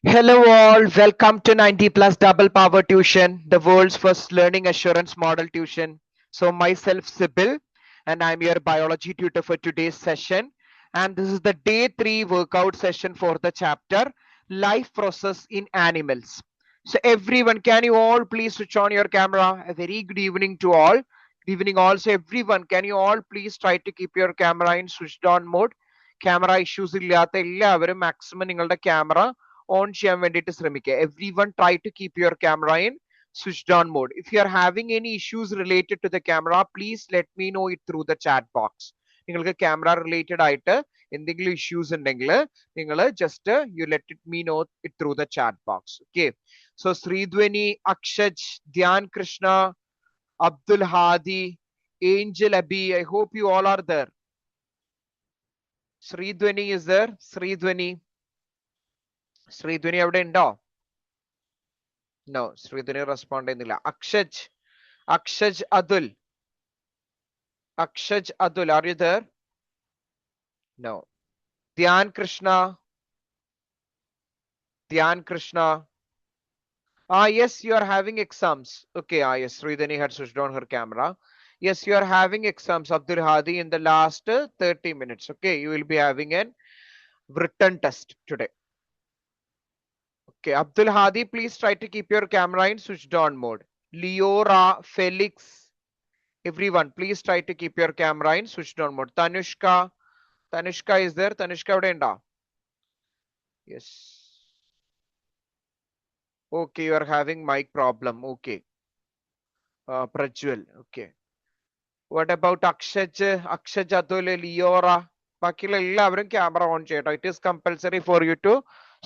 Hello all, welcome to 90 plus double power tuition, the world's first learning assurance model tuition. So myself Sibyl and I'm your biology tutor for today's session, and this is the day 3 workout session for the chapter life process in animals. So everyone, can you all please switch on your camera? A very good evening to all. Good evening also everyone, can you all please try to keep your camera in switched on mode? Camera issues ഇല്ലാത്ത എല്ലാവരും maximum നിങ്ങളുടെ camera on ചെയ്യാൻ വേണ്ടിയിട്ട് ശ്രമിക്കുക. Everyone try to keep your camera in switched on mode. If you are having any issues related to the camera, please let me know it through the chat box. നിങ്ങൾക്ക് camera related ആയിട്ട് എന്തെങ്കിലും issues ഉണ്ടെങ്കിൽ നിങ്ങൾ just you let it me know it through the chat box. Okay, so Sreedhwani, Akshaj, Dhyan Krishna, Abdul Hadi, Angel Abi, I hope you all are there. ശ്രീധ്വനി is there? Sreedhwani അവിടെ ഉണ്ടോ? No, Sreedhwani respond ചെയ്യുന്നില്ല. Akshaj Atul, are you there? No. Dhyan Krishna. Yes, you are having exams. Okay, yes, Sridhani had switched on her camera. Yes, you are having exams, Abdul Hadi, in the last 30 minutes. Okay, you will be having an written test today. Okay, Abdul Hadi, please try to keep your camera in switched on mode. Leora, Felix, everyone, please try to keep your camera in switched on mode. Tanushka is there? Tanushka അവിടെ ഉണ്ടോ? Yes. Okay, you are having mic problem. Okay. Prajwal. Okay. What about Akshaj, Atul, Leora? ബാക്കിയുള്ള എല്ലാവരും camera on ചെയ്യട്ടോ. It is compulsory for you to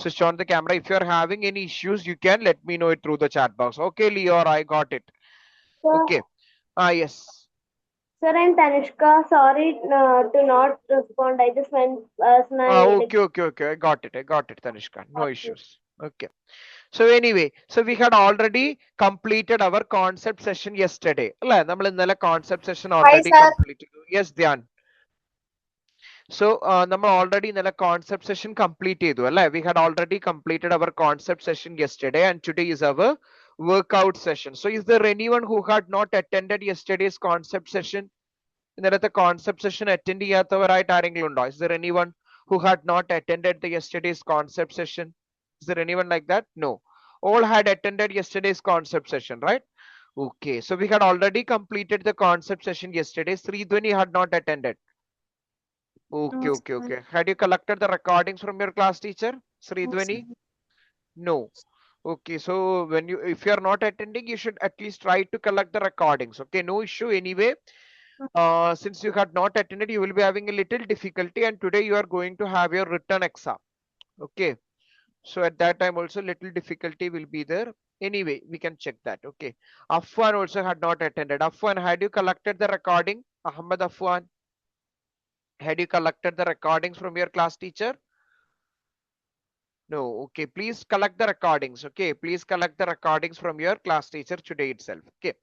switch on the camera. If you are having any issues, you can let me know it through the chat box. Okay, Leora, I got it. Sir, Okay. Yes. sir, I'm Tanishka. Sorry to not respond. I just went as my. Okay. I got it, Tanishka. No issues. Okay. So anyway, so we had already completed our concept session yesterday. അല്ലേ, നമ്മൾ ഇന്നലെ concept session already completed. Yes, Dhyan. So നമ്മൾ already ഇന്നലെ concept session complete ചെയ്തു അല്ലേ? We had already completed our concept session yesterday, and today is our workout session. So is there anyone who had not attended yesterday's concept session? ഇന്നലത്തെ concept session attend ചെയ്യാത്തവരായിട്ട് ആരെങ്കിലും ഉണ്ടോ? Is there anyone who had not attended the yesterday's concept session? Is there anyone like that? No, all had attended yesterday's concept session, right? Okay, so we had already completed the concept session yesterday. Sridhwani had not attended. Okay. Had you collected the recordings from your class teacher, Sridhwani? No. Okay, so if you are not attending, you should at least try to collect the recordings. Okay, no issue anyway. Since you had not attended, you will be having a little difficulty, and today you are going to have your written exam. Okay, so at that time also little difficulty will be there. Anyway, we can check that. Okay, Afwan also had not attended. Afwan, had you collected the recording? Ahmad Afwan, had you collected the recordings from your class teacher? No. Okay, please collect the recordings. Okay, please collect the recordings from your class teacher today itself. Okay,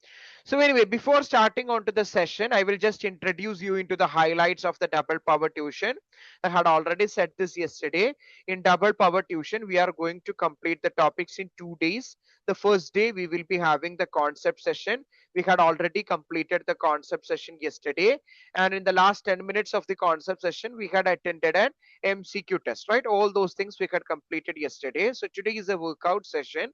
so anyway, before starting on to the session, I will just introduce you into the highlights of the double power tuition. I had already said this yesterday. In double power tuition, we are going to complete the topics in 2 days. The first day we will be having the concept session. We had already completed the concept session yesterday, and in the last 10 minutes of the concept session, we had attended an MCQ test, right? All those things we had completed yesterday. So today is a workout session.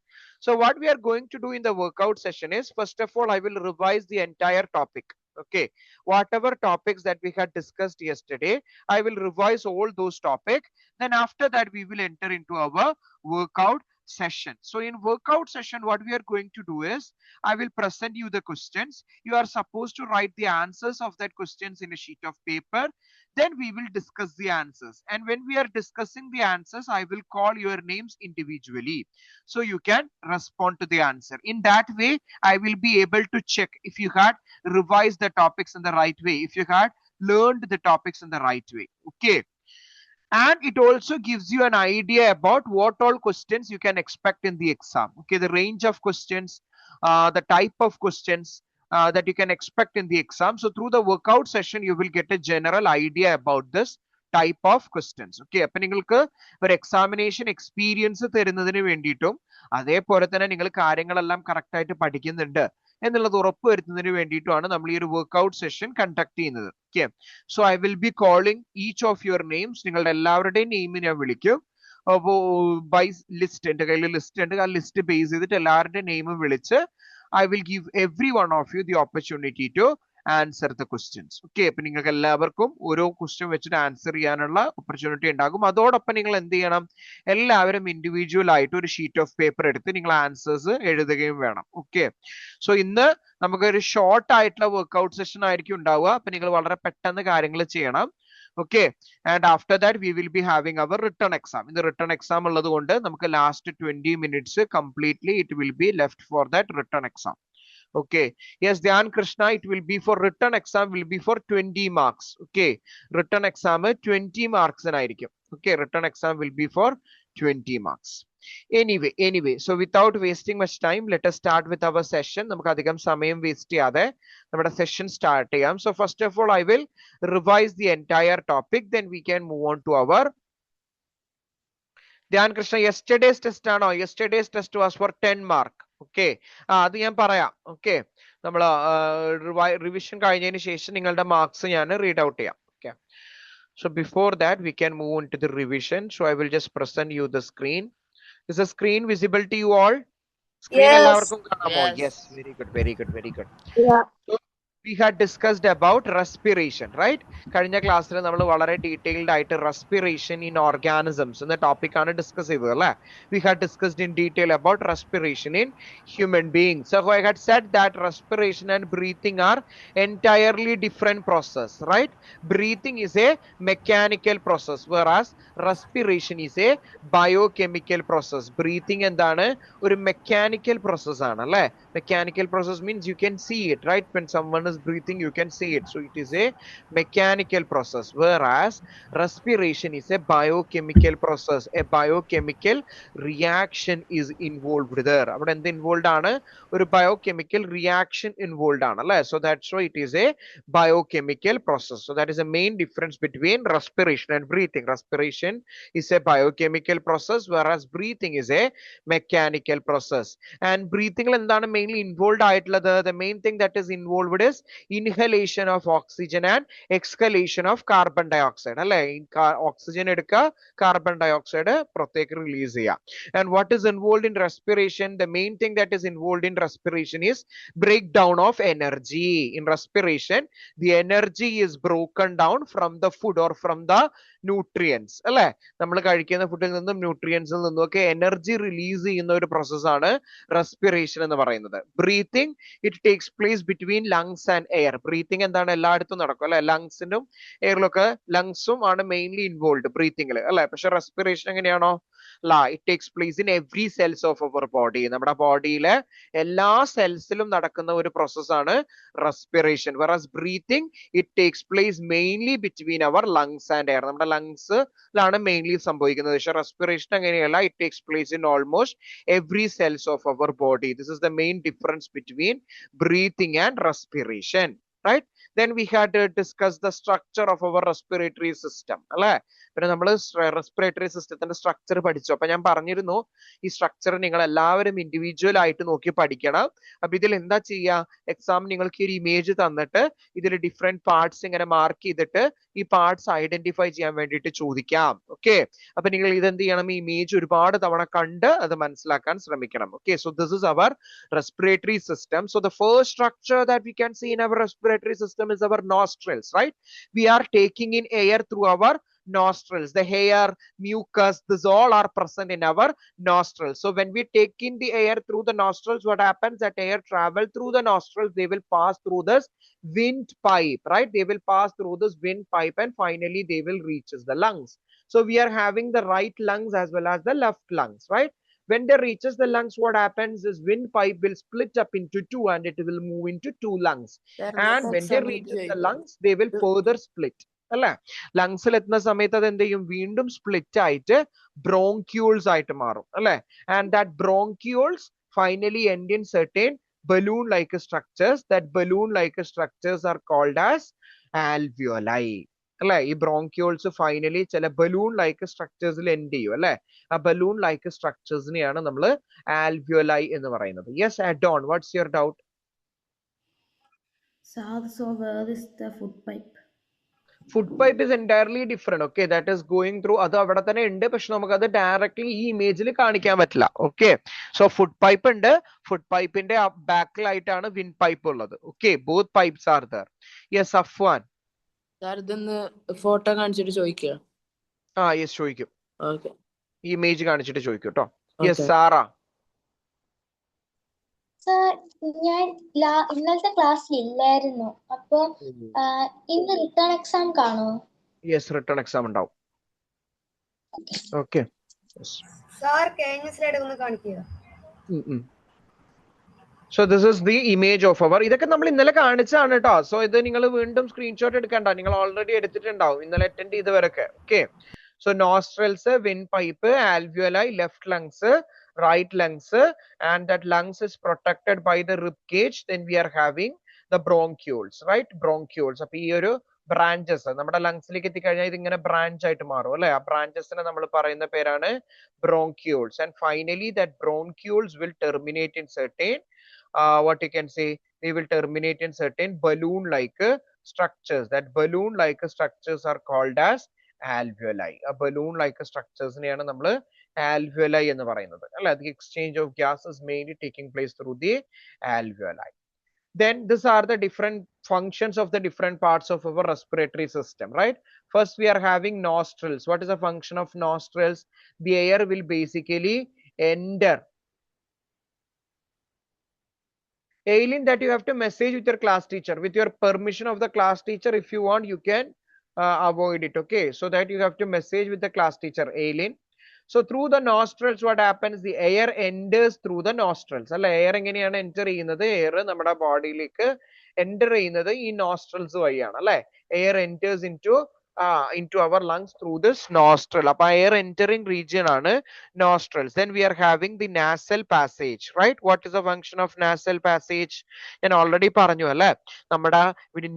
So what we are going to do in the workout session is, first of all, I will revise the entire topic. Okay, whatever topics that we had discussed yesterday, I will revise all those topics. Then after that, we will enter into our workout session. So in workout session, what we are going to do is, I will present you the questions. You are supposed to write the answers of that questions in a sheet of paper. Then we will discuss the answers, and when we are discussing the answers, I will call your names individually, so you can respond to the answer. In that way, I will be able to check if you had revised the topics in the right way, if you had learned the topics in the right way. Okay, and it also gives you an idea about what all questions you can expect in the exam. Okay, the range of questions, the type of questions that you can expect in the exam. So through the workout session, you will get a general idea about this type of questions. Okay, അപ്പൊ നിങ്ങൾക്ക് ഒരു examination experience തരുന്നതിന് വേണ്ടിയിട്ടും അതേപോലെ തന്നെ നിങ്ങൾ കാര്യങ്ങളെല്ലാം correct ആയിട്ട് പഠിക്കുന്നുണ്ട് എന്നുള്ളത് ഉറപ്പുവരുത്തുന്നതിന് വേണ്ടിയിട്ടുമാണ് നമ്മൾ ഈ ഒരു വർക്ക്ഔട്ട് സെഷൻ കണ്ടക്ട് ചെയ്യുന്നത്. Okay, so I will be calling each of your names. നിങ്ങളുടെ എല്ലാവരുടെയും നെയിം ഞാൻ വിളിക്കും. അപ്പോ ബൈ ലിസ്റ്റ്, എന്റെ കയ്യിൽ ലിസ്റ്റ് ഉണ്ട്, ആ ലിസ്റ്റ് ബേസ് ചെയ്തിട്ട് എല്ലാവരുടെയും നെയിം വിളിച്ച് I will give every one of you the opportunity to answer the questions. Okay, അപ്പൊ നിങ്ങൾക്ക് എല്ലാവർക്കും ഓരോ ക്വസ്റ്റ്യൻ വെച്ചിട്ട് ആൻസർ ചെയ്യാനുള്ള ഓപ്പർച്യൂണിറ്റി ഉണ്ടാകും. അതോടൊപ്പം നിങ്ങൾ എന്ത് ചെയ്യണം, എല്ലാവരും ഇൻഡിവിജ്വൽ ആയിട്ട് ഒരു ഷീറ്റ് ഓഫ് പേപ്പർ എടുത്ത് നിങ്ങൾ ആൻസേഴ്സ് എഴുതുകയും വേണം. ഓക്കെ, സോ ഇന്ന് നമുക്കൊരു ഷോർട്ട് ആയിട്ടുള്ള വർക്ക്ഔട്ട് സെഷൻ ആയിരിക്കും ഉണ്ടാവുക. അപ്പൊ നിങ്ങൾ വളരെ പെട്ടെന്ന് കാര്യങ്ങൾ ചെയ്യണം. Okay, and after that we will be having our written exam. In the written exam ഉള്ളത് കൊണ്ട് നമുക്ക് last 20 minutes completely it will be left for that written exam. Okay, yes, Dhyan Krishna, it will be for written exam will be for 20 marks. Okay, written exam 20 marks ആയിരിക്കും. Okay, written exam will be for 20 marks. Anyway, so without wasting much time, let us start with our session. നമുക്ക് അധികം സമയം waste ചെയ്യാതെ നമ്മുടെ session start ചെയ്യാം. So first of all, I will revise the entire topic, then we can move on to our Dhyan Krishna. Yesterday's test ആണോ? Yesterday's test was for 10 mark. Okay, അത് ഞാൻ പറയാം. Okay, നമ്മൾ revision കഴിഞ്ഞതിന് ശേഷം നിങ്ങളുടെ marks ഞാൻ റീഡ് ഔട്ട് ചെയ്യാം. Okay, so before that we can move on to the revision. So I will just present you the screen. Is the screen visible to you all? Screen Yes. എല്ലാവർക്കും കാണാമോ? Yes, very good. Yeah. So we had discussed about respiration, right? കഴിഞ്ഞ ക്ലാസ്സിൽ നമ്മൾ വളരെ detailed ആയിട്ട് respiration in organisms എന്ന topic ആണ് discuss ചെയ്തത് അല്ലേ? We had discussed in detail about respiration in human beings. So I had said that respiration and breathing are entirely different process, right? Breathing is a mechanical process, whereas respiration is a biochemical process. Breathing എന്താണ്? ഒരു mechanical process ആണ് അല്ലേ? Mechanical process means you can see it, right? When someone is breathing, you can see it. So it is a mechanical process, whereas respiration is a biochemical process. A biochemical reaction is involved there. അവിടെ എന്ത് involve ആണ്? ഒരു biochemical reaction involved ആണ് അല്ലേ? So that's why it is a biochemical process. So that is the main difference between respiration and breathing. Respiration is a biochemical process, whereas breathing is a mechanical process. And breathing എന്താണ് mainly involved ആയിട്ടുള്ളത്? The main thing that is involved is inhalation of oxygen and exhalation of carbon dioxide അല്ലേ? Oxygen എടുക്കുക, carbon dioxide പുറത്തേക്ക് release ചെയ്യുക. And what is involved in respiration? The main thing that is involved in respiration is breakdown of energy. In respiration, the energy is broken down from the food or from the nutrients അല്ലേ? നമ്മൾ കഴിക്കുന്ന ഫുഡിൽ നിന്നും ന്യൂട്രിയൻസിൽ നിന്നും ഒക്കെ energy release ചെയ്യുന്ന ഒരു പ്രോസസ്സാണ് റെസ്പിറേഷൻ എന്ന് പറയുന്നത്. Breathing it takes place between lungs and air. Breathing എന്താണ്? എല്ലായിടത്തും നടക്കും അല്ലെ? ലങ്സിനും എയറിലൊക്കെ, ലങ്സും ആണ് മെയിൻലി ഇൻവോൾവ് ബ്രീത്തിങ്ങിൽ അല്ലെ? പക്ഷെ റെസ്പിറേഷൻ എങ്ങനെയാണോ? It takes place in every cells of our body. നമ്മുടെ ബോഡിയിലെ എല്ലാ സെൽസിലും നടക്കുന്ന ഒരു പ്രോസസ്സാണ് respiration. Whereas breathing it takes place mainly between our lungs and air. നമ്മുടെ ലങ്സിലാണ് മെയിൻലി സംഭവിക്കുന്നത്. പക്ഷെ റെസ്പിറേഷൻ അങ്ങനെയല്ല. It takes place in almost every cells of our body. This is the main difference between breathing and respiration, right? Then we had discussed the structure of our respiratory system അല്ലെ? പിന്നെ നമ്മൾ respiratory സിസ്റ്റത്തിന്റെ structure പഠിച്ചു. അപ്പൊ ഞാൻ പറഞ്ഞിരുന്നു ഈ structure നിങ്ങൾ എല്ലാവരും ഇൻഡിവിജ്വൽ ആയിട്ട് നോക്കി പഠിക്കണം. അപ്പൊ ഇതിൽ എന്താ ചെയ്യുക? എക്സാം നിങ്ങൾക്ക് ഒരു ഇമേജ് തന്നിട്ട് ഇതിൽ ഡിഫറെന്റ് പാർട്സ് ഇങ്ങനെ മാർക്ക് ചെയ്തിട്ട് ഈ പാർട്സ് ഐഡന്റിഫൈ ചെയ്യാൻ വേണ്ടിയിട്ട് ചോദിക്കാം. ഓക്കെ, അപ്പൊ നിങ്ങൾ ഇതെന്ത് ചെയ്യണം? ഈ ഇമേജ് ഒരുപാട് തവണ കണ്ട് അത് മനസ്സിലാക്കാൻ ശ്രമിക്കണം. Okay, so this is our respiratory system. So the first structure that we can see in our respiratory system is our nostrils, right? We are taking in air through our nostrils. The hair, mucus, this all are present in our nostrils. So when we take in the air through the nostrils, what happens? That air travel through the nostrils, they will pass through this windpipe, right? They will pass through this windpipe and finally they will reach the lungs. So we are having the right lungs as well as the left lungs, right? When they reaches the lungs, what happens is windpipe will split up into two and it will move into two lungs. And when they reaches the lungs, they will further split. അല്ലെ? ലങ്സിൽ എത്തുന്ന സമയത്ത് അത് എന്ത് ചെയ്യും? വീണ്ടും split ആയിട്ട് ബ്രോങ്ക്യൂൾസ് ആയിട്ട് മാറും അല്ലെ? And that bronchioles finally end in certain balloon like structures. That balloon like structures are called as alveoli. അല്ലെ? ഈ ബ്രോങ്ക്യൂൾസ് ഫൈനലി ചില ബലൂൺ ലൈക്ക് സ്ട്രക്ചേഴ്സിൽ എൻഡ് ചെയ്യും അല്ലെ? ആ ബലൂൺ ലൈക്ക് സ്ട്രക്ചേഴ്സിനെയാണ് നമ്മൾ ആൽവിയോലൈ എന്ന് പറയുന്നത്. Yes, Adon, what's your doubt? Sir, so where is the food pipe? Food pipe is entirely different. Okay, that is going through, അത് അവിടെ തന്നെ ഉണ്ട്, പക്ഷെ നമുക്ക് അത് ഡയറക്ട്ലി ഈ ഇമേജിൽ കാണിക്കാൻ പറ്റില്ല. ഓക്കെ, സോ ഫുഡ് പൈപ്പ് ഉണ്ട്, ഫുഡ് പൈപ്പിന്റെ ബാക്കിലായിട്ടാണ് വിൻ പൈപ്പ് ഉള്ളത്. Okay, both pipes are there. Yes, Afwan. Sir ഇതൊന്ന് ഫോട്ടോ കാണിച്ചിട്ട് ചോദിക്കുക. ആ യെസ്, ചോദിക്കും. ഓക്കെ, ഈ ഇമേജ് കാണിച്ചിട്ട് ചോദിക്കും കേട്ടോ. Yes, Okay. സാറ. സർ, ഞാൻ ഇന്നലത്തെ ക്ലാസ്സിൽ ഇല്ലായിരുന്നു. അപ്പൊ ഇന്ന് റിട്ടേൺ എക്സാം കാണോ? യെസ്, റിട്ടേൺ എക്സാം ഉണ്ടാവും. ഓക്കെ, സാർ കഴിഞ്ഞ സ്ലൈഡ് ഒന്ന് കാണിക്കുക. So this is the image of our. ഇതൊക്കെ നമ്മൾ ഇന്നലെ കാണിച്ചാണ് കേട്ടോ. സോ ഇത് നിങ്ങൾ വീണ്ടും സ്ക്രീൻഷോട്ട് എടുക്കണ്ട, നിങ്ങൾ ഓൾറെഡി എടുത്തിട്ടുണ്ടാവും ഇന്നലെ അറ്റൻഡ് ചെയ്തവരൊക്കെ. Okay, so nostrils, windpipe, alveoli, left lungs, right lungs, and that lungs is protected by the rib cage. Then we are having the bronchioles, right? Bronchioles. അപ്പൊ ഈ ഒരു ബ്രാഞ്ചസ് നമ്മുടെ ലങ്സിലേക്ക് എത്തിക്കഴിഞ്ഞാൽ ഇതിങ്ങനെ ബ്രാഞ്ച് ആയിട്ട് മാറും അല്ലെ? ആ ബ്രാഞ്ചസിനെ നമ്മൾ പറയുന്ന പേരാണ് bronchioles. And finally that bronchioles will terminate in certain what you can say, they will terminate in certain balloon like structures. That balloon like structures are called as alveoli. A balloon like structures neയാണ് നമ്മൾ alveoli എന്ന് പറയുന്നത് അല്ലെ? The exchange of gases mainly taking place through the alveoli. Then these are the different functions of the different parts of our respiratory system, right? First we are having nostrils. What is the function of nostrils? The air will basically enter. Aileen, that you have to message with your class teacher. With your permission of the class teacher, if you want, you can avoid it. Okay, so that you have to message with the class teacher, Aileen. So through the nostrils, what happens? The air enters through the nostrils. അല്ല, air എങ്ങനെയാണ് enter ചെയ്യുന്നത്? Air നമ്മുടെ ബോഡിയിലേക്ക് enter ചെയ്യുന്നത് ഈ nostrils വഴിയാണ് അല്ലെ? Air enters into our lungs through this nostril. അപ്പൊ air entering region ആണ് nostrils. Then we are having the nasal passage, right? What is the function of nasal passage? ഞാൻ already പറഞ്ഞു അല്ലെ? നമ്മുടെ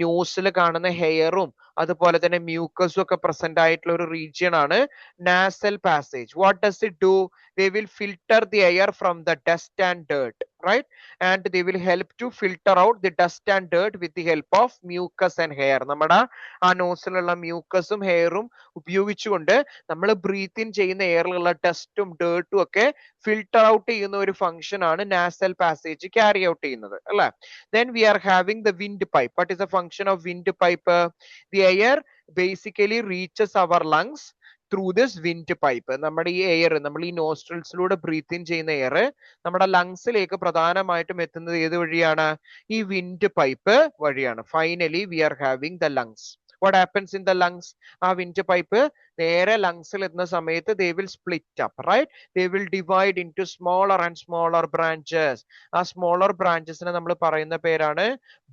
ന്യൂസിൽ കാണുന്ന ഹെയറും അതുപോലെ തന്നെ മ്യൂക്കസും ഒക്കെ പ്രസന്റ് ആയിട്ടുള്ള ഒരു റീജിയൻ ആണ് nasal passage. What does it do? They will filter the air from the dust and dirt, right? And they will help to filter out the dust and dirt with the help of mucus and hair. നമ്മുടെ ആ നോസിലുള്ള മ്യൂക്കസും ഹെയറും ഉപയോഗിച്ചുകൊണ്ട് നമ്മൾ breathe in ചെയ്യുന്ന എയറിലുള്ള ഡസ്റ്റും ഡേർട്ടും ഒക്കെ filter out ചെയ്യുന്ന ഒരു function ആണ് nasal passage carry out ചെയ്യുന്നത് അല്ലെ? Then we are having the windpipe. What is the function of windpipe? The air basically reaches our lungs through this windpipe. നമ്മുടെ ഈ എയർ, നമ്മൾ ഈ നോസ്ട്രൽസിലൂടെ ബ്രീത്ത് ഇൻ ചെയ്യുന്ന എയർ നമ്മുടെ ലങ്സിലേക്ക് പ്രധാനമായിട്ടും എത്തുന്നത് ഏത് വഴിയാണ്? ഈ വിൻഡ് പൈപ്പ് വഴിയാണ്. Finally we are having the lungs. What happens in the lungs? ആ വിൻഡ് പൈപ്പ് നേരെ ലങ്സിൽ എത്തുന്ന സമയത്ത് they will split up, right? They will divide into smaller and smaller branches. ആ smaller branchesനെ നമ്മൾ പറയുന്ന പേരാണ്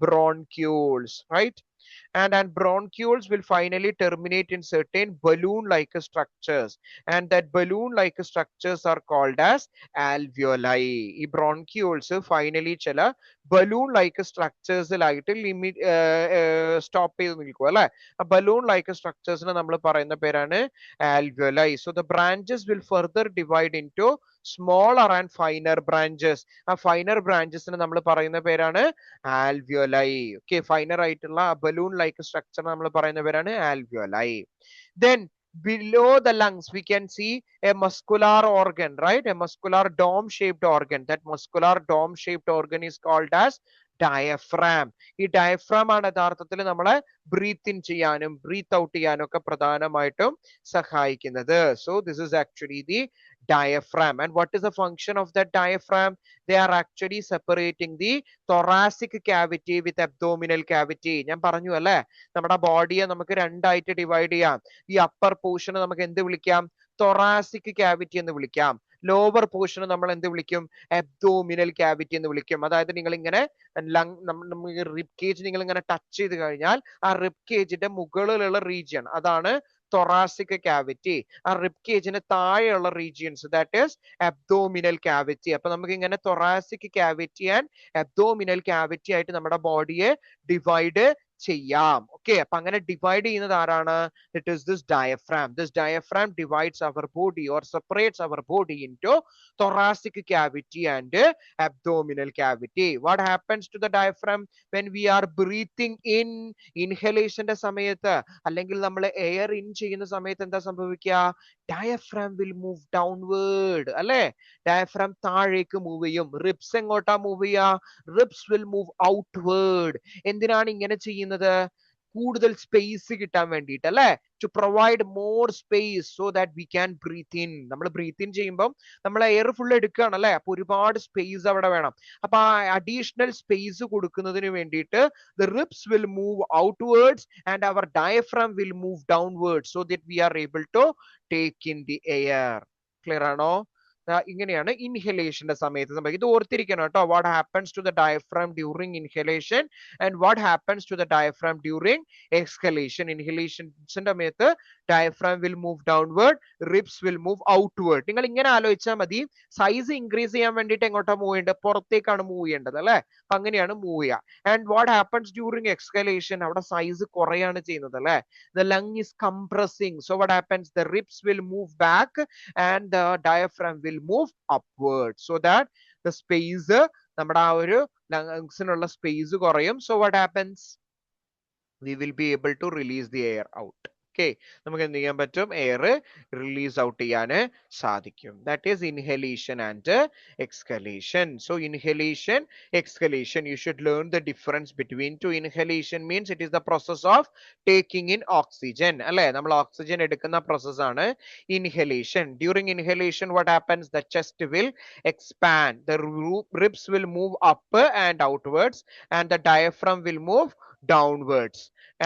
bronchioles, right? And bronchioles will finally terminate in certain balloon-like structures, and that balloon-like structures are called as alveoli. ഈ bronchioles finally ചില balloon-like structures-ലായിട്ട് stop ചെയ്ത് നിൽക്കും അല്ലെ? ആ balloon-like structures-നെ നമ്മൾ പറയുന്ന പേരാണ് alveoli. So the branches will further divide into smaller and finer branches. ആ ഫൈനർ ബ്രാഞ്ചസിന് നമ്മൾ പറയുന്ന പേരാണ് alveoli. Okay, ഫൈനർ ആയിട്ടുള്ള ബലൂൺ ലൈക്ക് സ്ട്രക്ചർ നമ്മൾ പറയുന്ന പേരാണ് alveoli. Then below the lungs we can see a muscular organ, right? A muscular dome shaped organ. That muscular dome shaped organ is called as diaphragm. ഈ diaphragm ആണ് യഥാർത്ഥത്തിൽ നമ്മളെ breath in ചെയ്യാനും breath out ചെയ്യാനും ഒക്കെ പ്രധാനമായിട്ടും സഹായിക്കുന്നത്. So this is actually the diaphragm. And what is the function of that diaphragm? They are actually separating the thoracic cavity with abdominal cavity. ഞാൻ പറഞ്ഞു അല്ലെ, നമ്മുടെ ബോഡിയെ നമുക്ക് രണ്ടായിട്ട് ഡിവൈഡ് ചെയ്യാം. ഈ അപ്പർ പോർഷൻ നമുക്ക് എന്ത് വിളിക്കാം? thoracic cavity എന്ന് വിളിക്കാം. ലോവർ പോർഷൻ നമ്മൾ എന്ത് വിളിക്കും? അബ്ഡോമിനൽ ക്യാവിറ്റി എന്ന് വിളിക്കും. അതായത് നിങ്ങൾ ഇങ്ങനെ റിബ് കേജ് നിങ്ങൾ ഇങ്ങനെ ടച്ച് ചെയ്ത് കഴിഞ്ഞാൽ ആ റിബ് കേജിന്റെ മുകളിലുള്ള റീജിയൻ അതാണ് thoracic cavity. ആ റിബ് കേജിന് താഴെയുള്ള regions that is abdominal cavity. അപ്പൊ നമുക്ക് ഇങ്ങനെ thoracic cavity and abdominal cavity ആയിട്ട് നമ്മുടെ ബോഡിയെ ഡിവൈഡ് ചെയ്യാം. ഓക്കെ, അപ്പൊ അങ്ങനെ ഡിവൈഡ് ചെയ്യുന്നത് ആരാണ്? It is this diaphragm. This diaphragm divides our body or separates our body into thoracic cavity and abdominal cavity. What happens to the diaphragm when we are breathing in? ഇൻഹലേഷന്റെ സമയത്ത് അല്ലെങ്കിൽ നമ്മൾ air in ചെയ്യുന്ന സമയത്ത് എന്താ സംഭവിക്കുക? Diaphragm will move downward അല്ലെ? Diaphragm താഴേക്ക് മൂവ് ചെയ്യും. റിബ്സ് എങ്ങോട്ടാ മൂവ് ചെയ്യുക? Ribs will move outward. എന്തിനാണ് ഇങ്ങനെ ചെയ്യുന്നത്? കൂടുതൽ സ്പേസ് കിട്ടാൻ വേണ്ടിയിട്ട് അല്ലെ? To provide more space so that we can breathe in. നമ്മൾ ബ്രീത്ത് ഇൻ ചെയ്യുമ്പോൾ നമ്മൾ എയർ ഫുൾ എടുക്കുകയാണ് അല്ലെ? അപ്പൊ ഒരുപാട് സ്പേസ് അവിടെ വേണം. അപ്പൊ ആ അഡീഷണൽ സ്പേസ് കൊടുക്കുന്നതിന് വേണ്ടിയിട്ട് the ribs will move outwards and our diaphragm will move downwards so that we are able to take in the air. Clear ആണോ? ഇങ്ങനെയാണ് ഇൻഹലേഷന്റെ സമയത്ത് സംഭവിക്കുന്നത്. ഇത് ഓർത്തിരിക്കണം കേട്ടോ. What happens to the diaphragm during inhalation and what happens to the diaphragm during exhalation. ഇൻഹലേഷൻസിന്റെ സമയത്ത് diaphragm will move downward, ribs will move outward. നിങ്ങൾ ഇങ്ങനെ ആലോചിച്ചാൽ മതി. സൈസ് ഇൻക്രീസ് ചെയ്യാൻ വേണ്ടിയിട്ട് എങ്ങോട്ടാ മൂവ് ചെയ്യേണ്ടത്? പുറത്തേക്കാണ് മൂവ് ചെയ്യേണ്ടത് അല്ലെ? അപ്പൊ അങ്ങനെയാണ് മൂവ് ചെയ്യുക. And what happens during exhalation? അവിടെ സൈസ് കുറയാണ് ചെയ്യുന്നത് അല്ലെ? The lung is compressing. So what happens? The ribs will move back and the diaphragm will move upward so that the space നമ്മുടെ ആ ഒരു ലങ്സിനുള്ള സ്പേസ് കുറയും. So what happens? We will be able to release the air out. Okay, നമുക്ക് എന്ത് ചെയ്യാൻ പറ്റും? Air release out ചെയ്യാൻ സാധിക്കും. That is inhalation and exhalation. So inhalation, exhalation, you should learn the difference between two. Inhalation means it is the process of taking in oxygen അല്ലെ? നമ്മൾ oxygen എടുക്കുന്ന process ആണ് inhalation. During inhalation what happens? The chest will expand, the ribs will move up and outwards and the diaphragm will move downwards.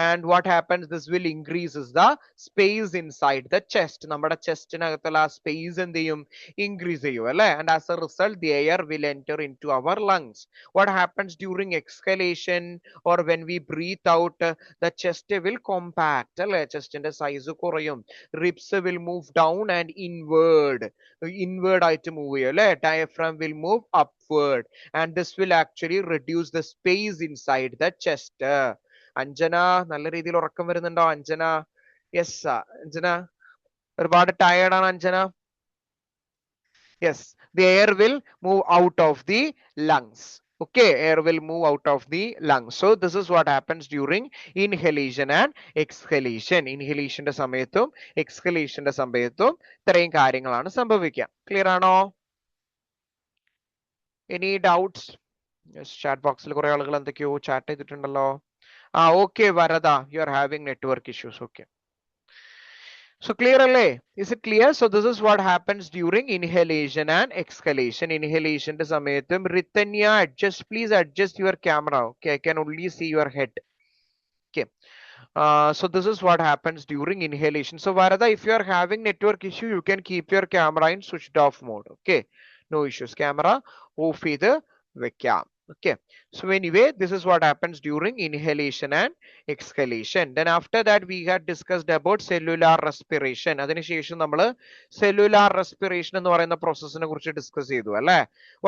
And what happens? This will increases the space inside the chest. നമ്മുടെ ചെസ്റ്റിനകത്തുള്ള ആ space എന്ത് ചെയ്യും? Increase ചെയ്യും അല്ലെ? And as a result the air will enter into our lungs. What happens during exhalation or when we breathe out? The chest will compact അല്ലെ? ചെസ്റ്റിന്റെ size കുറയും. Ribs will move down and inward ആയിട്ട് move ചെയ്യും അല്ലെ? Diaphragm will move upward and this will actually reduce the space inside the chest. Anjana, നല്ല രീതിയിൽ ഉറക്കം വരുന്നുണ്ടോ Anjana? Yes Anjana, ഒരുപാട് ടയേർഡ് ആണ് Anjana. Yes, the air will move out of the lungs. Okay, air will move out of the lungs. So this is what happens during inhalation and exhalation. Inhalationന്റെ സമയത്തും exhalationന്റെ സമയത്തും ഇത്രയും കാര്യങ്ങളാണ് സംഭവിക്കുക. ക്ലിയർ ആണോ? Any doubts? Yes, chat boxൽ കുറെ ആളുകൾ എന്തൊക്കെയോ chat ചെയ്തിട്ടുണ്ടല്ലോ. Okay, Varada, you are having network issues. Okay. So clear alle? Is it clear? So this is what happens during inhalation and exhalation. Inhalation the samayathum. Ritanya, please adjust your camera. Okay, I can only see your head. Okay. So this is what happens during inhalation. So Varada, if you are having network issue, you can keep your camera in switched off mode. Okay. No issues. Camera off ചെയ്ത് വെക്കാം. Okay, so anyway, this is what happens during inhalation and exhalation. Then after that we had discussed about cellular respiration. അതിനുശേഷം നമ്മൾ cellular respiration എന്ന് പറയുന്ന പ്രോസസ്സിനെ കുറിച്ച് discuss ചെയ്തു അല്ലേ?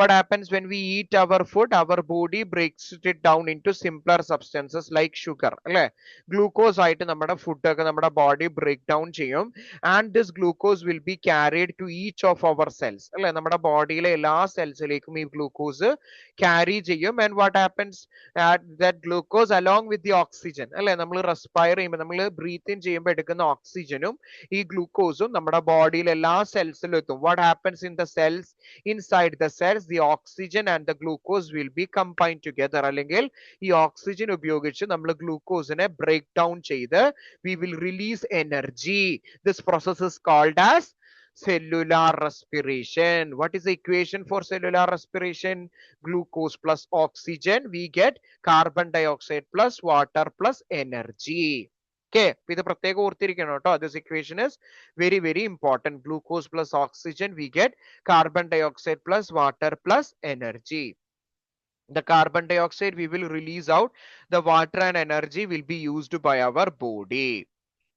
What happens when we eat our food? Our body breaks it down into simpler substances like sugar അല്ലേ? Glucose ആയിട്ട് നമ്മുടെ ഫുഡ് ഒക്കെ നമ്മുടെ ബോഡി ബ്രേക്ക് ഡൗൺ ചെയ്യും. And this glucose will be carried to each of our cells അല്ലേ? നമ്മുടെ ബോഡിയിലെ എല്ലാ സെൽസിലേക്കും ഈ ഗ്ലൂക്കോസ് ക്യാരി ചെയ്യും. And what happens? That glucose along with the oxygen അല്ലെ? നമ്മൾ റെസ്പയർ ചെയ്യുമ്പോൾ, നമ്മൾ ബ്രീത്ത് ഇൻ ചെയ്യുമ്പോൾ എടുക്കുന്ന ഓക്സിജനും ഈ ഗ്ലൂക്കോസും നമ്മുടെ ബോഡിയിൽ എല്ലാ സെൽസിലും എത്തും. What happens in the cells? Inside the cells the oxygen and the glucose will be combined together. അല്ലെങ്കിൽ ഈ ഓക്സിജൻ ഉപയോഗിച്ച് നമ്മൾ ഗ്ലൂക്കോസിനെ ബ്രേക്ക് ഡൗൺ ചെയ്ത് we will release energy. This process is called as cellular respiration. What is the equation for cellular respiration? Glucose plus oxygen, we get carbon dioxide plus water plus energy. Okay, ഇത് പ്രത്യേകം ഓർത്തിരിക്കണം കേട്ടോ. This equation is very very important. Glucose plus oxygen, we get carbon dioxide plus water plus energy. The carbon dioxide we will release out, the water and energy will be used by our body.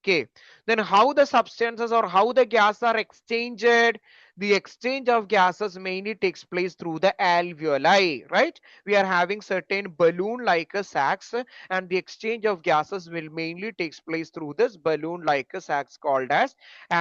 Okay, then how the substances or how the gas are exchanged? the exchange of gases mainly takes place through the alveoli, right? We are having certain balloon-like sacs, and the exchange of gases will mainly takes place through this balloon-like sacs called as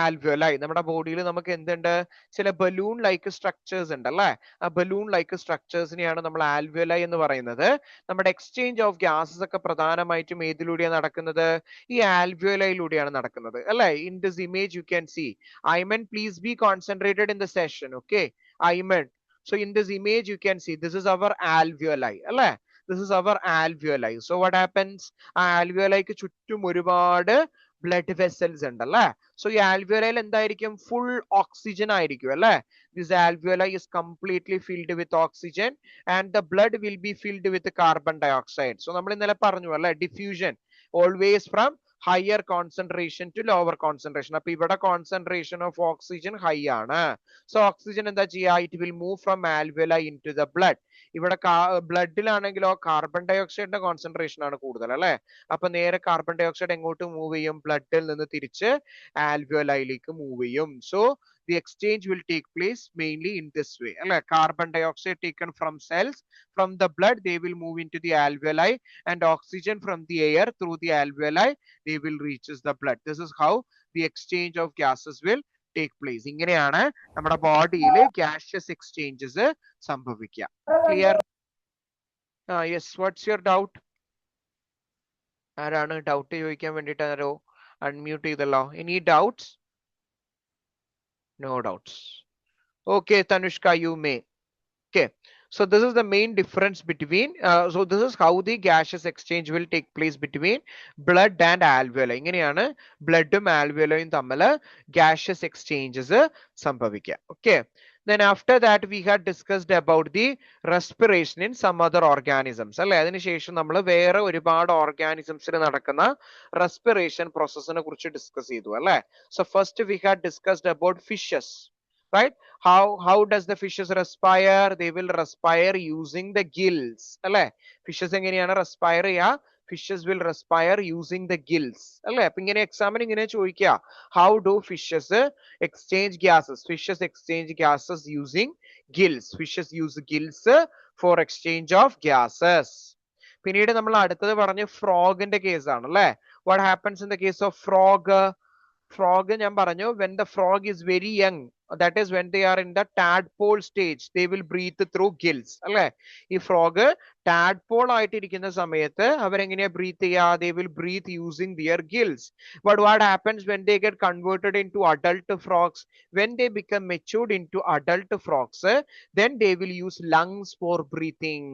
alveoli. നമ്മുടെ ബോഡിയിൽ നമുക്ക് എന്തുണ്ട്? ചില balloon-like structures ഉണ്ടല്ലേ? ആ balloon-like structures-നെയാണ് നമ്മൾ alveoli എന്ന് പറയുന്നത്. നമ്മുടെ exchange of gases ഒക്കെ പ്രധാനമായിട്ടും ഏതിലൂടെയാണ് നടക്കുന്നത്? ഈ alveoli-ലൂടെയാണ് നടക്കുന്നത് അല്ലേ? In this image you can see. Ayman, please be concentrated in the session, okay? Ayman. So in this image you can see this is our alveoli അല്ലേ? This is our alveoli. So what happens? ആ alveoli-ക്ക് ചുറ്റും ഒരുപാട് blood vessels ഉണ്ടല്ലേ? So ഈ alveoli എന്തായിരിക്കും? Full oxygen ആയിരിക്കും അല്ലേ? This alveoli is completely filled with oxygen and the blood will be filled with carbon dioxide. So നമ്മൾ ഇന്നലെ പറഞ്ഞു അല്ലേ? Diffusion always from higher concentration to lower concentration. അപ്പൊ ഇവിടെ concentration of oxygen high ആണ്. So oxygen എന്താ ചെയ്യുക? It will move from alveoli into the blood. ഇവിടെ ബ്ലഡിലാണെങ്കിലോ കാർബൺ ഡയോക്സൈഡിന്റെ കോൺസെൻട്രേഷൻ ആണ് കൂടുതൽ അല്ലെ? അപ്പൊ നേരെ കാർബൺ ഡയോക്സൈഡ് എങ്ങോട്ട് മൂവ് ചെയ്യും? ബ്ലഡിൽ നിന്ന് തിരിച്ച് ആൽവിയോലൈയിലേക്ക് മൂവ് ചെയ്യും. So the exchange will take place mainly in this way. Carbon dioxide taken from cells from the blood, they will move into the alveoli, and oxygen from the air through the alveoli, they will reaches the blood. This is how the exchange of gases will take place. ഇങ്ങനെയാണ് നമ്മുടെ ബോഡിയിൽ gaseous exchanges സംഭവിക്കുക. Clear? Yes, what's your doubt? ആരാണ് doubt ചോദിക്കാൻ വേണ്ടിയിട്ട് ആരോ unmute ചെയ്തല്ലോ? Any doubts? No doubts. Okay, Tanushka, you may. Okay, so this is the main difference between so this is how the gaseous exchange will take place between blood and alveoli. ഇങ്ങനെയാണ് ബ്ലഡും ആൽവിയോലയും തമ്മിൽ gaseous exchanges സംഭവിക്കുക. Okay, then after that we had discussed about the respiration in some other organisms അല്ലെ? അതിനുശേഷം നമ്മൾ വേറെ ഒരുപാട് ഓർഗാനിസംസിൽ നടക്കുന്ന respiration process-നെ കുറിച്ച് ഡിസ്കസ് ചെയ്തു അല്ലെ? So first we had discussed about fishes, right? How does the fishes respire? They will respire using the gills അല്ലെ? Fishes എങ്ങനെയാണ് respire ചെയ്യുക? Fishes will respire using the gills അല്ലെ? അപ്പൊ ഇങ്ങനെ എക്സാമിന് ഇങ്ങനെ ചോദിക്കുക, how do fishes exchange gases? Fishes exchange gases using gills. Fishes use gills for exchange of gases. പിന്നീട് നമ്മൾ അടുത്തത് പറഞ്ഞ് ഫ്രോഗിന്റെ കേസ് ആണ് അല്ലെ? What happens in the case of frog? Frog ഞാൻ പറഞ്ഞു, when the frog is very young, that is when they are in the tadpole stage, they will breathe through gills അല്ലെ? ഈ ഫ്രോഗ് tadpole ആയിട്ടിരിക്കുന്ന സമയത്ത് അവരെങ്ങനെയാ breathe ചെയ്യുക? They will breathe using their gills. But what happens when they get converted into adult frogs? When they become matured into adult frogs, then they will use lungs for breathing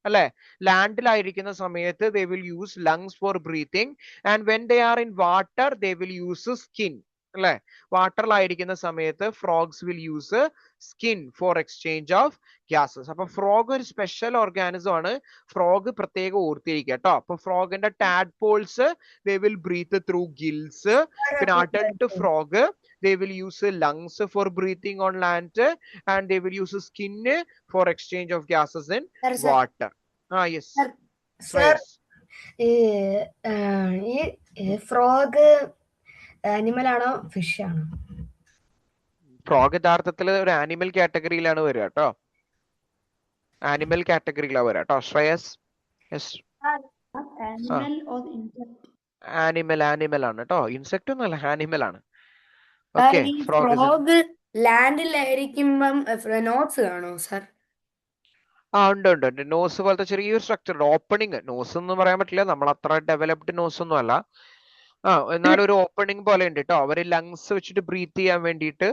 അല്ലെ? ലാൻഡിലായിരിക്കുന്ന സമയത്ത് they will use lungs for breathing, and when they are in water they will use skin അല്ലെ? വാട്ടറിലായിരിക്കുന്ന സമയത്ത് frogs will use skin for exchange of gases. അപ്പൊ frog ഒരു special organism ആണ്. Frog പ്രത്യേകം ഓർത്തിരിക്കുക കേട്ടോ. അപ്പൊ ഫ്രോഗിന്റെ tadpoles they will breathe through gills. പിന്നെ adult frog they will use lungs for breathing on land, and they will use skin for exchange of gases in water. Yes. Sir, ഈ frog animal ആണോ fish ആണോ? Frog യഥാർത്ഥത്തിൽ ഒരു animal കാറ്റഗറിയിലാണ് വരിക കേട്ടോ. Animal കാറ്റഗറിയിലാണ് വരിക കേട്ടോ. Shreyas? Animal or insect? Animal ആണ് കേട്ടോ. ഇൻസെക്ട് ഒന്നും അല്ല, ആനിമൽ ആണ്. സാർ, ഓക്കെ, ഈ ഫ്രോഗ് ലാൻഡിലായിരിക്കുമ്പം നോട്ട്സ് കാണോ സാർ? ഉണ്ട്. നോസ് പോലത്തെ ചെറിയൊരു സ്ട്രക്ചർ, ഓപ്പണിങ്. നോസ് എന്ന് പറയാൻ പറ്റില്ല, നമ്മൾ അത്ര ഡെവലപ്ഡ് നോസ് ഒന്നും അല്ല. എന്നാലും ഒരു ഓപ്പണിംഗ് പോലെ ഉണ്ട് കേട്ടോ. അവര് ലങ്സ് വെച്ചിട്ട് ബ്രീത്ത് ചെയ്യാൻ വേണ്ടിയിട്ട്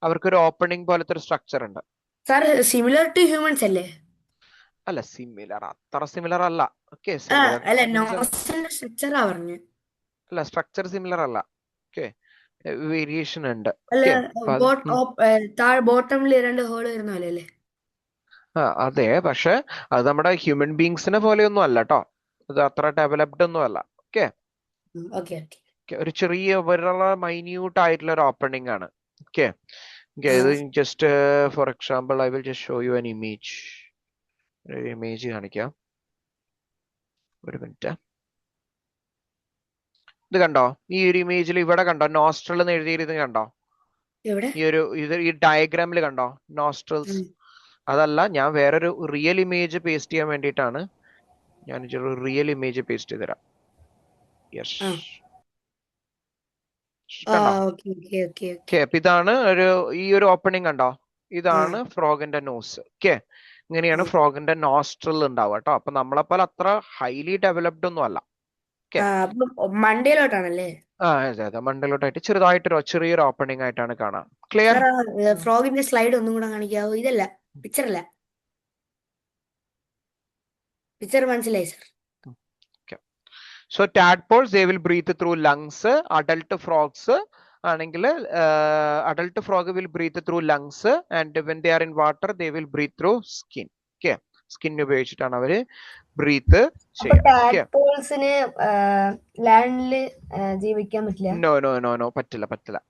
അവർക്ക് ഒരു ഓപ്പണിംഗ് പോലത്തെ ഒരു സ്ട്രക്ചർ ഉണ്ട്. സാർ, സിമിലർ ടു ഹ്യൂമൻസ് അല്ലേ? അല്ല, അത്ര സിമിലർ അല്ല. ഓക്കെ, അല്ല, നോസിന്റെ സ്ട്രക്ചറാ പറഞ്ഞു. അല്ല, സ്ട്രക്ചർ സിമിലർ അല്ല. ഓക്കെ, വേരിയേഷൻ ഉണ്ട്. ബോട്ടമിൽ 2 ഹോൾ വരുന്ന പോലെ അല്ലേ? അതെ, പക്ഷെ അത് നമ്മുടെ ഹ്യൂമൻ ബീങ്സിനെ പോലെയൊന്നും അല്ല കേട്ടോ. അത് അത്ര ഡെവലപ്ഡ് ഒന്നും അല്ല. ഓക്കെ, ഒരു ചെറിയ മൈന്യൂട്ട് ആയിട്ടുള്ള ഒരു ഓപ്പണിംഗ് ആണ്. ഓക്കെ, ഇത് just for example I will just show you an image. ഒരു ഇമേജ് കാണിക്കാം, ഒരു മിനിറ്റ്. ഇത് കണ്ടോ? ഈ ഒരു ഇമേജിൽ ഇവിടെ കണ്ടോ നോസ്ട്രൽ എന്ന് എഴുതിയിരുന്നത് കണ്ടോ? എവിടെ? ഈ ഡയഗ്രാമിൽ കണ്ടോ നോസ്ട്രൽസ്? അതല്ല, ഞാൻ വേറൊരു റിയൽ ഇമേജ് പേസ്റ്റ് ചെയ്യാൻ വേണ്ടിയിട്ടാണ്. ഞാൻ റിയൽ ഇമേജ് പേസ്റ്റ് ചെയ്ത് തരാം. യെസ്, കണ്ടോ? ഓക്കെ, അപ്പൊ ഇതാണ് ഈ ഒരു ഓപ്പണിംഗ് കണ്ടോ? ഇതാണ് ഫ്രോഗിന്റെ നോസ്. ഓക്കെ, ഇങ്ങനെയാണ് ഫ്രോഗിന്റെ നോസ്ട്രൽ ഉണ്ടാവുക കേട്ടോ. അപ്പൊ നമ്മളെപ്പോലെ അത്ര ഹൈലി ഡെവലപ്ഡ് ഒന്നും അല്ല. മണ്ടയിലോട്ടാണല്ലേ? അതെ, മണ്ടലോട്ടായിട്ട് ചെറിയൊരു ഓപ്പണിംഗ് ആയിട്ടാണ് കാണാം. ക്ലിയർ? ഫ്രോഗിന്റെ സ്ലൈഡ് ഒന്നും കൂടെ കാണിക്കാവോ? ഇതല്ല, പിക്ചറല്ല, പിക്ചർ മനസ്സിലായി sir. So tadpoles, they will breathe through lungs. Adult frogs ആണെങ്കിൽ adult frog will breathe through lungs, and when they are in water they will breathe through skin. Okay, skin ഉപയോഗിച്ചിട്ടാണ് അവര് breath ചെയ്യുക. ടാഡ്പോൾസിന് ലാൻഡില് ജീവിക്കാൻ പറ്റില്ല? No, പറ്റില്ല.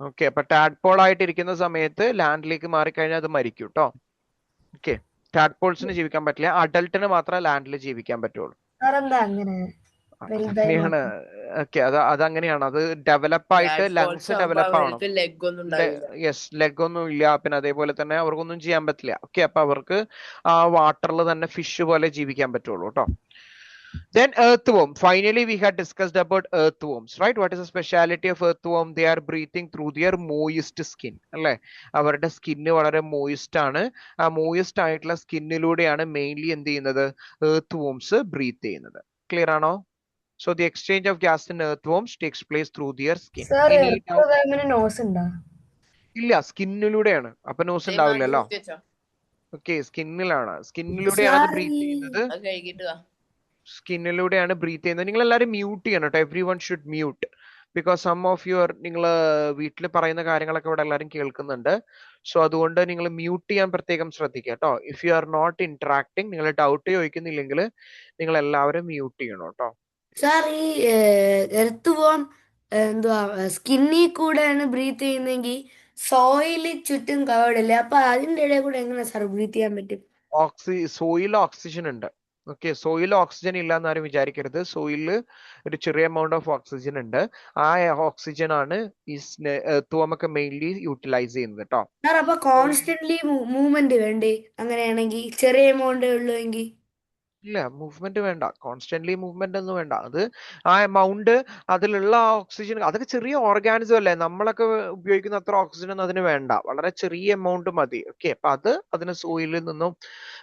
Okay, അപ്പൊ tadpole ആയിട്ടിരിക്കുന്ന സമയത്ത് ലാൻഡിലേക്ക് മാറിക്കഴിഞ്ഞാൽ അത് മരിക്കും കേട്ടോ. ഓക്കെ, ടാഡ്പോൾസിന് ജീവിക്കാൻ പറ്റില്ല, അഡൽട്ടിന് മാത്രമേ ലാൻഡിൽ ജീവിക്കാൻ പറ്റുള്ളൂ. സാറെന്താ അങ്ങനെ? അങ്ങനെയാണ്. ഓക്കെ, അതങ്ങനെയാണ്. അത് ഡെവലപ്പ് ആയിട്ട് ലങ്സ് ഡെവലപ്പ് ആവണം. യെസ്, ലെഗ് ഒന്നും ഇല്ല, പിന്നെ അതേപോലെ തന്നെ അവർക്കൊന്നും ചെയ്യാൻ പറ്റില്ല. ഓക്കെ, അപ്പൊ അവർക്ക് ആ വാട്ടറിൽ തന്നെ ഫിഷ് പോലെ ജീവിക്കാൻ പറ്റുള്ളൂ കേട്ടോ. Then earthworm. Finally, we had discussed about earthworms, right? What is the speciality of earthworm? They are breathing through their moist skin. അല്ലേ, അവരുടെ സ്കിന്ന് വളരെ മോയിസ്റ്റ് ആണ്. ആ മോയിസ്റ്റ് ആയിട്ടുള്ള സ്കിന്നിലൂടെയാണ് മെയിൻലി എന്ത് ചെയ്യുന്നത്? earthworms ബ്രീത്ത് ചെയ്യുന്നത്. ക്ലിയർ ആണോ? So the exchange of gas in earthworms takes place through their skin. Nose ഉണ്ടോ? ഇല്ല, സ്കിന്നിലൂടെയാണ്. അപ്പൊ നോസ് ഉണ്ടാവില്ലല്ലോ. ഓക്കെ, സ്കിന്നിലൂടെയാണ് അത് ബ്രീത്ത് ചെയ്യുന്നത്. സ്കിന്നിലൂടെയാണ് ബ്രീത്ത് ചെയ്യുന്നത്. നിങ്ങൾ എല്ലാവരും മ്യൂട്ട് ചെയ്യണം കേട്ടോ. Everyone should mute, because some of your നിങ്ങൾ വീട്ടിൽ പറയുന്ന കാര്യങ്ങളൊക്കെ ഇവിടെ എല്ലാവരും കേൾക്കുന്നുണ്ട്. സോ അതുകൊണ്ട് നിങ്ങൾ മ്യൂട്ട് ചെയ്യാൻ പ്രത്യേകം ശ്രദ്ധിക്കുക കേട്ടോ. If you are not interacting, നിങ്ങൾ ഡൗട്ട് ചോദിക്കുന്നില്ലെങ്കിൽ നിങ്ങൾ എല്ലാവരും മ്യൂട്ട് ചെയ്യണം കേട്ടോ. സാർ, ഈ എർത്ത് വോം എന്തുവാ സ്കിന്നിൽ കൂടെയാണ് ബ്രീത്ത് ചെയ്യുന്നെങ്കിൽ സോയില് ചുറ്റും കവേർഡ് അല്ലേ? അപ്പൊ അതിന്റെ ഇടയിൽ കൂടെ എങ്ങനെ സാർ ബ്രീത്ത് ചെയ്യാൻ പറ്റും? സോയിൽ ഓക്സിജൻ ഉണ്ട്. ഓക്കെ, സോയിൽ ഓക്സിജൻ ഇല്ല എന്നാരും വിചാരിക്കരുത്. സോയിലിൽ ഒരു ചെറിയ എമൗണ്ട് ഓഫ് ഓക്സിജൻ ഉണ്ട്. ആ ഓക്സിജൻ ആണ് ഈ എർത്ത് മെയിൻലി യൂട്ടിലൈസ് ചെയ്യുന്നത് കേട്ടോ. സാർ, അപ്പൊ കോൺസ്റ്റന്റ്ലി മൂവ്മെന്റ് വേണ്ടേ? അങ്ങനെയാണെങ്കിൽ ചെറിയ എമൗണ്ടേ ഉള്ളൂ എങ്കിൽ? ഇല്ല, മൂവ്മെന്റ് വേണ്ട, കോൺസ്റ്റന്റ്ലി മൂവ്മെന്റ് ഒന്നും വേണ്ട. അത് ആ എമൗണ്ട്, അതിലുള്ള ഓക്സിജൻ, അതൊക്കെ ചെറിയ ഓർഗാനിസം അല്ലേ, നമ്മളൊക്കെ ഉപയോഗിക്കുന്ന അത്ര ഓക്സിജൻ ഒന്നും അതിന് വേണ്ട, വളരെ ചെറിയ എമൗണ്ട് മതി. ഓക്കെ, അപ്പൊ അതിന് സോയിലിൽ നിന്നും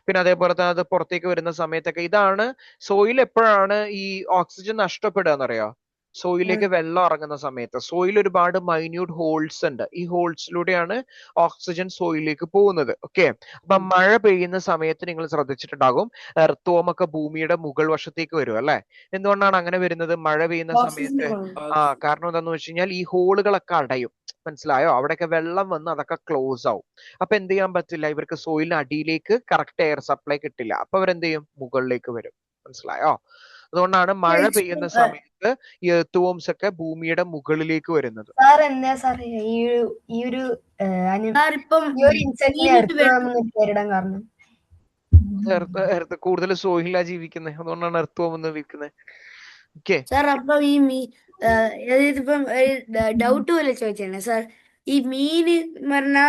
പിന്നെ അതേപോലെ തന്നെ അത് പുറത്തേക്ക് വരുന്ന സമയത്തൊക്കെ, ഇതാണ് സോയിൽ എപ്പോഴാണ് ഈ ഓക്സിജൻ നഷ്ടപ്പെടുക എന്നറിയോ? സോയിലേക്ക് വെള്ളം ഇറങ്ങുന്ന സമയത്ത്. സോയിൽ ഒരുപാട് മൈന്യൂട്ട് ഹോൾസ് ഉണ്ട്. ഈ ഹോൾസിലൂടെയാണ് ഓക്സിജൻ സോയിലേക്ക് പോകുന്നത്. ഓക്കെ, അപ്പൊ മഴ പെയ്യുന്ന സമയത്ത് നിങ്ങൾ ശ്രദ്ധിച്ചിട്ടുണ്ടാകും, എർത്തോമൊക്കെ ഭൂമിയുടെ മുകൾ വശത്തേക്ക് വരും അല്ലെ? എന്തുകൊണ്ടാണ് അങ്ങനെ വരുന്നത്? മഴ പെയ്യുന്ന സമയത്ത് കാരണം എന്താന്ന് വെച്ച് കഴിഞ്ഞാൽ ഈ ഹോളുകളൊക്കെ അടയും. മനസ്സിലായോ? അവിടെയൊക്കെ വെള്ളം വന്ന് അതൊക്കെ ക്ലോസ് ആവും. അപ്പൊ എന്ത് ചെയ്യാൻ പറ്റില്ല, ഇവർക്ക് സോയിലിന് അടിയിലേക്ക് കറക്റ്റ് എയർ സപ്ലൈ കിട്ടില്ല. അപ്പൊ അവരെന്ത് ചെയ്യും? മുകളിലേക്ക് വരും. മനസ്സിലായോ? അതുകൊണ്ടാണ് മഴ പെയ്യുന്ന സമയത്ത് ഈ എർത്ത് ഒക്കെ ഭൂമിയുടെ മുകളിലേക്ക് വരുന്നത്. കൂടുതൽ സോയിലാ ജീവിക്കുന്നത്, അതുകൊണ്ടാണ് എർത്ത് വോം എന്ന് വിളിക്കുന്നത്. ഓക്കെ സാർ, അപ്പൊ ഇതിപ്പം ഡൗട്ട് പോലെ ചോദിച്ചാണ് സാർ, ഈ മീന് പറഞ്ഞ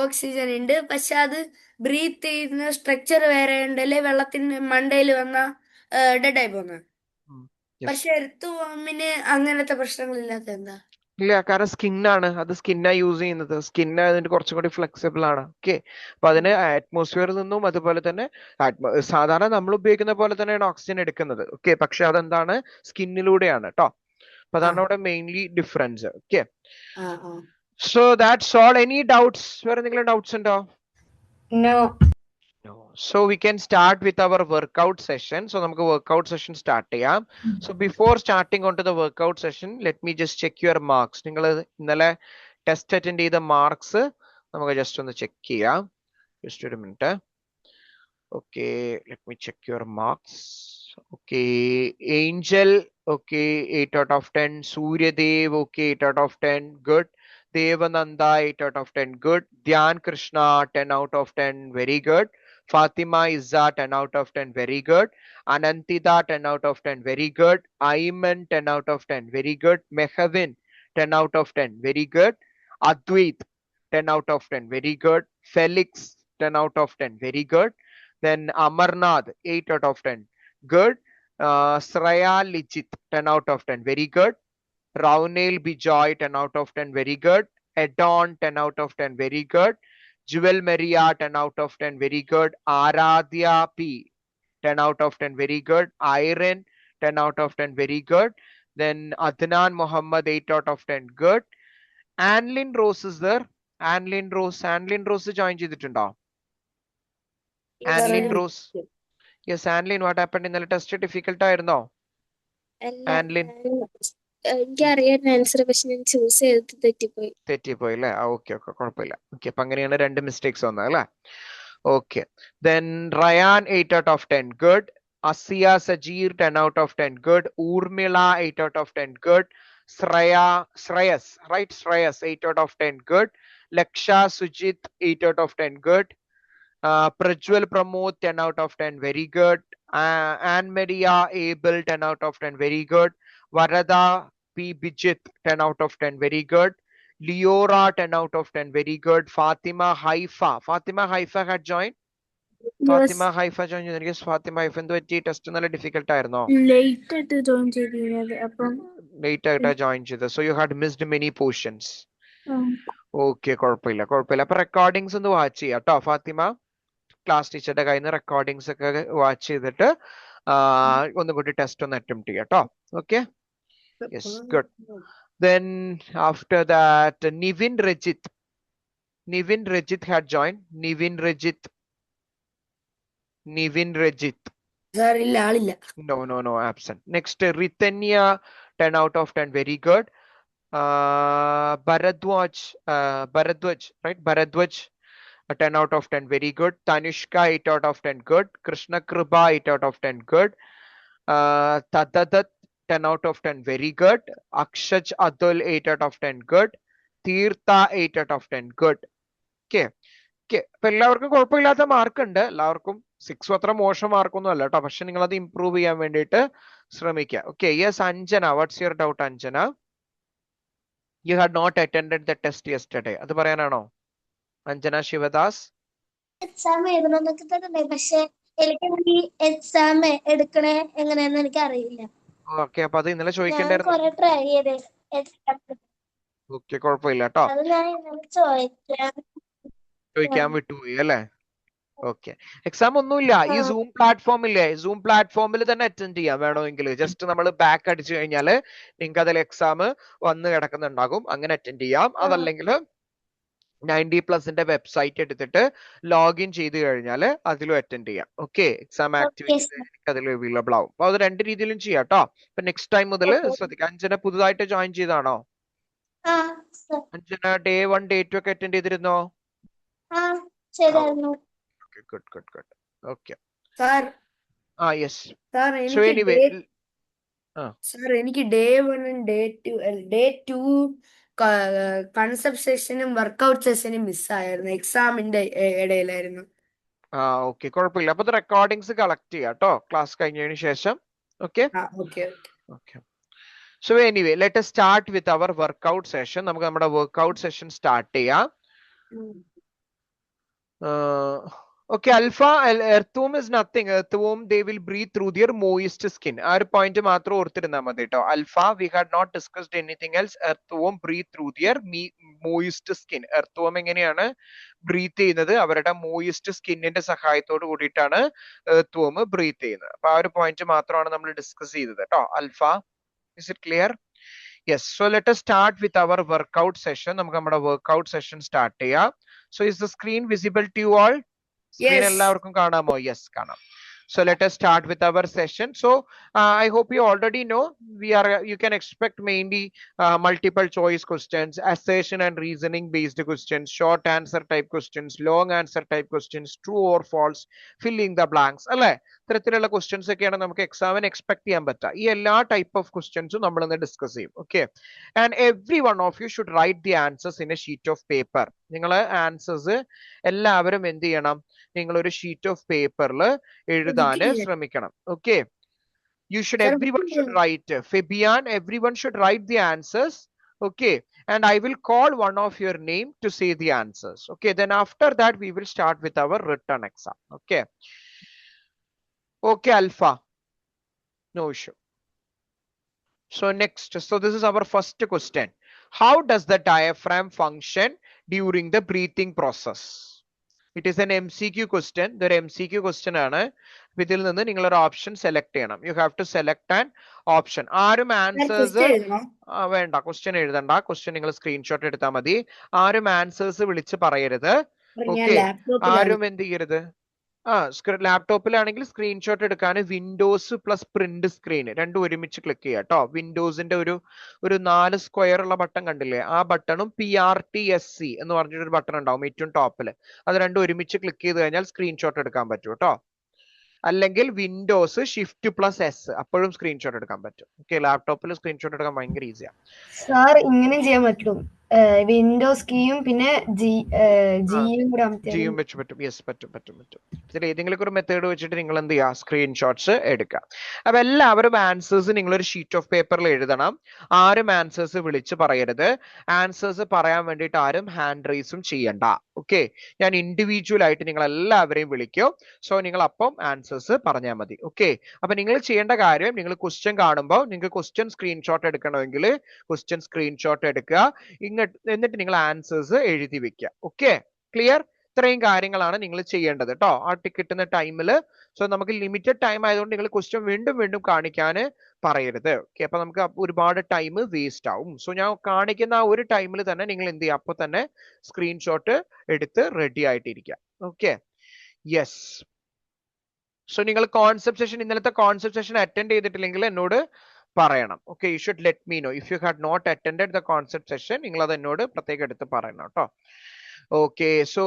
ഓക്സിജൻ ഉണ്ട്, പക്ഷെ അത് ബ്രീത്ത് ചെയ്യുന്ന സ്ട്രക്ചർ വേറെ ഉണ്ടല്ലേ? വെള്ളത്തിന് മണ്ടയിൽ വന്ന ഡെഡ് ആയി പോകുന്ന. പക്ഷെ എർത്ത് വോമിന് അങ്ങനത്തെ പ്രശ്നങ്ങളില്ലാത്ത എന്താ? ഇല്ല, കാരണം സ്കിന്നാണ്, അത് സ്കിന്നാ യൂസ് ചെയ്യുന്നത്. സ്കിന്ന് അതിന്റെ കുറച്ചും കൂടി ഫ്ലെക്സിബിൾ ആണ്. ഓക്കെ, അപ്പൊ അതിന് അറ്റ്മോസ്ഫിയറിൽ നിന്നും അതുപോലെ തന്നെ സാധാരണ നമ്മൾ ഉപയോഗിക്കുന്ന പോലെ തന്നെയാണ് ഓക്സിജൻ എടുക്കുന്നത്. ഓക്കെ, പക്ഷെ അതെന്താണ്? സ്കിന്നിലൂടെയാണ് കേട്ടോ. അപ്പൊ അതാണ് അവിടെ mainly difference. Okay, so that's all. Any doubts? വേറെ എന്തെങ്കിലും ഡൗട്ട്സ് ഉണ്ടോ? No. So we can start with our workout session. So നമുക്ക് workout session start ചെയ്യാം. So before starting on to the workout session, let me just check your marks. നിങ്ങൾ ഇന്നലെ test attend ചെയ്ത marks നമുക്ക് just ഒന്ന് check ചെയ്യാം. Just ഒരു minute. Okay, let me check your marks. Okay, Angel, okay, 8 out of 10. Suryadev, okay, 8 out of 10. Good. Devananda, 8 out of 10. Good. Dhyan Krishna, 10 out of 10. Very good. Fatima Izza, 10 out of 10. Very good. Anantita, 10 out of 10. Very good. Ayman, 10 out of 10. Very good. Mehavin, 10 out of 10. Very good. Advait, 10 out of 10, very good. Felix, 10 out of 10, very good. Then Amarnath, 8 out of 10, good. Sraya Lichit, 10 out of 10, very good. Raunel Bijoy, 10 out of 10, very good. Edon, 10 out of 10, very good. Jewel Maria, 10 out of 10, very good. Aradhya P, 10 out of 10, very good. Iron, 10 out of 10, very good. Then Adnan Muhammad, 8 out of 10, good. Anlin Rose is there. Anlin Rose join ചെയ്തിട്ടുണ്ടോ? Anlin Rose. Yes, Anlin, what happened in the test? Difficult ആയിരുന്നോ? Anlin. എനിക്കറിയാൻ answer, പക്ഷെ ഞാൻ choose ചെയ്ത് തെറ്റിപ്പോയി അല്ലേ? Okay കുഴപ്പമില്ല. Okay, അപ്പൊ അങ്ങനെയാണ് 2 മിസ്റ്റേക്സ് വന്നത് അല്ലേ? Okay. Then Ryan, 8 out of 10, good. Asiya Sajir, 10 out of 10, good. Urmila, 8 out of 10, good. Shreyas, right? Shreyas, 8 out of 10, good. Laksha Sujit, 8 out of 10, good. Prajwal Pramod, 10 out of 10, very good. Anne Maria Abel, 10 out of 10, very good. Varada P. Bijit, 10 out of 10, very good. Leora, 10 out of 10, very good. Fatima Haifa had joined. Fatima Haifa joined. Yes, Fatima Haifa എന്ത് പറ്റി? Test നല്ല difficult ആയിരുന്നോ? Late ആയിട്ട് join ചെയ്തിരുന്നത്, അപ്പം late ആയിട്ടാ join ചെയ്തത്. So you had missed many portions. Okay, കുഴപ്പമില്ല. അപ്പൊ റെക്കോർഡിങ്സ് ഒന്ന് വാച്ച് ചെയ്യാം കേട്ടോ ഫാത്തിമ. ക്ലാസ് ടീച്ചറുടെ കയ്യിൽ നിന്ന് റെക്കോർഡിങ്സ് ഒക്കെ വാച്ച് ചെയ്തിട്ട് ഒന്നുകൂടി ടെസ്റ്റ് ഒന്ന് അറ്റംപ്റ്റ് ചെയ്യാം കേട്ടോ. Okay, yes, good. Then after that, Nivin Rajit had joined. Nivin Rajit. Sir, ഇല്ല, ആളില്ല. No, absent. Next, Ritanya, 10 out of 10, very good. Bharadwaj, right? Bharadwaj, 10 out of 10, very good. Tanishka, 8 out of 10, good. Krishna Kripa, 8 out of 10, good. Tadadat, 10 out of 10, very good. Akshaj Atul, 8 out of 10, good. Tirtha, 8 out of 10, good. Okay. അപ്പൊ എല്ലാവർക്കും കുഴപ്പമില്ലാത്ത mark ഉണ്ട്. എല്ലാവർക്കും 6 അത്ര മോശം മാർക്കൊന്നും അല്ല കേട്ടോ. പക്ഷെ നിങ്ങൾ അത് ഇംപ്രൂവ് ചെയ്യാൻ വേണ്ടിയിട്ട് ശ്രമിക്കുക. Okay, yes. Anjana, what's your doubt? Anjana, you had not attended the test yesterday, അത് പറയാനാണോ? അഞ്ജന ശിവദാസ്. എക്സാം എഴുതണമെന്നൊക്കെ തന്നെ, പക്ഷെ എനിക്ക് എക്സാം എടുക്കണേ എങ്ങനെയാന്ന് എനിക്ക് അറിയില്ല. ഓക്കെ, അപ്പൊ അത് ഇന്നലെ ഞാൻ ചോദിക്കേണ്ടായിരുന്നു. കൊറേ ട്രൈ ചെയ്ത് എക്സാം. ഓക്കെ, കുഴപ്പമില്ല കേട്ടോ. അത് ഞാൻ ഇന്നലെ ചോദിക്കാൻ വിട്ടുപോയി അല്ലേ? ഓക്കെ, എക്സാം ഒന്നുമില്ല. ഈ സൂം പ്ലാറ്റ്ഫോം ഇല്ലേ, സൂം പ്ലാറ്റ്ഫോമിൽ തന്നെ അറ്റൻഡ് ചെയ്യാം വേണമെങ്കിൽ. ജസ്റ്റ് നമ്മൾ ബാക്ക് അടിച്ചു കഴിഞ്ഞാൽ നിങ്ങൾക്ക് അതിൽ എക്സാം വന്ന് കിടക്കുന്നുണ്ടാകും, അങ്ങനെ അറ്റൻഡ് ചെയ്യാം. അതല്ലെങ്കിൽ 90+ വെബ്സൈറ്റ് എടുത്തിട്ട് ലോഗിൻ ചെയ്ത് കഴിഞ്ഞാൽ അതിലും അറ്റൻഡ് ചെയ്യാം. ഓക്കെ, എക്സാം ആക്ടിവിറ്റി അതിൽ അവൈലബിൾ ആവും. അപ്പൊ അത് 2 രീതിയിലും ചെയ്യാം കേട്ടോ. അപ്പൊ നെക്സ്റ്റ് ടൈം മുതൽ ശ്രദ്ധിക്കാം. അഞ്ജന പുതുതായിട്ട് ജോയിൻ ചെയ്താണോ? അഞ്ജന ഡേ 1 ഡേ 2 ഒക്കെ അറ്റൻഡ് ചെയ്തിരുന്നോ? Good. Okay. Sir. Yes. Sir, So anyway, sir, എനിക്ക് ഡേ 1 ഡേ 2 കൺസെപ്റ്റ് സെഷനും വർക്ക്ഔട്ട് സെഷനും മിസ്സായിരുന്നു. എക്സാമിന്റെ ഇടയിലായിരുന്നു. ഓക്കെ, കുഴപ്പമില്ല. അപ്പൊ റെക്കോർഡിങ്സ് കളക്ട് ചെയ്യാം കേട്ടോ ക്ലാസ് കഴിഞ്ഞതിന് ശേഷം. Okay. So anyway, let us start with our workout session. നമുക്ക് നമ്മുടെ workout session start ചെയ്യാം. Okay, alpha, earthworm is nothing. Earthworm, they will breathe through their moist skin. ആ ഒരു പോയിന്റ് മാത്രം ഓർത്തിരുന്നാൽ മതി കേട്ടോ. Alpha, we had not discussed anything else. Earthworm breathe through their moist skin. Earthworm എങ്ങനെയാണ് breath ചെയ്യുന്നത്? അവരുടെ moist സ്കിന്നിന്റെ സഹായത്തോട് കൂടിയിട്ടാണ് earthworm ബ്രീത്ത് ചെയ്യുന്നത്. അപ്പൊ ആ ഒരു പോയിന്റ് മാത്രമാണ് നമ്മൾ ഡിസ്കസ് ചെയ്തത് കേട്ടോ. അൽഫ, is it clear? Yes. So let us start with our workout session. നമുക്ക് നമ്മുടെ workout session start ചെയ്യാം. So is the screen visible to you all? Screen എല്ലാവർക്കും കാണാമോ? Yes, കാണാം. So let us start with our session. So I hope you already know you can expect mainly multiple choice questions, assertion and reasoning based questions, short answer type questions, long answer type questions, true or false, filling the blanks. അല്ലേ? ഇത്തരത്തിലുള്ള questions ഒക്കെയാണ് നമുക്ക് എക്സാമിന് expect ചെയ്യാൻ പറ്റുക. ഈ എല്ലാ type of ക്വസ്റ്റ്യൻസും നമ്മൾ ഇന്ന് ഡിസ്കസ് ചെയ്യും. Okay, and every one of you should write the answers in A sheet of paper. നിങ്ങൾ ആൻസേഴ്സ് എല്ലാവരും എന്ത് ചെയ്യണം? നിങ്ങൾ ഒരു ഷീറ്റ് ഓഫ് പേപ്പറിൽ എഴുതാൻ ശ്രമിക്കണം. Okay, you should, everyone should write. Fabian, everyone should write the answers. Okay, and I will call one of your name to say the answers. Okay, then after that we will start with our written exam. Okay. Okay, Alpha. No issue. So next, so this is our first question. How does the diaphragm function during the breathing process? It is an MCQ question. The MCQ question ആണ്. ഇതിൽ നിന്ന് നിങ്ങൾ ഒരു option select ചെയ്യണം. You have to select an option. ആരും answers വേണ്ട, question എഴുതണ്ട. Question നിങ്ങൾ screenshot എടുത്താൽ മതി. ആരും ആൻസേഴ്സ് വിളിച്ച് പറയരുത്. ഓക്കെ, ആരും എന്ത് ചെയ്യരുത്. ലാപ്ടോപ്പിലാണെങ്കിൽ സ്ക്രീൻഷോട്ട് എടുക്കാൻ വിൻഡോസ് പ്ലസ് പ്രിന്റ് സ്ക്രീൻ രണ്ടും ഒരുമിച്ച് ക്ലിക്ക് ചെയ്യുക കേട്ടോ. വിൻഡോസിന്റെ ഒരു 4 സ്ക്വയർ ഉള്ള ബട്ടൺ കണ്ടില്ലേ, ആ ബട്ടണും PRTSC എന്ന് പറഞ്ഞിട്ടൊരു ബട്ടൺ ഉണ്ടാവും ഏറ്റവും ടോപ്പിൽ. അത് രണ്ടും ഒരുമിച്ച് ക്ലിക്ക് ചെയ്ത് കഴിഞ്ഞാൽ സ്ക്രീൻഷോട്ട് എടുക്കാൻ പറ്റും കേട്ടോ. അല്ലെങ്കിൽ വിൻഡോസ് Shift+S അപ്പോഴും സ്ക്രീൻഷോട്ട് എടുക്കാൻ പറ്റും. ഓക്കെ, ലാപ്ടോപ്പിൽ സ്ക്രീൻഷോട്ട് എടുക്കാൻ ഭയങ്കര ഈസിയാണ്. സാർ ഇങ്ങനെ ചെയ്യാൻ പറ്റും, വിൻഡോസ് കീയും പിന്നെ ജിയും വെച്ച് പറ്റും. യെസ്, പറ്റും. ഇതിൽ ഏതെങ്കിലും ഒരു മെത്തേഡ് വെച്ചിട്ട് നിങ്ങൾ എന്ത് ചെയ്യുക, സ്ക്രീൻഷോട്ട്സ് എടുക്കുക. അപ്പൊ എല്ലാവരും ആൻസേഴ്സ് നിങ്ങൾ ഒരു ഷീറ്റ് ഓഫ് പേപ്പറിൽ എഴുതണം. ആരും ആൻസേഴ്സ് വിളിച്ച് പറയരുത്. ആൻസേഴ്സ് പറയാൻ വേണ്ടിയിട്ട് ആരും ഹാൻഡ് റൈസും ചെയ്യണ്ട. ഓക്കെ, ഞാൻ ഇൻഡിവിജ്വൽ ആയിട്ട് നിങ്ങൾ എല്ലാവരെയും വിളിക്കും. സോ നിങ്ങൾ അപ്പം ആൻസേഴ്സ് പറഞ്ഞാൽ മതി. ഓക്കെ, അപ്പൊ നിങ്ങൾ ചെയ്യേണ്ട കാര്യം, നിങ്ങൾ ക്വസ്റ്റ്യൻ കാണുമ്പോൾ നിങ്ങൾക്ക് ക്വസ്റ്റ്യൻ സ്ക്രീൻഷോട്ട് എടുക്കണമെങ്കിൽ ക്വസ്റ്റ്യൻ സ്ക്രീൻഷോട്ട് എടുക്കുക, എന്നിട്ട് നിങ്ങൾ ആൻസേഴ്സ് എഴുതി വെക്കുക. Okay, clear? ഇത്രയും കാര്യങ്ങളാണ് നിങ്ങൾ ചെയ്യേണ്ടത് കേട്ടോ ആ കിട്ടുന്ന ടൈമിൽ. സോ നമുക്ക് ലിമിറ്റഡ് ടൈം ആയതുകൊണ്ട് നിങ്ങൾ ക്വസ്റ്റ്യൻ വീണ്ടും കാണിക്കാൻ പറയരുത്. ഓക്കെ, അപ്പൊ നമുക്ക് ഒരുപാട് ടൈം വേസ്റ്റ് ആവും. സോ ഞാൻ കാണിക്കുന്ന ആ ഒരു ടൈമിൽ തന്നെ നിങ്ങൾ എന്ത് ചെയ്യുക, അപ്പൊ തന്നെ സ്ക്രീൻഷോട്ട് എടുത്ത് റെഡി ആയിട്ടിരിക്കുക. Okay, yes. സോ നിങ്ങൾ കോൺസെപ്റ്റ് സെഷൻ, ഇന്നലത്തെ കോൺസെപ്റ്റ് സെഷൻ അറ്റൻഡ് ചെയ്തിട്ടില്ലെങ്കിൽ എന്നോട് പറയണം. Okay, you should let me know if you had not attended the concept session. നിങ്ങൾ അത് എന്നോട് പ്രത്യേകം എടുത്ത് പറയണം കേട്ടോ. Okay, so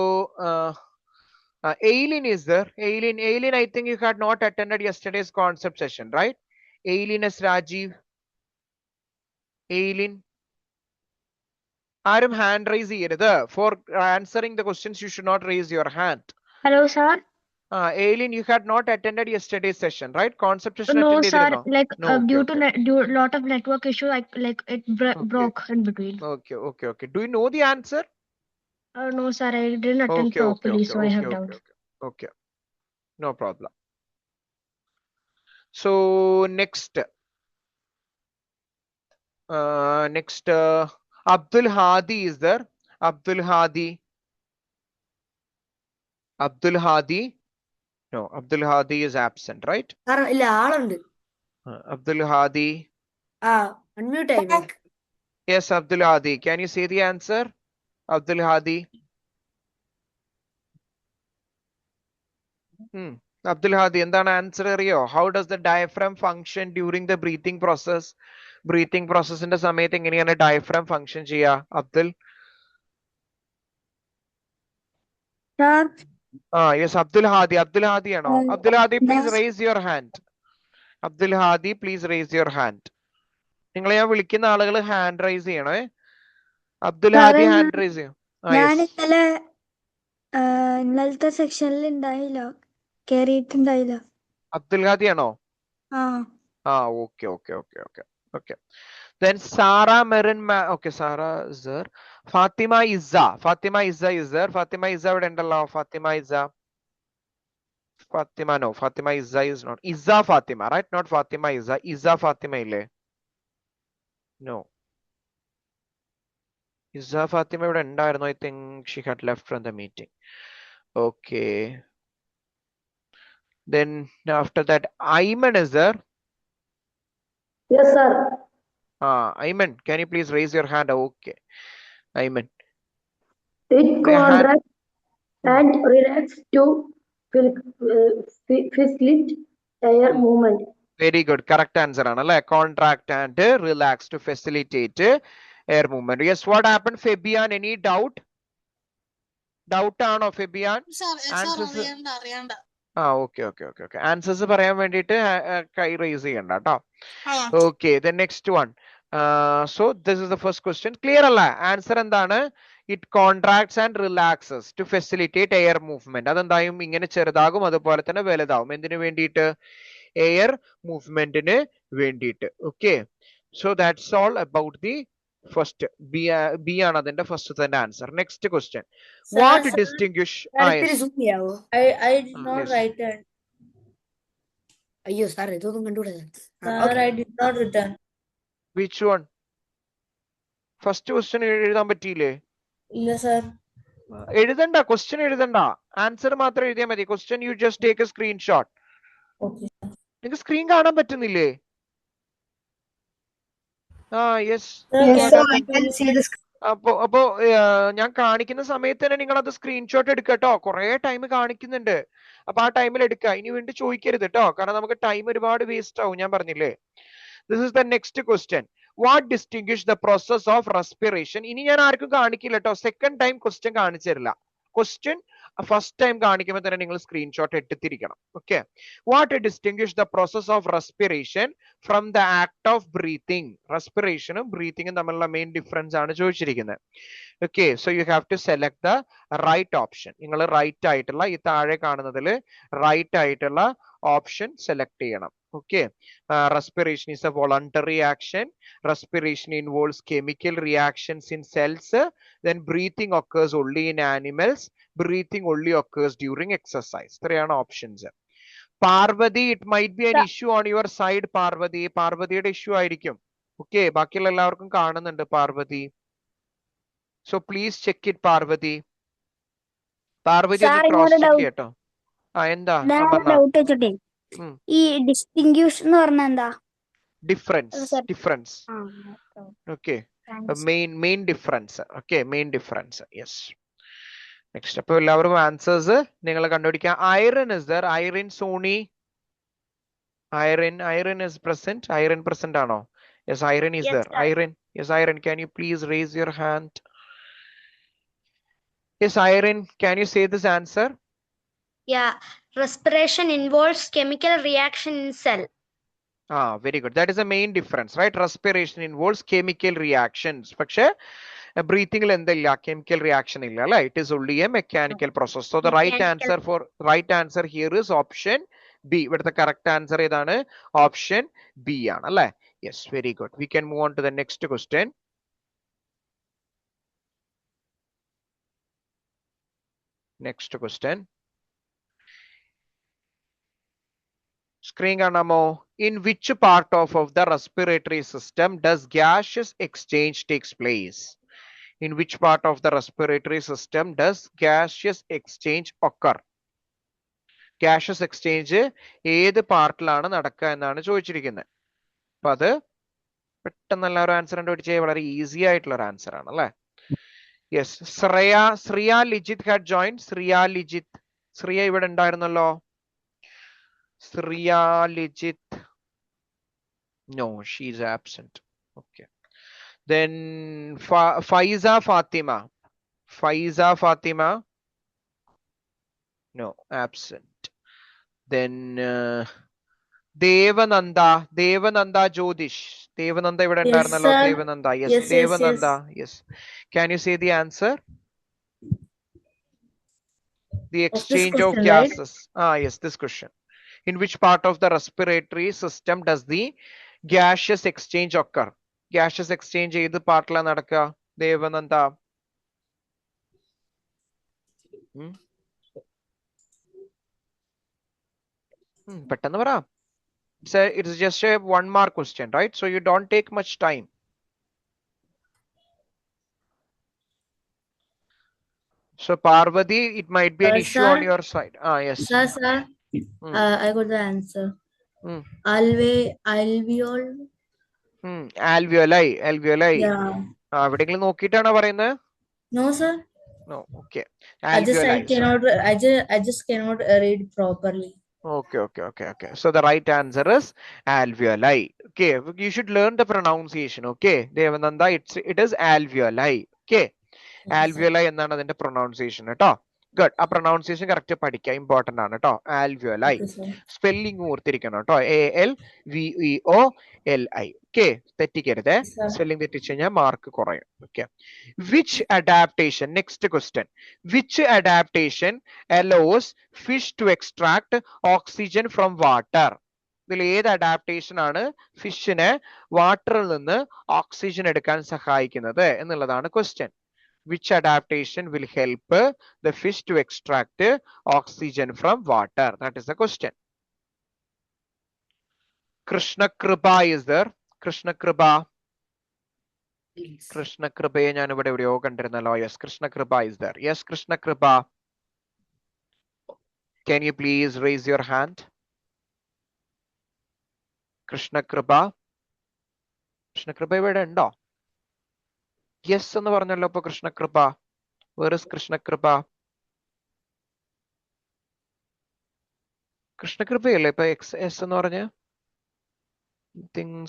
Aileen is there. Aileen, I think you had not attended yesterday's concept session, right? Aileen is Rajiv. Aileen, ആരും hand raise ചെയ്യരുത്. For answering the questions you should not raise your hand. Hello, sir. Aileen, you had not attended yesterday's session, right? Concept session No, attended sir. ചെയ്തിരുന്നോ? Like No, okay, due okay. to lot of network issue, like it broke in between. Okay. Do you know the answer? No, sir. I didn't attend properly, so I have doubts. Okay. No problem. So next, Abdul Hadi is there. Abdul Hadi. No, Abdul Hadi is absent, right? ഇല്ല, ആളുണ്ട്. Abdul Hadi. Unmute ആയി. Yes, Abdul Hadi. Can you say the answer? Abdul Hadi. Abdul Hadi, എന്താണ് answer അറിയോ? How does the diaphragm function during the breathing process? Breathing processന്റെ സമയത്ത് എങ്ങനെയാണ് diaphragm function ചെയ്യുക? Abdul. Yes, Abdul Hadi. Abdul Hadi ആണോ? Abdul Hadi, please raise your hand. Abdul Hadi, please raise your hand. നിങ്ങളെ ഞാൻ വിളിക്കുന്ന ആളുകൾ hand raise ചെയ്യണേ. Abdul Hadi hand raise ചെയ്യും. ഞാൻ ഇന്നലത്തെ സെക്ഷനിൽ ഉണ്ടായില്ല, കേറിയിട്ടുണ്ടായില്ല. അബ്ദുൽ ഹാദി ആണോ? Okay. Then Sarah Marin, okay, Sarah is there. Fatima Izza is there. Fatima Izza ഇവിടെ ഉണ്ടല്ലോ. Fatima Izza is not. Izza Fatima, right? Not Fatima Izza. Izza Fatima ഇല്ലേ? No. Izza Fatima ഇവിടെ ഉണ്ടായിരുന്നു. I think she had left from the meeting. Okay. Then after that, Ayman is there? Yes, sir. Ayman, can you please raise your hand? Okay. Ayman. It contracts and relax to facilitate air movement. Very good. Correct answer ആണല്ലേ. Contract and relax to facilitate air movement. Yes, what happened, Fabian? Any doubt? Doubt ആണോ Fabian? അറിയണ്ട. Okay. Answers പറയാൻ വേണ്ടിയിട്ട് കൈ rice ചെയ്യണ്ട കേട്ടോ. Okay, the next one. So this is the first question. Clear അല്ല? Answer എന്താണ്? It contracts and relaxes to facilitate air movement. അതെന്തായും ഇങ്ങനെ ചെറുതാകും, അതുപോലെ തന്നെ വലുതാവും. എന്തിനു വേണ്ടിയിട്ട്? എയർ മൂവ്മെന്റിന് വേണ്ടിയിട്ട്. Okay, so that's all about the first B ആണ് അതിന്റെ first answer. Next question, Sir, what sir, distinguish അടുത്തൊരു zoom ചെയ്യാവോ? I did not yes. write it. അയ്യോ സാർ ഇതൊന്നും കണ്ടുകൂടാ. Sir, I did not return. Which one? First question എഴുതാൻ പറ്റിയില്ലേ? ഇല്ല sir. എഴുതണ്ട, question എഴുതണ്ട, answer മാത്രം എഴുതിയാൽ മതി. Question you just take A screenshot. Okay. നിങ്ങൾക്ക് screen കാണാൻ പറ്റുന്നില്ലേ? Yes. Sir, Yes, can sir, I I can see the screen. അപ്പോ ഞാൻ കാണിക്കുന്ന സമയത്ത് തന്നെ നിങ്ങൾ അത് സ്ക്രീൻഷോട്ട് എടുക്കുക കേട്ടോ. കുറെ ടൈം കാണിക്കുന്നുണ്ട്, അപ്പൊ ആ ടൈമിൽ എടുക്കുക. ഇനി വീണ്ടും ചോദിക്കരുത് കേട്ടോ, കാരണം നമുക്ക് ടൈം ഒരുപാട് വേസ്റ്റ് ആവും. ഞാൻ പറഞ്ഞില്ലേ. This is the next question, what distinguish the process of respiration. ഇനി ഞാൻ ആർക്കും കാണിക്കില്ല കേട്ടോ, സെക്കൻഡ് ടൈം ക്വസ്റ്റ്യൻ കാണിച്ചു തരില്ല. ക്വസ്റ്റ്യൻ ഫസ്റ്റ് ടൈം കാണിക്കുമ്പോൾ തന്നെ നിങ്ങൾ സ്ക്രീൻഷോട്ട് എടുത്തിരിക്കണം. Okay. What distinguish the process of respiration from the act of breathing. റെസ്പിറേഷനും ബ്രീത്തിങ്ങും തമ്മിലുള്ള മെയിൻ ഡിഫറൻസ് ആണ് ചോദിച്ചിരിക്കുന്നത്. Okay, so you have to select the right option. നിങ്ങൾ റൈറ്റ് ആയിട്ടുള്ള ഈ താഴെ കാണുന്നതിൽ റൈറ്റ് ആയിട്ടുള്ള ഓപ്ഷൻ സെലക്ട് ചെയ്യണം. Okay, respiration is a voluntary action. Respiration involves chemical reactions in cells. Then breathing occurs only in animals. Breathing only occurs during exercise. Three are options. Parvati, it might be an issue on your side. Parvati, Parvatiയുടെ issue ആയിരിക്കും. Okay, ബാക്കിയുള്ള എല്ലാവർക്കും കാണുന്നുണ്ട് Parvati. So please check it, Parvati. Parvati ഒന്ന് cross check ചെയ്യട്ടോ. എന്താ doubt വെച്ചിട്ടേ, ഈ distinguish എന്ന് പറഞ്ഞാ എന്താ? Difference. Okay, main difference. Okay, main difference. Yes. Next, അപ്പൊ എല്ലാവരും ആൻസേഴ്സ് നിങ്ങൾ കണ്ടുപിടിക്കുക. Airen is there. Airen, Soni, Airen is present. Airen present ആണോ? Yes, Airen is there. Airen, yes, Airen, can you please raise your hand? Yes, Irene, can you say this answer? Yeah, respiration involves chemical reaction in cell. Very good. That is the main difference, right? Respiration involves chemical reactions. പക്ഷേ breathing എന്തില്ല, chemical reaction ഇല്ല അല്ലേ? It is only a mechanical process. So the right answer here is option B. ഇവിടുത്തെ correct answer ഏതാണ്? Option B ആണ് അല്ലേ? Yes, very good. We can move on to the next question. Next question. Screen കാണാമോ? In which part of the respiratory system does gaseous exchange takes place? In which part of the respiratory system does gaseous exchange occur? Gaseous exchange ഏത് പാർട്ടിലാണ് നടക്കുക എന്നാണ് ചോദിച്ചിരിക്കുന്നത്. അപ്പൊ അത് പെട്ടെന്ന് എല്ലാവരും answer കണ്ടുപിടിച്ചേ. വളരെ easy ആയിട്ടുള്ള ഒരു ആൻസർ ആണ് അല്ലെ? Yes, Shriya Lijith had joined. Shriya ഇവിടെ ഉണ്ടായിരുന്നല്ലോ. Shriya Lijith, no, she is absent. Okay, then Faiza Fatima, no, absent. Then Devananda Jodish. Devananda ഇവിടെ ഉണ്ടായിരുന്നല്ലോ. Devananda, yes, Devananda, yes. Can you say the answer? The exchange of gases. Yes, this question. In which part of the respiratory system does the gaseous exchange occur? Gaseous exchange ഏത് പാർട്ടിലാണ് നടക്കുക? ദേവനന്ദ. പെട്ടെന്ന് പറ. It's just a 1 mark question, right? So you don't take much time. So Parvati, it might be an issue on your side. Yes. Sir, I got the answer. Alveol. Alveoli. Yeah. എവിടെയെങ്കിലും നോക്കിയിട്ടാണോ പറയുന്നത്? No, sir. No. Okay. I just cannot read properly. Okay. So the right answer is alveoli. Okay. You should learn the pronunciation. Okay. Devananda, it is alveoli. Okay. Alveoli എന്നാണ് അതിന്റെ pronunciation കേട്ടോ. Good. ആ pronunciation correct പഠിക്കുക, important ആണ് കേട്ടോ. Alveoli. Spelling ഓർത്തിരിക്കണം കേട്ടോ. ALVEOLI. Okay, തെറ്റിക്കരുത്. Spelling തെറ്റിച്ചു കഴിഞ്ഞാൽ മാർക്ക് കുറയും. Okay. Which adaptation, next question, which adaptation allows fish to extract oxygen from water? ഇതിൽ ഏത് അഡാപ്റ്റേഷൻ ആണ് ഫിഷിനെ വാട്ടറിൽ നിന്ന് ഓക്സിജൻ എടുക്കാൻ സഹായിക്കുന്നത് എന്നുള്ളതാണ് question. Which adaptation will help the fish to extract oxygen from water? That is the question. Krishna Kripa is there. Krishna Kripa. Krishna Kripa ഞാൻ ഇവിടെ എവിടെയോ കണ്ടിരുന്നല്ലോ. Yes, Krishna Kripa is there. Yes, Krishna Kripa. Can you please raise your hand? Krishna Kripa. Krishna Kripa ഇവിടെ ഉണ്ടോ? Yes എന്ന് പറഞ്ഞല്ലോ ഇപ്പൊ Krishnakripa. Where is Krishnakripa? കൃഷ്ണകൃപയല്ലേ ഇപ്പൊ എസ് എന്ന് പറഞ്ഞ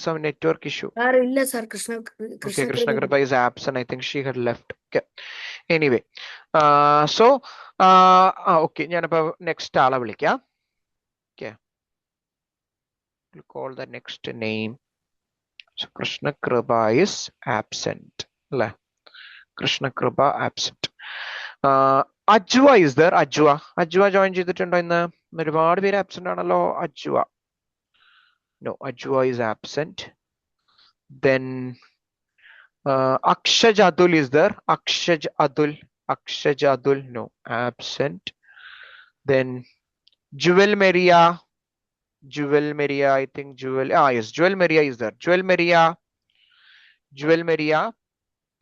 സം നെറ്റ്വർക്ക് ഇഷ്യൂ. ഇല്ല sir, Krishnakripa is absent. I think she had left. Okay. Anyway, so okay, ഞാനിപ്പോ നെക്സ്റ്റ് ആളെ വിളിക്കാം. Okay, we'll call the next name. So Krishnakripa is absent. അല്ലേ? Krishnakripa absent. Ajwa is there. Ajwa join ചെയ്തിട്ടുണ്ടോ ഇന്ന്? ഒരുപാട് പേര് ആബ്സെന്റ് ആണല്ലോ. Ajwa, no, Ajwa is absent. Then Akshaj Atul is there. Akshaj Atul, no, absent. Then Jewel Meriya, I think yes, Jewel Maria is there. Jewel Maria,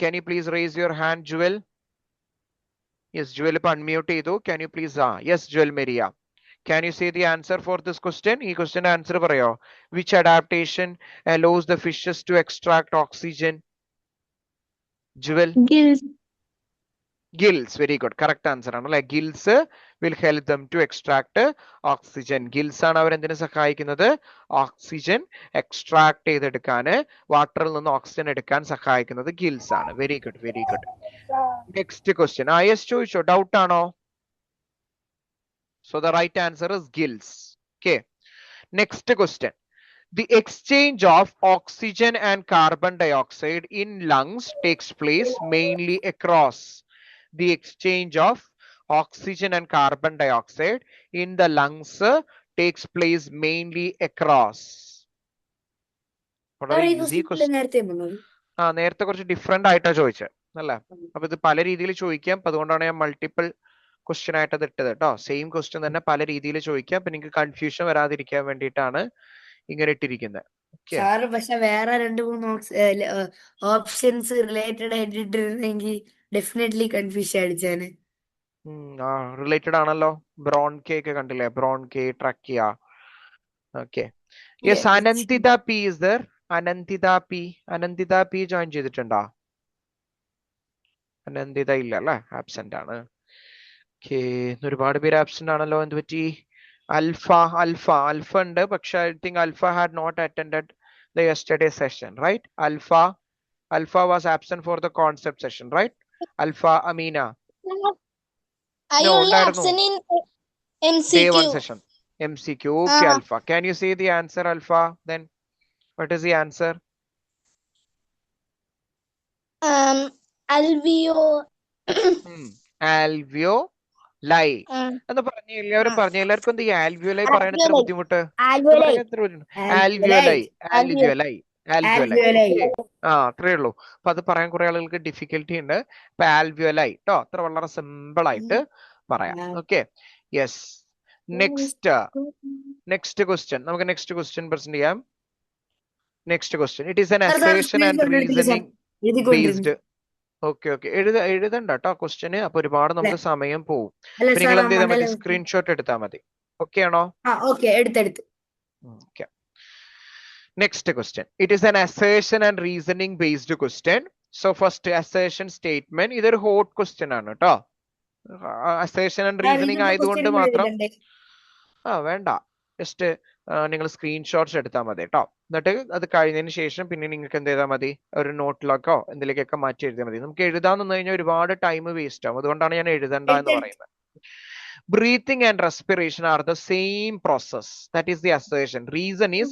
can you please raise your hand, Jewel? Yes, Jewel ipo unmute ചെയ്തു. Can you please yes, Jewel Maria, can you say the answer for this question? ഈ question answer പറയോ? Which adaptation allows the fishes to extract oxygen? Jewel? Gills. Very good, correct answer ആണ് അല്ലെ. Gills will help them to extract oxygen. Gills ആണ് അവർ എന്തിനു സഹായിക്കുന്നത്? Oxygen extract ചെയ്തെടുക്കാൻ, വാട്ടറിൽ നിന്ന് ഓക്സിജൻ എടുക്കാൻ സഹായിക്കുന്നത് ഗിൽസ് ആണ്. Very good, very good. Next question. Yes ചോദിച്ചോ, ഡൗട്ട് ആണോ? So the right answer is gills. Okay, next question. The exchange of oxygen and carbon dioxide in lungs takes place mainly across. The exchange of oxygen and carbon dioxide in the lungs takes place mainly across. നേരത്തെ കുറച്ച് different ആയിട്ടാ ചോദിച്ചത് അല്ലേ? അപ്പൊ ഇത് പല രീതിയിൽ ചോദിക്കാം. അതുകൊണ്ടാണ് ഞാൻ മൾട്ടിപ്പിൾ ക്വസ്റ്റ്യൻ ആയിട്ട് അത് ഇട്ടത് കേട്ടോ. സെയിം ക്വസ്റ്റ്യൻ തന്നെ പല രീതിയിൽ ചോദിക്കാം. അപ്പൊ നിങ്ങൾക്ക് കൺഫ്യൂഷൻ വരാതിരിക്കാൻ വേണ്ടിയിട്ടാണ് ഇങ്ങനെ ഇട്ടിരിക്കുന്നത്. പക്ഷെ വേറെ 2-3 ഓപ്ഷൻസ് റിലേറ്റഡ് ആയിട്ടിരുന്നെങ്കിൽ ഡെഫിനറ്റ്ലി കൺഫ്യൂഷൻ അടിച്ചാണ്. റിലേറ്റഡ് ആണല്ലോ. ബ്രോൺകെ ഒക്കെ കണ്ടില്ലേ? Bronchi, trachea. Okay, yes. Ananditha P is there. Ananditha P join ചെയ്തിട്ടുണ്ടോ? അനന്തിത ഇല്ല അല്ലെ, ആബ്സെന്റ് ആണ്. ഓക്കെ, ഒരുപാട് പേര് ആബ്സെന്റ് ആണല്ലോ. എന്ത് പറ്റി? അൽഫ ഉണ്ട്, പക്ഷെ I think Alpha had not attended the yesterday session, right? Alpha was absent for the concept session, right? Alpha Amina. I No, only ഉണ്ടായിരുന്നു. absent in Day one MCQ. session. MCQ. Okay, Alpha. Can you say the answer, Alpha? Then, what is the answer? Alveo. Alveoli. എന്ന് പറഞ്ഞ എല്ലാവരും പറഞ്ഞ എല്ലാവർക്കും എന്ത് alveoli പറയാൻ എത്ര ബുദ്ധിമുട്ട്? ആൽവിയോലൈ. അത്രേ ഉള്ളൂ. അപ്പൊ അത് പറയാൻ കുറെ ആളുകൾക്ക് ഡിഫിക്കൽറ്റി ഉണ്ട്. അപ്പൊ ആൽവിയോലൈ ട്ടോ, അത്ര വളരെ സിമ്പിൾ ആയിട്ട് പറയാം. Okay, yes. Next question. നമുക്ക് നെക്സ്റ്റ് ക്വസ്റ്റ്യൻ പ്രസന്റ് ചെയ്യാം. Next question. It is an assertion and reasoning based. Okay, എഴുതണ്ട കേട്ടോ ക്വസ്റ്റ്യന്. അപ്പൊ ഒരുപാട് നമുക്ക് സമയം പോവും. നിങ്ങൾ എന്ത് ചെയ്താൽ മതി? സ്ക്രീൻഷോട്ട് എടുത്താൽ മതി. ഓക്കെ ആണോ? Okay. Next question. It is an assertion and reasoning based question. So first assertion statement. ഇതൊരു hot question ആണ് കേട്ടോ. Assertion and reasoning ആയതുകൊണ്ട് മാത്രം വേണ്ട. ജസ്റ്റ് നിങ്ങൾ സ്ക്രീൻഷോട്ട്സ് എടുത്താൽ മതി കേട്ടോ. എന്നിട്ട് അത് കഴിഞ്ഞതിന് ശേഷം പിന്നെ നിങ്ങൾക്ക് എന്ത് ചെയ്താൽ മതി? ഒരു നോട്ടിലൊക്കെ എന്തിലേക്കൊക്കെ മാറ്റി എഴുതിയാൽ മതി. നമുക്ക് എഴുതാൻ നിന്ന് കഴിഞ്ഞാൽ ഒരുപാട് ടൈം വേസ്റ്റ് ആവും. അതുകൊണ്ടാണ് ഞാൻ എഴുതണ്ട എന്ന് പറയുന്നത്. Breathing and respiration are the same process. That is the assertion. Reason is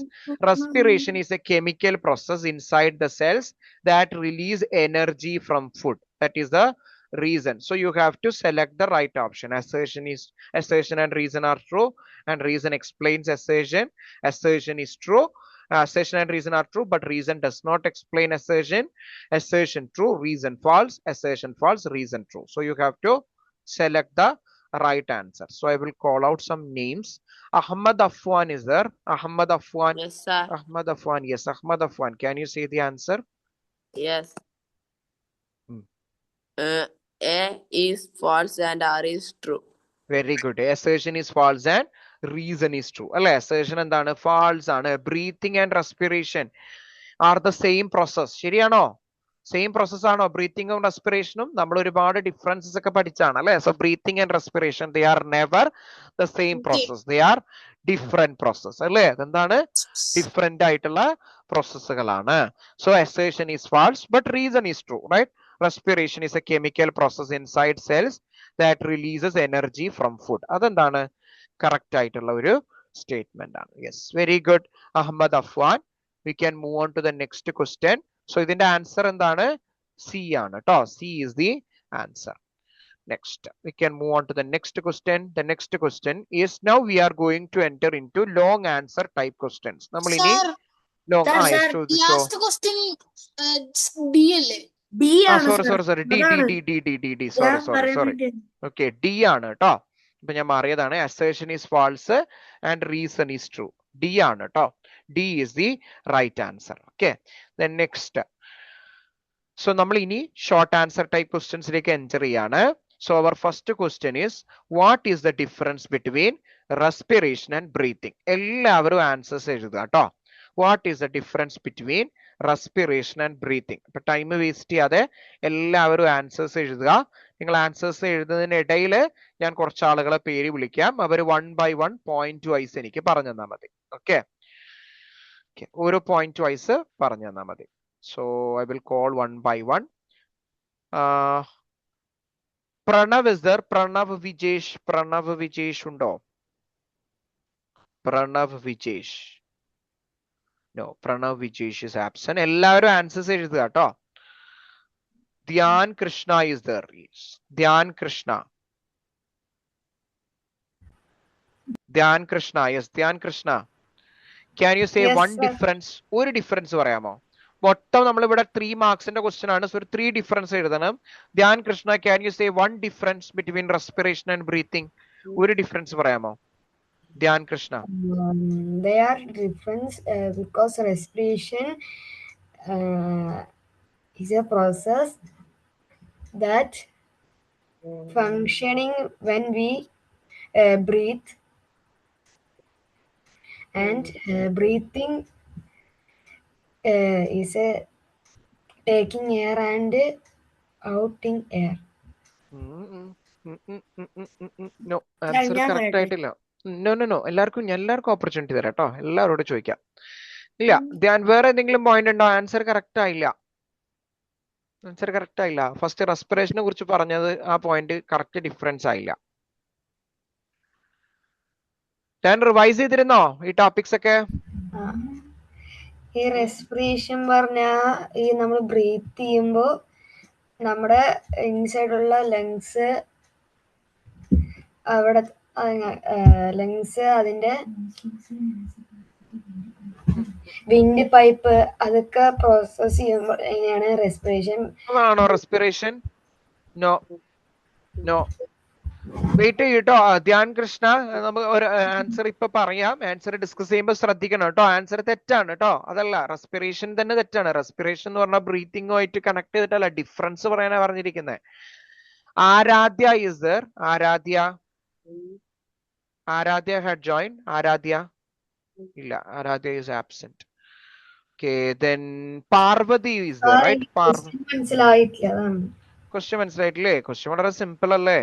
respiration is a chemical process inside the cells that release energy from food. That is the reason. So you have to select the right option. Assertion and reason are true, and reason explains assertion. Assertion is true. Assertion and reason are true, but reason does not explain assertion. Assertion true, reason false. Assertion false, reason true. So you have to select the right answer. So I will call out some names. Ahmad Afwan is there. Ahmad Afwan. Yes, sir. Ahmad Afwan. Yes, Ahmad Afwan. Can you say the answer? Yes. Hmm. A is false and R is true. Very good. Assertion is false and reason is true. Assertion and false and breathing and respiration are the same process. ശരിയാണോ? Same process ആണോ breathing and respiration? നമ്മൾ ഒരുപാട് differences ഒക്കെ പഠിച്ചാണ് അല്ലേ? So breathing and respiration, they are never the same process. They are different process. അല്ലേ? എന്താണ്? Different ആയിട്ടുള്ള പ്രോസസ്സുകളാണ്. So assertion is false, but reason is true, right? Respiration is a chemical process inside cells that releases energy from food. അതെന്താണ്? Correct ആയിട്ടുള്ള ഒരു statement ആണ്. Yes, very good, Ahmad Afwan. We can move on to the next question. So ഇതിന്റെ answer എന്താണ്? C ആണ് ട്ടോ. C is the answer. Next, we can move on to the next question. The next question is, now we are going to enter into long answer type questions. നമ്മൾ ഇനി long last question D അല്ലേ? B ആണ് sorry D sorry. Okay, D ആണ് ട്ടോ. ഇപ്പൊ ഞാൻ മാറിയതാണ്. Assertion is false and reason is true. D ആണ് ട്ടോ. D is the right answer. Okay, then next. So നമ്മൾ ഇനി short answer type questions ലേക്ക് enter ചെയ്യാണ്. So our first question is, what is the difference between respiration and breathing? എല്ലാവരും answers എഴുതുക ട്ടോ. What is the difference between respiration and breathing? ഇപ്പൊ time waste ചെയ്യാതെ എല്ലാവരും answers എഴുതുക. നിങ്ങൾ ആൻസേഴ്സ് എഴുതുന്നതിനിടയിൽ ഞാൻ കുറച്ച് ആളുകളെ പേര് വിളിക്കാം. അവർ 1 by 1 പോയിന്റ് വൈസ് എനിക്ക് പറഞ്ഞു തന്നാൽ മതി. ഓക്കെ, ഓരോ പോയിന്റ് വൈസ് പറഞ്ഞു തന്നാൽ മതി. So I will call 1 by 1. Pranav is there? Pranav Vijesh ഉണ്ടോ? Pranav Vijesh. No, Pranav Vijesh is absent. എല്ലാവരും ആൻസേഴ്സ് എഴുതുക കേട്ടോ. Dhyan Krishna is there? Yes. Dhyan Krishna. Yes, Dhyan Krishna. Can you say Yes, one sir. difference? ഒരു ഡിഫറൻസ് പറയാമോ? മൊത്തം നമ്മളിവിടെ 3 മാർക്സിന്റെ ക്വസ്റ്റ്യൻ ആണ്. സോ 3 ഡിഫറൻസ് എഴുതണം. Dhyan Krishna, can you say one difference between respiration and breathing? ഒരു ഡിഫറൻസ് പറയാമോ? Dhyan Krishna. They are different because respiration is a process that functioning when we breathe, and breathing is a taking air and outing air. No, answer correct ആയിട്ടില്ല. No എല്ലാവർക്കും opportunity തരാം കേട്ടോ. എല്ലാവരോടും ചോദിക്കാം. ഇല്ല, ധ്യാൻ വേറെ എന്തെങ്കിലും പോയിന്റ് ഉണ്ടോ? ആൻസർ കറക്റ്റ് ആയില്ല. ഫസ്റ്റ് റെസ്പിറേഷനെ കുറിച്ച് പറഞ്ഞത് ആ പോയിന്റ് കറക്റ്റ് ഡിഫറൻസ് ആയില്ല. ഞാൻ റിവൈസ് ചെയ്തിരുന്നോ ഈ ടോപ്പിക്സ് ഒക്കെ? ഈ റെസ്പിറേഷൻ പറഞ്ഞ ഈ നമ്മൾ ബ്രീത്ത് ചെയ്യുമ്പോൾ നമ്മുടെ ഇൻസൈഡുള്ള ലങ്സ് അവിടെ ലങ്സ് അതിന്റെ വിൻഡ് പൈപ്പ് അതൊക്കെ പ്രോസസ് ചെയ്യുമ്പോൾ എങ്ങനെയാണ് റെസ്പിറേഷൻ ആണോ? റെസ്പിറേഷൻ നോ വെയിറ്റ് ചെയ്യട്ടോ. ധ്യാൻ കൃഷ്ണ, നമുക്ക് ഒരു ആൻസർ ഇപ്പൊ പറയാം. ആൻസർ ഡിസ്കസ് ചെയ്യുമ്പോൾ ശ്രദ്ധിക്കണം കേട്ടോ. ആൻസർ തെറ്റാണ് കേട്ടോ. അതല്ല, റെസ്പിറേഷൻ തന്നെ തെറ്റാണ്. റെസ്പിറേഷൻ എന്ന് പറഞ്ഞാൽ ബ്രീത്തിങ്ങുമായിട്ട് കണക്ട് ചെയ്തിട്ടല്ല, ഡിഫറൻസ് പറയാനാ പറഞ്ഞിരിക്കുന്നത്. Aaradhya is there? Aaradhya had joined. Aaradhya ഇല്ല, Aaradhya is absent. Okay, then Parvati is there, right? മനസ്സിലായിട്ടില്ല, അതാണ് ക്വസ്റ്റ്യൻ മനസ്സിലായിട്ടില്ലേ? ക്വസ്റ്റ്യൻ വളരെ സിമ്പിൾ അല്ലേ?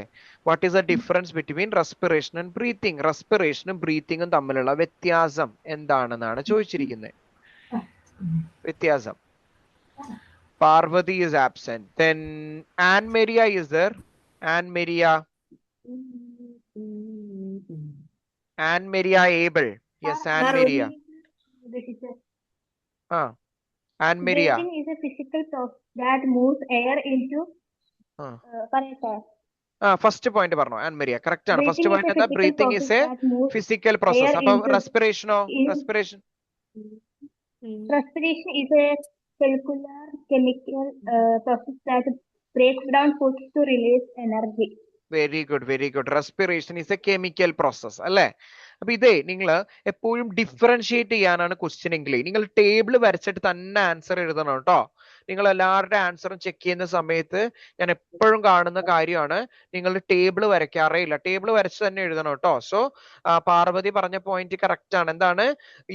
What is the difference between respiration and breathing? റെസ്പിറേഷനും ബ്രീത്തിങ്ങും തമ്മിലുള്ള വ്യത്യാസം എന്താണെന്നാണ് ചോദിച്ചിരിക്കുന്നത്. വ്യത്യാസം. Parvathi is absent. Then Anne Maria is there? Anne Maria Abel. Yes, Anne Maria. Anne Maria. Breathing is a physical process that moves air into പറയട്ടെ. First point പറഞ്ഞു Ann Maria, correct ആണ്. First Breathing is point a എന്താ? physical breathing is A process that moves physical process. air അപ്പൊ into റെസ്പിറേഷനോ? in respiration respiration is a cellular chemical process that breaks down foods to release energy. Very good, very good. Respiration is a chemical process അല്ലേ? അപ്പൊ ഇതേ നിങ്ങൾ എപ്പോഴും differentiate ചെയ്യാനാണ് question എങ്കിൽ നിങ്ങൾ table വരച്ചിട്ട് തന്നെ ആൻസർ എഴുതണം കേട്ടോ. നിങ്ങൾ എല്ലാവരുടെ ആൻസറും ചെക്ക് ചെയ്യുന്ന സമയത്ത് ഞാൻ എപ്പോഴും കാണുന്ന കാര്യമാണ്, നിങ്ങൾ ടേബിൾ വരയ്ക്കാറേയില്ല. ടേബിൾ വരച്ച് തന്നെ എഴുതണം കേട്ടോ. സോ പാർവതി പറഞ്ഞ പോയിന്റ് കറക്റ്റ് ആണ്. എന്താണ്?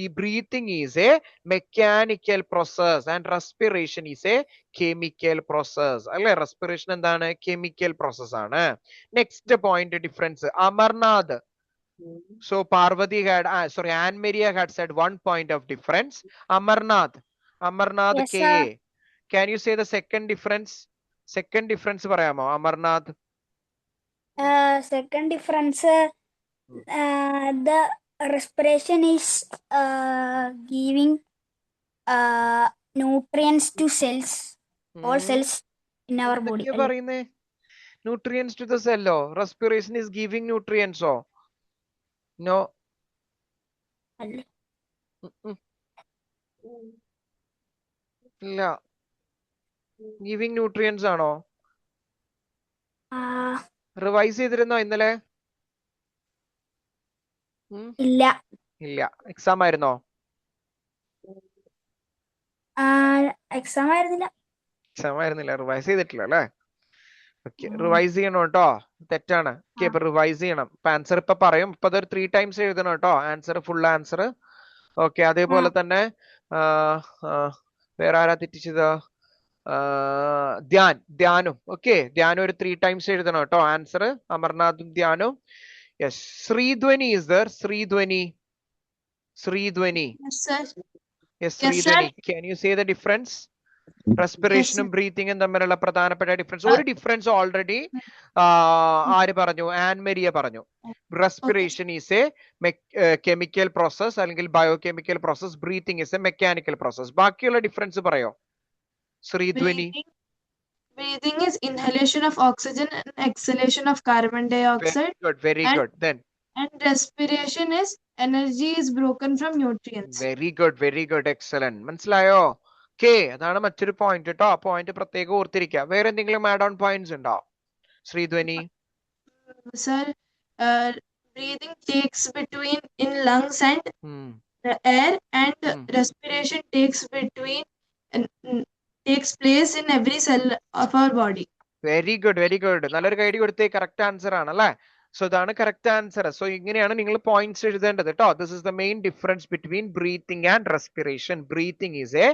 ഈ breathing is a mechanical process and respiration is a chemical process അല്ലെ? റെസ്പിറേഷൻ എന്താണ്? കെമിക്കൽ പ്രോസസ് ആണ്. Next point difference, Amarnath. So Parvati had, sorry, Anne Maria had said 1 point of difference. Amarnath Yes, KA. sir. Can you say the second difference? Second difference parayamo, Amarnath. Second difference, the respiration is giving nutrients to cells, all cells in our body. എന്തൊക്കെയാ പറയുന്നേ? Nutrients to the cell. Respiration is giving nutrients. No. അല്ലേ? ഇല്ല. Giving nutrients ആണോ? Revise ചെയ്തിരുന്നോ ഇന്നലെ? ഇല്ല. ഇല്ല. Exam ആയിരുന്നോ? എക്സാം ആയിരുന്നില്ല. എക്സാം ആയിരുന്നില്ല, റിവൈസ് ചെയ്തിട്ടില്ല അല്ലേ? ഓക്കെ, റിവൈസ് ചെയ്യണം കേട്ടോ. തെറ്റാണ്. ഓക്കെ, ഇപ്പൊ റിവൈസ് ചെയ്യണം. ഇപ്പൊ ആൻസർ ഇപ്പൊ പറയും. ഇപ്പൊ അതൊരു 3 times എഴുതണം കേട്ടോ, ആൻസർ, ഫുൾ ആൻസർ. ഓക്കെ, അതേപോലെ തന്നെ വേറെ ആരാ തെറ്റിച്ചത്? ധ്യാനും. ഓക്കെ, ധ്യാനും ഒരു 3 times എഴുതണം കേട്ടോ ആൻസർ. അമർനാഥും ധ്യാനും. Yes. Sreedhwani is there? Sreedhwani. Yes, sir. Yes, Yes, Sreedhwani. Can you say the difference? റെസ്പിറേഷനും ബ്രീത്തിങ്ങും തമ്മിലുള്ള പ്രധാനപ്പെട്ട ഡിഫറൻസ്. ഒരു ഡിഫറൻസ് ഓൾറെഡി ആര് പറഞ്ഞു? ആൻമരിയ പറഞ്ഞു. Respiration is a chemical process അല്ലെങ്കിൽ biochemical process. Breathing is a mechanical process. ബാക്കിയുള്ള ഡിഫറൻസ് പറയോ Sreedhwani? Breathing is inhalation of oxygen and exhalation of carbon dioxide. Very good. Then And respiration is energy is broken from nutrients. very good, excellent. മനസ്സിലായോ? Okay, അതാണ് മറ്റൊരു point കേട്ടോ. ആ point പ്രത്യേകം ഓർത്തിരിക്കുക. വേറെ എന്തെങ്കിലും ആഡ് ഓൺ പോയിന്റ്സ് ഉണ്ടോ ശ്രീധ്വനി? Sir, breathing takes between in lungs and the air, and respiration takes between takes place in every cell of our body. Very good, very good. നല്ലൊരു ഗൈഡ് കൊടുത്തേ. Correct answer ആണ് അല്ലേ? So ഇതാണ് correct answer. So ഇങ്ങനെയാണ് നിങ്ങൾ points എഴുതേണ്ടത് കേട്ടോ. This is the main difference between breathing and respiration. Breathing is a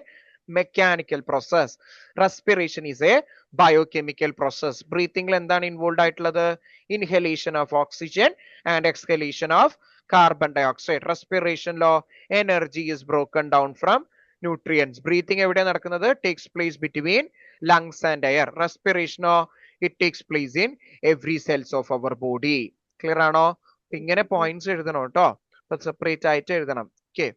mechanical process. Respiration is a biochemical process. ബ്രീത്തിങ്ങിൽ എന്താണ് ഇൻവോൾവ് ആയിട്ടുള്ളത്? Inhalation of oxygen and exhalation of carbon dioxide. റെസ്പിറേഷനിലോ energy is broken down from nutrients. ബ്രീത്തിങ് എവിടെ നടക്കുന്നത്? Takes place between lungs and air. Respiration it takes place in every cells of our body. Clear ആണോ? ഇങ്ങനെ points എഴുതണം കേട്ടോ. Separate ആയിട്ട് എഴുതണം. Okay,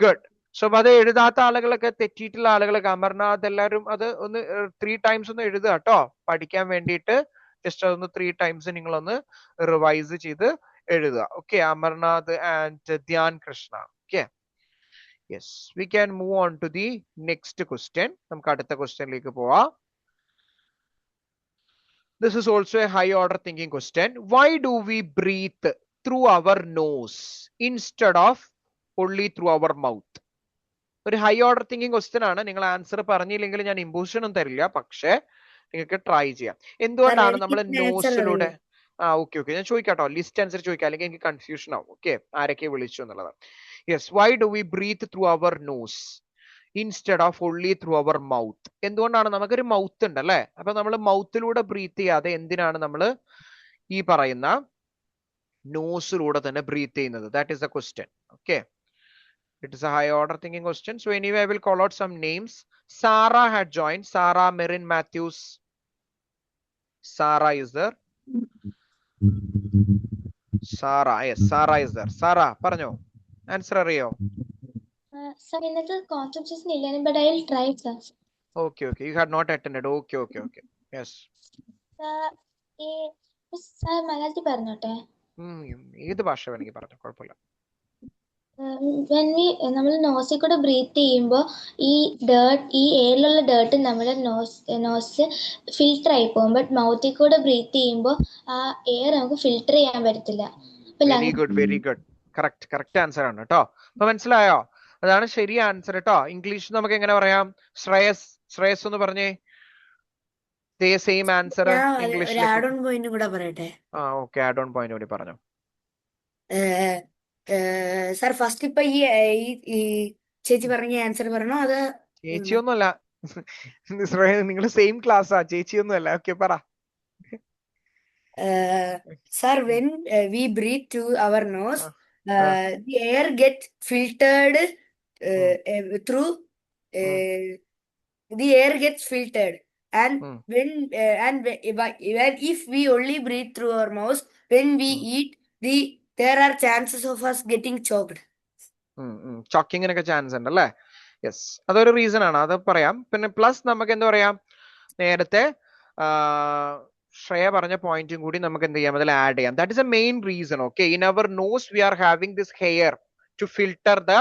good. സോ അത് എഴുതാത്ത ആളുകളൊക്കെ, തെറ്റിയിട്ടുള്ള ആളുകളൊക്കെ, അമർനാഥ് എല്ലാവരും അത് ഒന്ന് 3 times ഒന്ന് എഴുതുക കേട്ടോ. പഠിക്കാൻ വേണ്ടിയിട്ട് ജസ്റ്റ് അതൊന്ന് 3 times നിങ്ങളൊന്ന് റിവൈസ് ചെയ്ത് എഴുതുക. Okay, Amarnath and Dhyan Krishna. Okay, yes, we can move on to the next question. നമുക്ക് അടുത്ത ക്വസ്റ്റ്യനിലേക്ക് പോവാം. This is also a high order thinking question. Why do we breathe through our nose instead of only through our mouth? ഒരു high order thinking question ആണ്. നിങ്ങൾ answer പറഞ്ഞില്ലെങ്കിൽ ഞാൻ imposition ഒന്നും തരില്ല, പക്ഷെ നിങ്ങൾക്ക് ട്രൈ ചെയ്യാം. എന്തുകൊണ്ടാണ് നമ്മൾ നോസിലൂടെ ഓക്കെ ഞാൻ ചോദിക്കാട്ടോ, ലിസ്റ്റ് അനുസരിച്ച് ചോദിക്കാം, അല്ലെങ്കിൽ എനിക്ക് കൺഫ്യൂഷൻ ആവും. ഓക്കെ, ആരൊക്കെ വിളിച്ചു എന്നുള്ളത്. Yes, why do we breathe through our nose instead of only through our mouth? എന്തുകൊണ്ടാണ്? നമുക്കൊരു മൗത്ത് ഉണ്ട് അല്ലെ? അപ്പൊ നമ്മൾ മൗത്തിലൂടെ ബ്രീത്ത് ചെയ്യാതെ എന്തിനാണ് നമ്മൾ ഈ പറയുന്ന നോസിലൂടെ തന്നെ ബ്രീത്ത് ചെയ്യുന്നത്? That is the question. Okay, it is a high order thinking question. So anyway I will call out some names. Sara had join. Sara Merin Mathews. Sara is there? Sara, yes, Sara is there. Sara പറഞ്ഞോ, answer അറിയോ? Sir, ഇന്നത്തെ concept ഇല്ല, but I will try, sir. Okay, you had not attended. Okay. Yes. Sir മലയാളത്തിൽ പറഞ്ഞോട്ടെ. ഏത് ഭാഷ വേണമെങ്കിൽ പറഞ്ഞു, കുഴപ്പമില്ല. നമ്മൾ നോസിൽ കൂടെ ബ്രീത്ത് ചെയ്യുമ്പോൾ ഈ എയറിലുള്ള ഡേർട്ട് നമ്മുടെ നോസ് ഫിൽട്ടർ ആയി പോകും. ബട്ട് മൗത്തിൽ കൂടെ ബ്രീത്ത് ചെയ്യുമ്പോൾ ആ എയർ നമുക്ക് ഫിൽട്ടർ ചെയ്യാൻ പറ്റത്തില്ല. വെരി ഗുഡ് കറക്റ്റ് ആൻസർ ആണ് കേട്ടോ. അപ്പൊ മനസ്സിലായോ? അതാണ് ശരി ആൻസർ കേട്ടോ. ഇംഗ്ലീഷ് നമുക്ക് എങ്ങനെ പറയാം? ശ്രേയസ് ഒന്ന് പറഞ്ഞേ. സെയിം ആൻസർ ഇംഗ്ലീഷിൽ. ആഡ് ഓൺ പോയിന്റ് കൂടെ പറയട്ടെ. ഓക്കെ, ആഡ് ഓൺ പോയിന്റ് കൂടി പറഞ്ഞു. സാർ ഫസ്റ്റ് ഇപ്പൊ ഈ ചേച്ചി പറഞ്ഞ ആൻസർ പറഞ്ഞോ അത്? ചേച്ചിയൊന്നുമല്ല, നിങ്ങൾ സെയിം ക്ലാസ്സാ, ചേച്ചിയൊന്നുമല്ല. ഓക്കെ, പറ. Sir, when we breathe through our nose, the air gets filtered through. The air gets filtered, and when if we only breathe through our mouth, when we eat, there are chances of us getting choked. ചോക്കിങ്ങിനൊക്കെ chance ഉണ്ട് അല്ലേ? Yes, അതൊരു reason ആണ്, അത് പറയാം. പിന്നെ plus നമുക്ക് എന്താ പറയാം, നേരത്തെ ശ്രേയ പറഞ്ഞ പോയിന്റും കൂടി നമുക്ക് എന്ത് ചെയ്യാം, അതിൽ ആഡ് ചെയ്യാം. That is a main reason. Okay, in our nose we are having this hair to filter the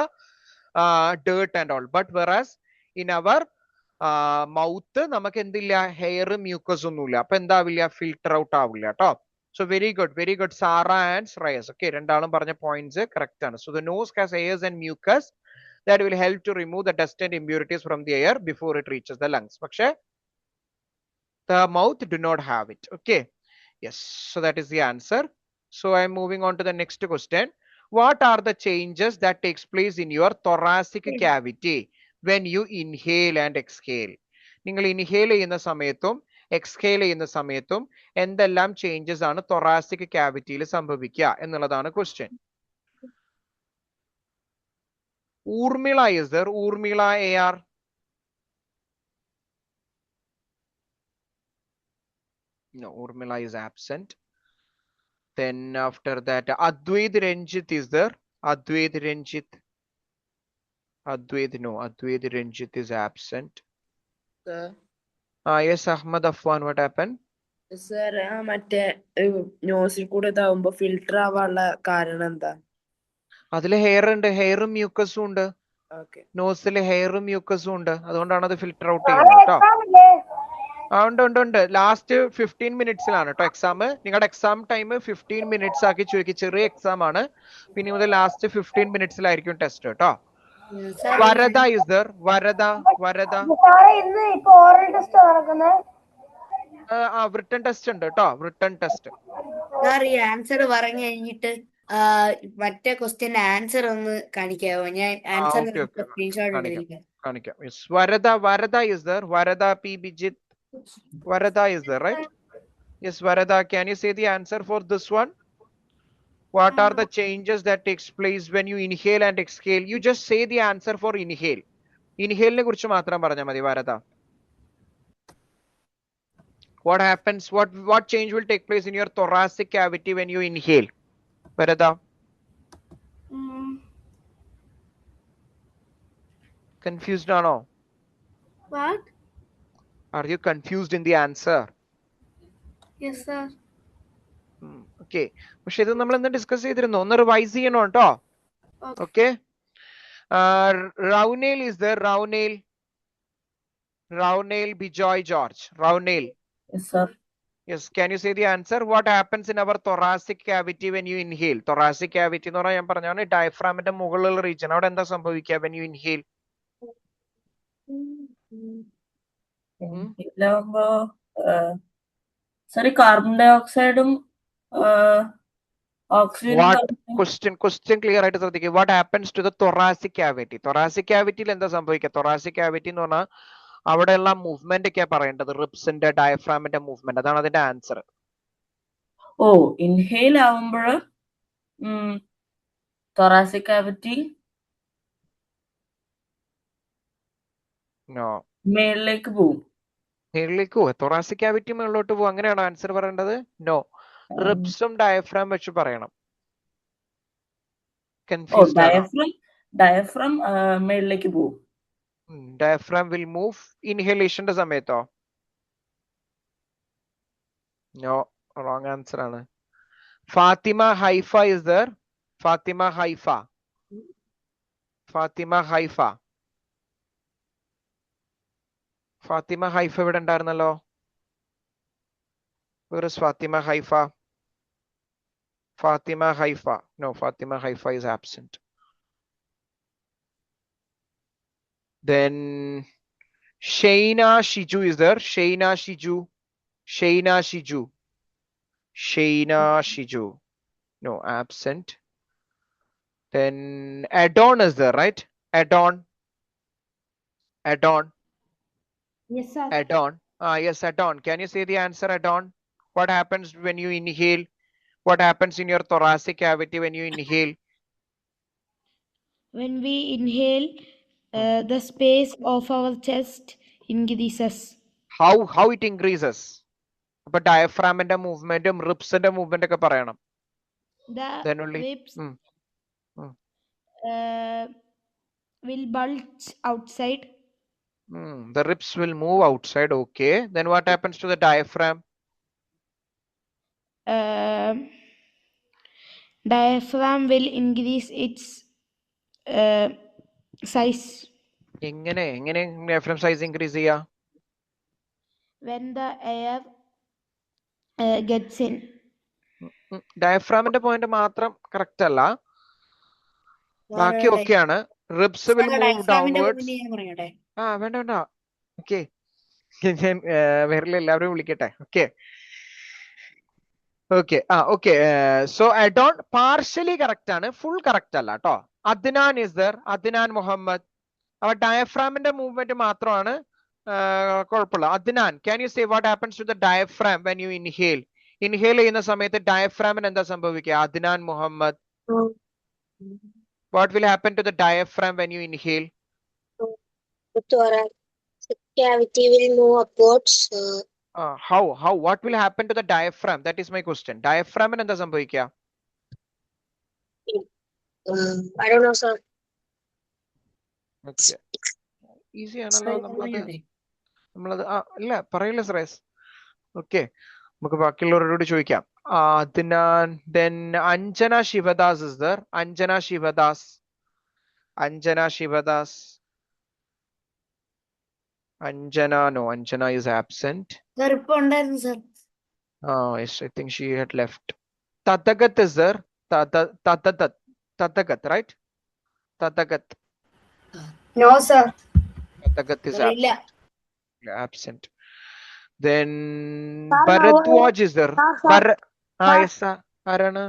dirt and all, but whereas in our mouth നമുക്ക് എന്തില്ല, ഹെയർ മ്യൂക്കസ് ഒന്നുമില്ല. അപ്പൊ എന്താവില്ല, ഫിൽട്ടർ ഔട്ട് ആവില്ല കേട്ടോ. So very good Sara and Shreyas. Okay, രണ്ടാളും പറഞ്ഞ points correct ആണ്. So the nose has hairs and mucus that will help to remove the dust and impurities from the air before it reaches the lungs. പക്ഷേ the mouth do not have it. Okay, yes, so that is the answer. So I am moving on to the next question. What are the changes that takes place in your thoracic cavity when you inhale and exhale? നിങ്ങൾ inhale ചെയ്യുന്ന സമയത്തും exhale ചെയ്യുന്ന സമയത്തും എന്തെല്ലാം changes ആണ് thoracic ക്യാവിറ്റിയിൽ സംഭവിക്കുക എന്നുള്ളതാണ് question. Urmila is there? Urmila AR? No, Urmila is absent. Then after that, Advaith Ranjit is there? Advaith Ranjit. No, Advaith Ranjit is absent. Sir. Yes, Ahmad Afwan, what happened? Sir, മറ്റേ nozzle കൂടെ ഇതാവുമ്പോ filter ആവാനുള്ള കാരണം എന്താ? അതില് hair ഉണ്ട്, ഹെയറും മ്യൂക്കസും ഉണ്ട്. Okay, nozzle ഹെയറും മ്യൂക്കസും ഉണ്ട്, അതുകൊണ്ടാണ് അത് ഫിൽട്ടർ ഔട്ട് ചെയ്യുന്നത് കേട്ടോ. ഉണ്ട്. ലാസ്റ്റ് 15 മിനിറ്റ്സിലാണ് കേട്ടോ എക്സാം. നിങ്ങളുടെ എക്സാം ടൈം 15 മിനിറ്റ്സ് ആക്കി ചുരുക്കി, ചെറിയ എക്സാം ആണ്. പിന്നെ മുതൽ ലാസ്റ്റ് 15 മിനിറ്റ്സിലായിരിക്കും ടെസ്റ്റ് കേട്ടോ. Varada is there? Varada written test ഉണ്ട് കേട്ടോ, റിട്ടൺ ടെസ്റ്റ്. സാർ ഈ ആൻസർ പറഞ്ഞു കഴിഞ്ഞിട്ട് മറ്റേ ക്വസ്റ്റ്യന്റെ ആൻസർ ഒന്ന് കാണിക്കാവോ? ഞാൻ ആൻസർ സ്ക്രീൻഷോട്ട് എടുത്തിരിക്കാം. കാണിക്കാം. Varada is there? Varada P Bijit. Varada is there, right? Yes, Varada, can you say the answer for this one? What are the changes that takes place when you inhale and exhale? You just say the answer for inhale. Inhale ne kurichu matram paranja madi Varada. What happens? What change will take place in your thoracic cavity when you inhale? Varada. Confused or no? What? Are you confused in the answer? Yes, sir. Okay. പക്ഷെ ഇത് നമ്മൾ ഇന്ന് discuss ചെയ്തിരുന്നു, ഒന്ന് revise ചെയ്യണം കേട്ടോ. Okay, Raunail is there? Raunail Bijoy George. Raunail. Yes, sir. Yes, can you say the answer? What happens in our thoracic cavity when you inhale? Thoracic cavity എന്ന് പറഞ്ഞാൽ ഞാൻ പറഞ്ഞാണ് ഡയഫ്രാമിന്റെ മുകളിലുള്ള റീജിയൻ. അവിടെ എന്താ സംഭവിക്കുക when you inhale? ഇതാവുമ്പോ സോറി കാർബൺ ഡൈ ഓക്സൈഡും ഓക്സിജനും. ക്വസ്റ്റ്യൻ ക്ലിയർ ആയിട്ട് ശ്രദ്ധിക്കുക. What happens to the thoracic cavity? thoracic cavityയിൽ എന്താ സംഭവിക്കുക? thoracic cavity എന്ന് പറഞ്ഞാൽ അവിടെയുള്ള മൂവ്മെന്റ് ഒക്കെ പറയേണ്ടത്, റിബ്സിന്റെ ഡയഫ്രാമിന്റെ മൂവ്മെന്റ്, അതാണ് അതിന്റെ ആൻസർ. ഇൻഹെയിൽ ആവുമ്പോൾ thoracic cavity മേളിലേക്ക് പോവും. thoracic cavity മുകളിലോട്ട് പോകും, അങ്ങനെയാണോ ആൻസർ പറയേണ്ടത്? നോ, റിബ്സും ഡയഫ്രാം വെച്ച് പറയണം. ഡയഫ്രം മേളിലേക്ക് പോവും. ഡയഫ്രാം വിൽ മൂവ് ഇൻഹലേഷന്റെ സമയത്തോ? No, wrong answer ആണ്. Fatima Haifa is there? Fatima Haifa. Fatima Haifa. Fatima Haifa ഇവിടെ ഉണ്ടായിരുന്നല്ലോ. Where is Fatima Haifa? Fatima Haifa. No, Fatima Haifa is absent. Then Shaina Shiju is there? Shaina Shiju. Shaina Shiju. Shaina Shiju. No, absent. Then Adon is there, right? Adon. Adon. Yes, sir. Adon. Yes, Adon. Can you say the answer, Adon? What happens when you inhale? What happens in your thoracic cavity when you inhale? When we inhale, the space of our chest increases. How it increases? But diaphragm and movement, ribs and movement ഒക്കെ പറയണം. The Then only. ribs will bulge outside. The ribs will move outside. Okay. Then what happens to the diaphragm? Diaphragm will increase its size. എങ്ങനെ diaphragm size increase ചെയ്യാ? When the air gets in. ഡയഫ്രാമിന്റെ point മാത്രം correct അല്ല, ബാക്കി ഒക്കെയാണ്. Ribs will move downwards. വേണ്ട okay, ഞാൻ വേറെ എല്ലാവരും വിളിക്കട്ടെ. Okay okay. So Adon partially correct ആണ്, ഫുൾ കറക്റ്റ് അല്ല കേട്ടോ. Adnan is there, Adnan Muhammad. അപ്പൊ ഡയഫ്രാമിന്റെ മൂവ്മെന്റ് മാത്രമാണ് കുഴപ്പമില്ല. Adnan, can you say what happens to the diaphragm when you inhale? Inhale ചെയ്യുന്ന സമയത്ത് ഡയഫ്രാമിന് എന്താ സംഭവിക്കുക? Adnan Muhammad, what will happen to the diaphragm when you inhale? The thoracic cavity will move upwards. How? What will happen to the diaphragm? That is my question. Diaphragm ന് എന്താ സംഭവിക്കുക? I don't know, sir. Okay. Easy ആണല്ലോ. നമ്മളത് ഇല്ല പറയില്ല Shreyas. Okay, നമുക്ക് ബാക്കിയുള്ളവരോട് ചോദിക്കാം. Adnan, then Anjana Shivadas is there. Anjana Shivadas. Anjana no, Anjana is absent. Sir, ഇപ്പൊ ഉണ്ടായിരുന്നു sir. Yes, I think she had left. Tatagat is there. Tatagat, right? Tatagat. No, sir. Tatagat is absent. Then Bharadwaj is there. Yes, sir. Arana.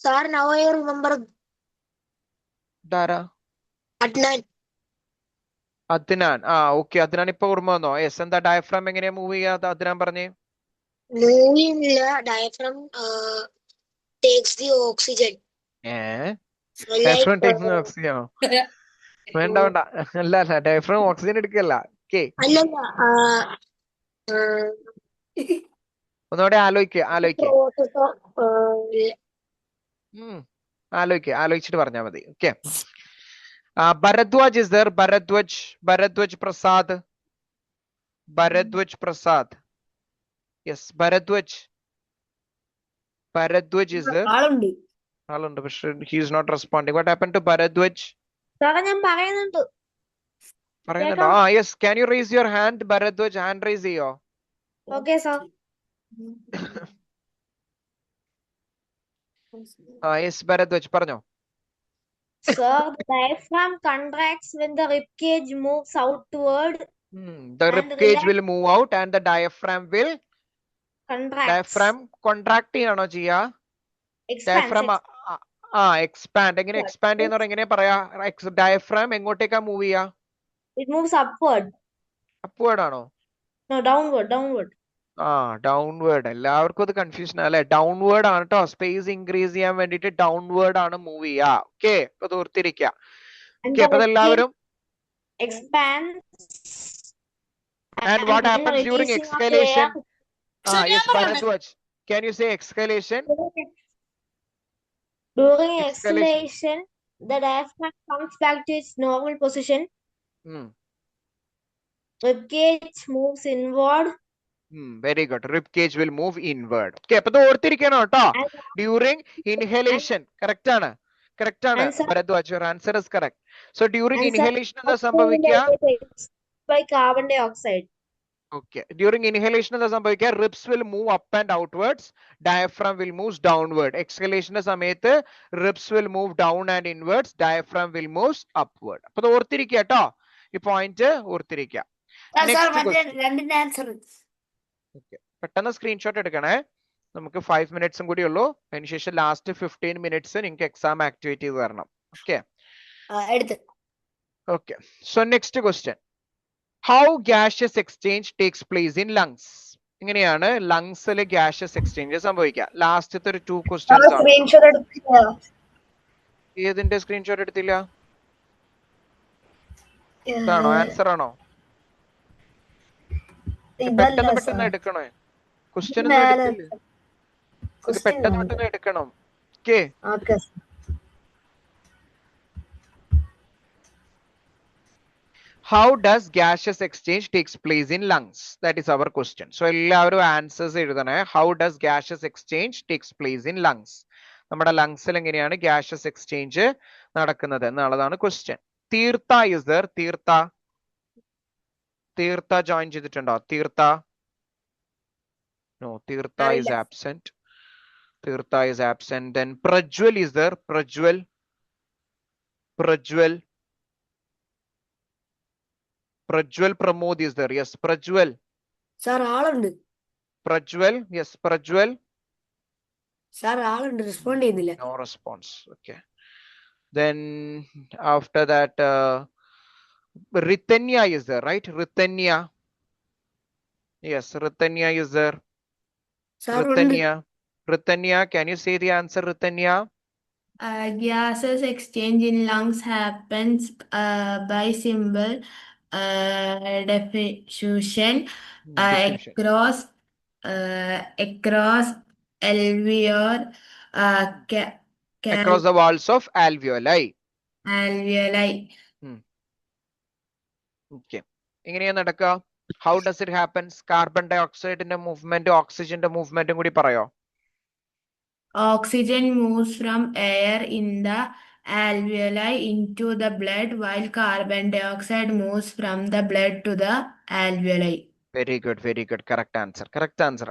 Sir, now I remember Dara. Adnan. Adnan. Okay. Adnan ഇപ്പൊ ഓർമ്മ വന്നോ? Yes. എന്താ diaphragm എങ്ങനെയാ move ചെയ്യാ? അദ്നാൻ പറഞ്ഞേ. Moving diaphragm takes the oxygen. Diaphragm takes the oxygen. വേണ്ട അല്ല diaphragm oxygen എടുക്കല്ല. Okay, ഒന്നുകൂടെ ആലോചിച്ചിട്ട് പറഞ്ഞാൽ മതി. Okay. Bharadwaj is there. Bharadwaj Prasad. Yes, Bharadwaj is there. ആളുണ്ട്, പക്ഷെ he is not responding. What happened to Bharadwaj? ഞാൻ പറയുന്നുണ്ടോ? Yes, can you raise your hand? Bharadwaj, hand raise ചെയ്യോ? Okay, sir. Yes, Bharadwaj, പറഞ്ഞോ. Sir, the diaphragm contracts when the rib cage moves outward. The rib cage will move out and the diaphragm will contract. Diaphragm contract ചെയ്യണോ ചെയ്യാ? Diaphragm expand. എങ്ങനെ expand ചെയ്യുന്ന എങ്ങനെ പറയാ? Diaphragm എങ്ങോട്ടേക്കാ move ചെയ്യാ? It moves upward. Upward ആണോ? No, downward. Downward. എല്ലാവർക്കും അത് കൺഫ്യൂഷൻ അല്ലെ? ഡൗൺവേർഡ് ആണ് കേട്ടോ. സ്പേസ് ഇൻക്രീസ് ചെയ്യാൻ വേണ്ടിട്ട് ഡൗൺവേർഡ് ആണ് മൂവ് ചെയ്യാ. ഓക്കെ, അപ്പൊ ഓർത്തിരിക്കുക. ഓക്കെ, അപ്പൊ എല്ലാവരും. And what happens during exhalation? Yes, Bharadwaj, can you say exhalation? During exhalation, the diaphragm comes back to its normal position. Rib cage moves inward. Very good. Rib cage will move inward. Okay, അപ്പൊ ഇത് ഓർത്തിരിക്കണം കേട്ടോ. During inhalation. Correct ആണ്. Correct ആണ്. Answer. Bharadwaj, your answer is correct. So during Answer. inhalation എന്താ സംഭവിക്കുക? By carbon dioxide. Okay. During inhalation എന്താ സംഭവിക്കുക? Ribs will move up and outwards. Diaphragm will move downward. Exhalation സമയത്ത് ribs will move down and inwards. Diaphragm will move upward. അപ്പൊ ഇത് ഓർത്തിരിക്കുക കേട്ടോ. ഈ പോയിന്റ് ഓർത്തിരിക്കുക. രണ്ടിന്റെ ആൻസർ. പെട്ടെന്ന് സ്ക്രീൻഷോട്ട് എടുക്കണേ. നമുക്ക് 5 മിനിറ്റ്സും കൂടി ഉള്ളൂ. അതിനുശേഷം ലാസ്റ്റ് 15 മിനിറ്റ്സ് നിങ്ങൾക്ക് എക്സാം ആക്ടിവേറ്റ് ചെയ്ത് തരണം. Okay okay. So next question. How gaseous exchange takes place in lungs? എങ്ങനെയാണ് ലങ്സിൽ gaseous exchange സംഭവിക്കുക? ലാസ്റ്റത്തെ ഒരു 2 ക്വസ്റ്റ്യൻസ് ആണ്. സ്ക്രീൻഷോട്ട് എടുത്തില്ല. ഏതിന്റെ സ്ക്രീൻഷോട്ട് എടുത്തില്ല? ഇതാണോ ആൻസർ ആണോ? പെട്ടെന്ന് എടുക്കണേ. ക്വസ്റ്റ്യൻ പെട്ടെന്ന് എടുക്കണം. Okay. How does gaseous exchange takes place in lungs? That is our question. So എല്ലാവരും answers എഴുതണേ. How does gaseous exchange takes place in lungs? നമ്മുടെ ലങ്സിൽ എങ്ങനെയാണ് gaseous exchange നടക്കുന്നത് എന്നുള്ളതാണ് question. Theertha is there? Theertha join ചെയ്തിട്ടുണ്ടോ? Theertha? No, Tirtha is absent. Tirtha is absent. Then Prajwal is there? Prajwal Pramod is there? Yes, Prajwal. Sir, ആളുണ്ട്. Prajwal, yes, Prajwal. Sir, ആളുണ്ട്, respond ചെയ്യുന്നില്ല. No response. Okay. Then after that, Ritanya is there, right? Ritanya. Yes, Ritanya is there. Ritanya, can you say the answer, Ritanya? Gases exchange in lungs happens by simple diffusion across alveolar across the walls of alveoli. Okay. എങ്ങനെയാ നടക്കുക? How does it happen? Carbon dioxide in the movement, oxygen in the movement കൂടി പറയോ? Oxygen moves from air in the alveoli into the blood, while carbon dioxide moves from the blood to the alveoli. Very good. Correct answer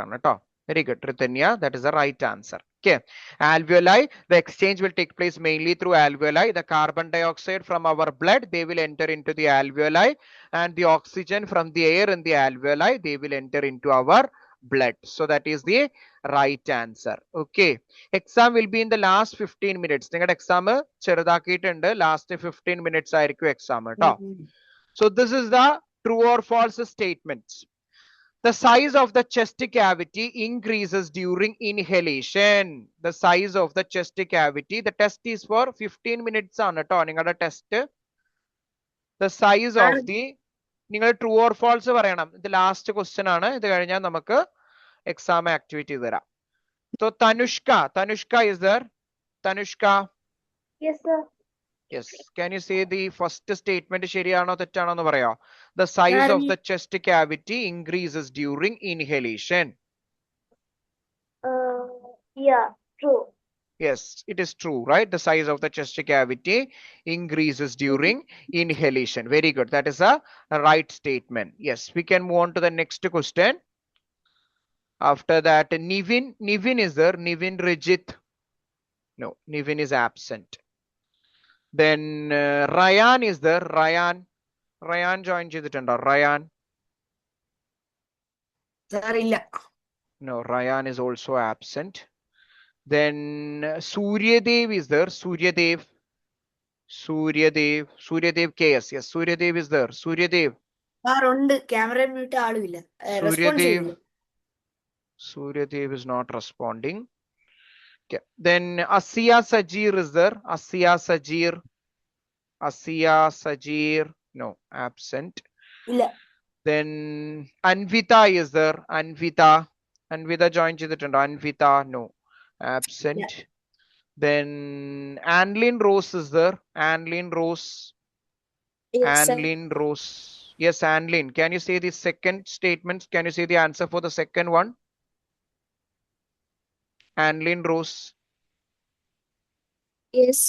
ആണ് കേട്ടോ. Very good, Ritanya. That is the right answer. Okay. Alveoli, the exchange will take place mainly through alveoli. The carbon dioxide from our blood, they will enter into the alveoli, and the oxygen from the air in the alveoli, they will enter into our blood. So that is the right answer. Okay. Exam will be in the last 15 minutes. നിങ്ങളുടെ exam ചെറുതാക്കിയിട്ടുണ്ട്. Last 15 minutes ആയിരിക്കും exam കേട്ടോ. So this is the true or false statements. The size of the chest cavity increases during inhalation. The size of the chest cavity. The test is for 15 minutes ആണ് കേട്ടോ നിങ്ങളുടെ test. The size of the, നിങ്ങൾ true or false പറയണം. ഇത് last question ആണ്. ഇത് കഴിഞ്ഞാൽ നമുക്ക് എക്സാം ആക്ടിവിറ്റി തരാം. So Tanushka is there? Tanushka? Yes, sir. Yes. Can you say the first statement ശരിയാണോ തെറ്റാണോ എന്ന് പറയാം? The size of the chest cavity increases during inhalation. Yeah, true. Yes, it is true, right? The size of the chest cavity increases during inhalation. Very good. That is a right statement. Yes, we can move on to the next question. After that, Nivin is there? Nivin Rijit? No, Nivin is absent. Then Ryan is there? Ryan join ചെയ്തിട്ടുണ്ടോ? Ryan? Sir, ഇല്ല. No, Ryan is also absent. Then Suryadev is there? Suryadev KS. Yes, Suryadev is there. Suryadev. Sir, ഉണ്ട്. Camera mute ആളുമില്ല. Suryadev is not responding. Okay. Then Asiya Sajir is there? Asiya Sajir. No, absent. ഇല്ല. Then Anvita is there? Anvita join ചെയ്തിട്ടുണ്ടോ? Anvita, no, absent. Yeah. Then Anlin Rose is there? Anlin Rose. Yes, Anlin, can you say the second statement? Can you say the answer for the second one? Anlin Rose, Yes.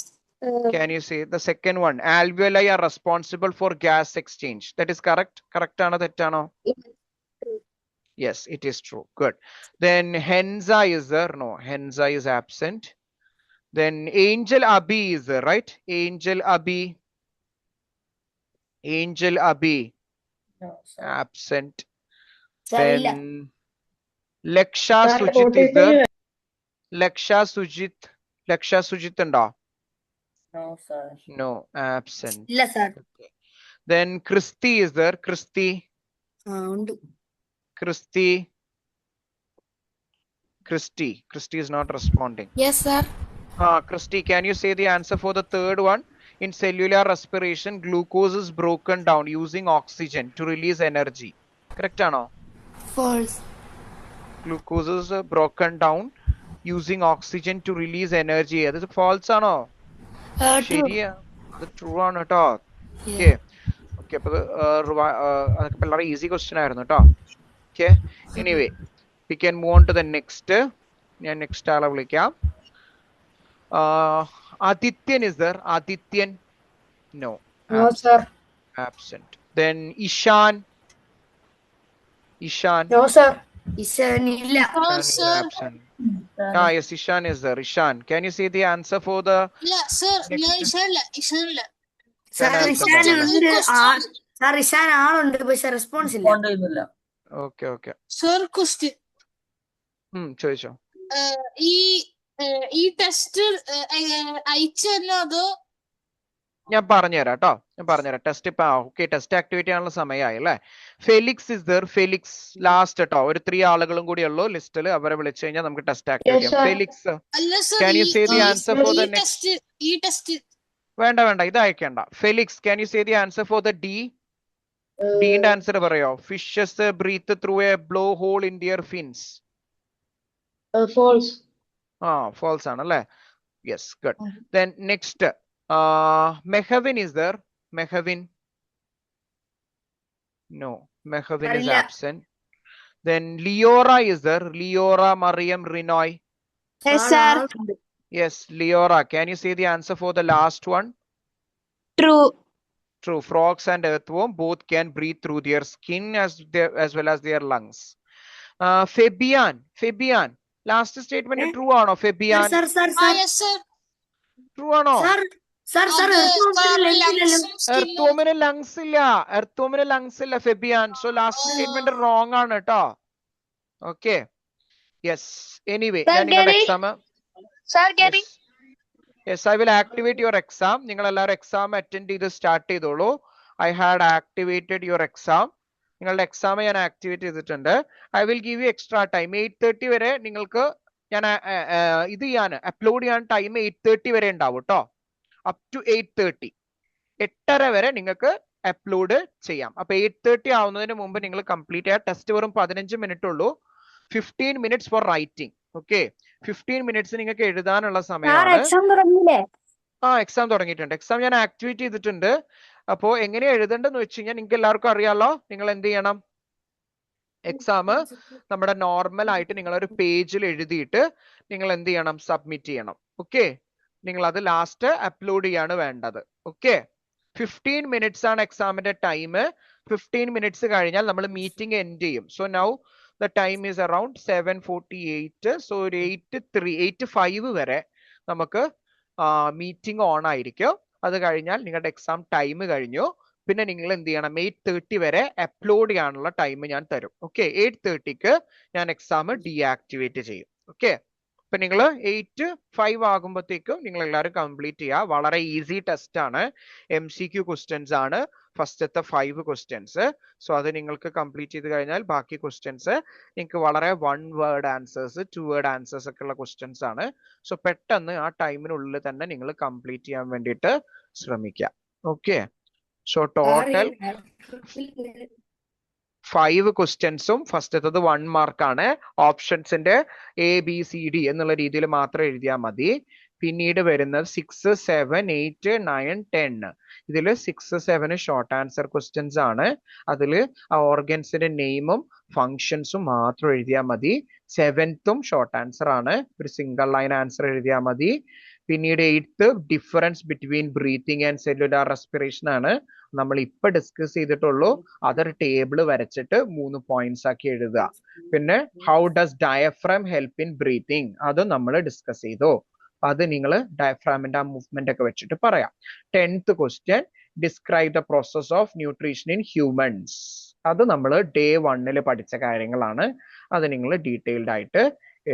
can you say the second one? Alveoli are responsible for gas exchange. That is correct? Correct ano tettano? Yes, it is true. Good. Then Henza is there? No, Henza is absent. Then Angel Abi is there, right? Angel Abi. Angel Abi. No, sir. Absent. Sir, ഇല്ല. Then Laksha Sujit is there. Laksha Sujit undo? No, sir. No, absent. ഇല്ല sir. Okay. Then Christy is there. Christy ഉണ്ട്. Christy is not responding. Yes, sir. Christy, can you say the answer for the third one? In cellular respiration, glucose is broken down using oxygen to release energy. Correct ano? False. Glucose is broken down using oxygen to release energy. That is false ano? True. ശരിയാ, അത് true ആണ് കേട്ടോ. Okay okay, അപ്പൊ അതൊക്കെ വളരെ easy question ആയിരുന്നു കേട്ടോ. Okay, anyway we can move on to the next. ഞാൻ നെക്സ്റ്റ് ആളെ വിളിക്കാം. Adityan is there? Adityan? No. No, sir. Absent. Then Ishan? No, sir. ഇശാൻ ഇല്ല. Absent. Yes, Ishan is there. Ishan, can you say the answer for the Sir, next? Sir Ishan ഉണ്ട്. Sir ഇശാൻ ആളുണ്ട്, പക്ഷെ response ഇല്ല. കൊണ്ടുവരുന്നില്ല. Okay, okay. sir, question. ചോദിച്ചോ. ഈ test അയച്ചു തന്നോ അതോ? ഞാൻ പറഞ്ഞുതരാം കേട്ടോ, ഞാൻ പറഞ്ഞുതരാം. ടെസ്റ്റ് ഇപ്പൊ ഓക്കെ, ടെസ്റ്റ് ആക്ടിവേറ്റ് ചെയ്യാനുള്ള സമയമായി അല്ലേ. Felix is there. Felix last കേട്ടോ. ഒരു 3 ആളുകളും കൂടി ഉള്ളൂ ലിസ്റ്റിൽ. അവരെ വിളിച്ചു കഴിഞ്ഞാൽ നമുക്ക് ടെസ്റ്റ് ആക്ടിവേറ്റ് ചെയ്യാം. ഫെലിക്സ്, അല്ല sir, can you say the answer for the next? ഈ ടെസ്റ്റ് വേണ്ട, ഇത് അയക്കണ്ട. Felix, can you say the answer for the D? ഡിന്റെ ആൻസർ പറയോ? Fishes breathe through a blow hole in their fins. False. False ആണല്ലേ. Yes, good. Then next, Mehavin is there? Mehavin? No, Mehavin is Arilla. absent. Then Leora is there? Leora Mariam Rinoy? Yes, sir. Yes, Leora, can you say the answer for the last one? True. True. Frogs and earthworm both can breathe through their skin as well as their lungs. Fabian, last statement true ആണോ? Fabian, sir Yes, sir. true ആണോ? Sir എർത്തോമിന് lungs ഇല്ല ഫെബിയാൻ. So last statement wrong ആണ് കേട്ടോ. Okay, yes. Anyway, ഞാൻ നിങ്ങളുടെ exam yes, I will activate your exam. നിങ്ങൾ എല്ലാവരും exam attend ചെയ്ത് സ്റ്റാർട്ട് ചെയ്തോളൂ. I had activated your exam. നിങ്ങളുടെ എക്സാം ഞാൻ ആക്ടിവേറ്റ് ചെയ്തിട്ടുണ്ട്. I will give you extra time. 8:30 വരെ നിങ്ങൾക്ക് ഞാൻ ഇത് ചെയ്യാൻ അപ്ലോഡ് ചെയ്യാൻ ടൈം 8:30 വരെ ഉണ്ടാവും കേട്ടോ. Up to 8:30. 8:30 വരെ നിങ്ങൾക്ക് അപ്ലോഡ് ചെയ്യാം. അപ്പൊ 8:30 ആവുന്നതിന് മുമ്പ് നിങ്ങൾ കംപ്ലീറ്റ് ചെയ്യാം. ടെസ്റ്റ് വെറും 15 മിനിറ്റ് ഉള്ളൂ. 15 minutes for writing. Okay, 15 minutes നിങ്ങൾക്ക് എഴുതാനുള്ള സമയമാണ്. എക്സാം തുടങ്ങിയിട്ടുണ്ട്. എക്സാം ഞാൻ ആക്ടിവേറ്റ് ചെയ്തിട്ടുണ്ട്. അപ്പോ എങ്ങനെയാ എഴുതേണ്ടതെന്ന് വെച്ച് കഴിഞ്ഞാൽ നിങ്ങൾക്ക് എല്ലാവർക്കും അറിയാലോ. നിങ്ങൾ എന്ത് ചെയ്യണം? എക്സാം നമ്മുടെ നോർമൽ ആയിട്ട് നിങ്ങൾ ഒരു പേജിൽ എഴുതിയിട്ട് നിങ്ങൾ എന്ത് ചെയ്യണം? സബ്മിറ്റ് ചെയ്യണം. ഓക്കെ, നിങ്ങൾ അത് ലാസ്റ്റ് അപ്ലോഡ് ചെയ്യാണ് വേണ്ടത്. ഓക്കെ, 15 minutes ആണ് എക്സാമിന്റെ ടൈം. 15 minutes കഴിഞ്ഞാൽ നമ്മൾ മീറ്റിംഗ് എൻഡ് ചെയ്യും. So now the time is around 7:48. so ഒരു 8:05 വരെ നമുക്ക് മീറ്റിംഗ് ഓൺ ആയിരിക്കും. അത് കഴിഞ്ഞാൽ നിങ്ങളുടെ എക്സാം ടൈം കഴിഞ്ഞു. പിന്നെ നിങ്ങൾ എന്ത് ചെയ്യണം? 8:30 വരെ അപ്ലോഡ് ചെയ്യാനുള്ള ടൈം ഞാൻ തരും. ഓക്കെ, 8:30ക്ക് ഞാൻ എക്സാം ഡീആക്ടിവേറ്റ് ചെയ്യും. ഓക്കെ, അപ്പൊ നിങ്ങൾ 8:05 ആകുമ്പോഴത്തേക്കും നിങ്ങൾ എല്ലാവരും കംപ്ലീറ്റ് ചെയ്യുക. വളരെ ഈസി ടെസ്റ്റ് ആണ്. MCQ ക്വസ്റ്റ്യൻസ് ആണ് ഫസ്റ്റത്തെ 5 ക്വസ്റ്റ്യൻസ്. സോ അത് നിങ്ങൾക്ക് കംപ്ലീറ്റ് ചെയ്ത് കഴിഞ്ഞാൽ ബാക്കി ക്വസ്റ്റ്യൻസ് നിങ്ങൾക്ക് വളരെ 1 word ആൻസേഴ്സ് 2 word ആൻസേഴ്സ് ഒക്കെ ഉള്ള ക്വസ്റ്റ്യൻസ് ആണ്. സോ പെട്ടെന്ന് ആ ടൈമിനുള്ളിൽ തന്നെ നിങ്ങൾ കംപ്ലീറ്റ് ചെയ്യാൻ വേണ്ടിയിട്ട് ശ്രമിക്കുക. ഓക്കെ, സോ ടോട്ടൽ 5 ക്വസ്റ്റ്യൻസും ഫസ്റ്റത്തത് 1 മാർക്കാണ്. ഓപ്ഷൻസിന്റെ ABCD എന്നുള്ള രീതിയിൽ മാത്രം എഴുതിയാൽ മതി. പിന്നീട് വരുന്നത് 6, 7, 8, 9, 10. ഇതിൽ 6, 7 ഷോർട്ട് ആൻസർ ക്വസ്റ്റ്യൻസ് ആണ്. അതിൽ ആ ഓർഗൻസിന്റെ നെയിമും ഫങ്ഷൻസും മാത്രം എഴുതിയാൽ മതി. 7th ഷോർട്ട് ആൻസർ ആണ്, ഒരു സിംഗിൾ ലൈൻ ആൻസർ എഴുതിയാൽ മതി. പിന്നീട് 8th difference between breathing and cellular respiration ആണ്. നമ്മൾ ഇപ്പൊ ഡിസ്കസ് ചെയ്തിട്ടുള്ളൂ. അതൊരു ടേബിൾ വരച്ചിട്ട് 3 പോയിന്റ്സ് ആക്കി എഴുതുക. പിന്നെ how does diaphragm help in breathing, അതും നമ്മൾ ഡിസ്കസ് ചെയ്തു. അത് നിങ്ങൾ ഡയഫ്രാമിന്റെ ആ മൂവ്മെന്റ് ഒക്കെ വെച്ചിട്ട് പറയാം. 10th question, describe the process of nutrition in humans. അത് നമ്മൾ ഡേ 1 പഠിച്ച കാര്യങ്ങളാണ്. അത് നിങ്ങൾ ഡീറ്റെയിൽഡ് ആയിട്ട്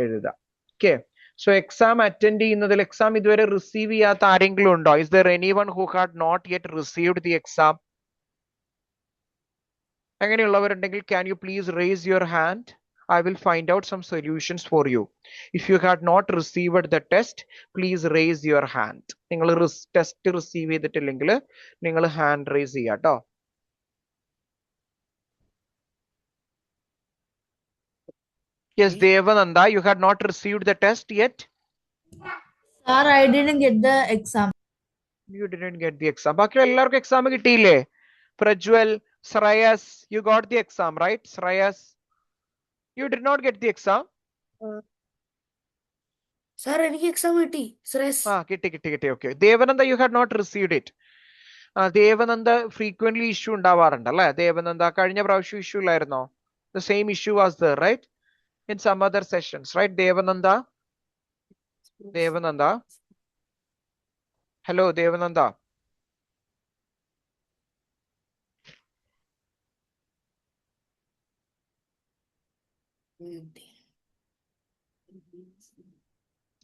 എഴുതുക. ഓക്കെ. സോ എക്സാം അറ്റൻഡ് ചെയ്യുന്നതിൽ എക്സാം ഇതുവരെ റിസീവ് ചെയ്യാത്ത ആരെങ്കിലും ഉണ്ടോ? Is there anyone who had not yet received the exam? അങ്ങനെയുള്ളവരുണ്ടെങ്കിൽ can you please raise your hand? I will find out some solutions for you. If you had not received the test, please raise your hand. നിങ്ങൾ test receive ചെയ്തിട്ടില്ലെങ്കിൽ നിങ്ങൾ hand raise ചെയ്യാം കേട്ടോ. Yes, Devananda, you had not received the test yet? Sir, I didn't get the exam. You didn't get the exam. ബാക്കി എല്ലാവർക്കും exam കിട്ടിയില്ലേ? Prajwal, Shreyas, you got the exam, right? Shreyas, you did not get the exam? Sir എനിക്ക് exam കിട്ടി. കിട്ടി. Okay. Devananda, you had not received it. Devananda frequently issue ഉണ്ടാവാറുണ്ട് അല്ലെ? ദേവനന്ദ കഴിഞ്ഞ പ്രാവശ്യം ഇഷ്യൂ ഇല്ലായിരുന്നോ? The same issue was there, right? In some other sessions, right? Devananda? Hello, Devananda.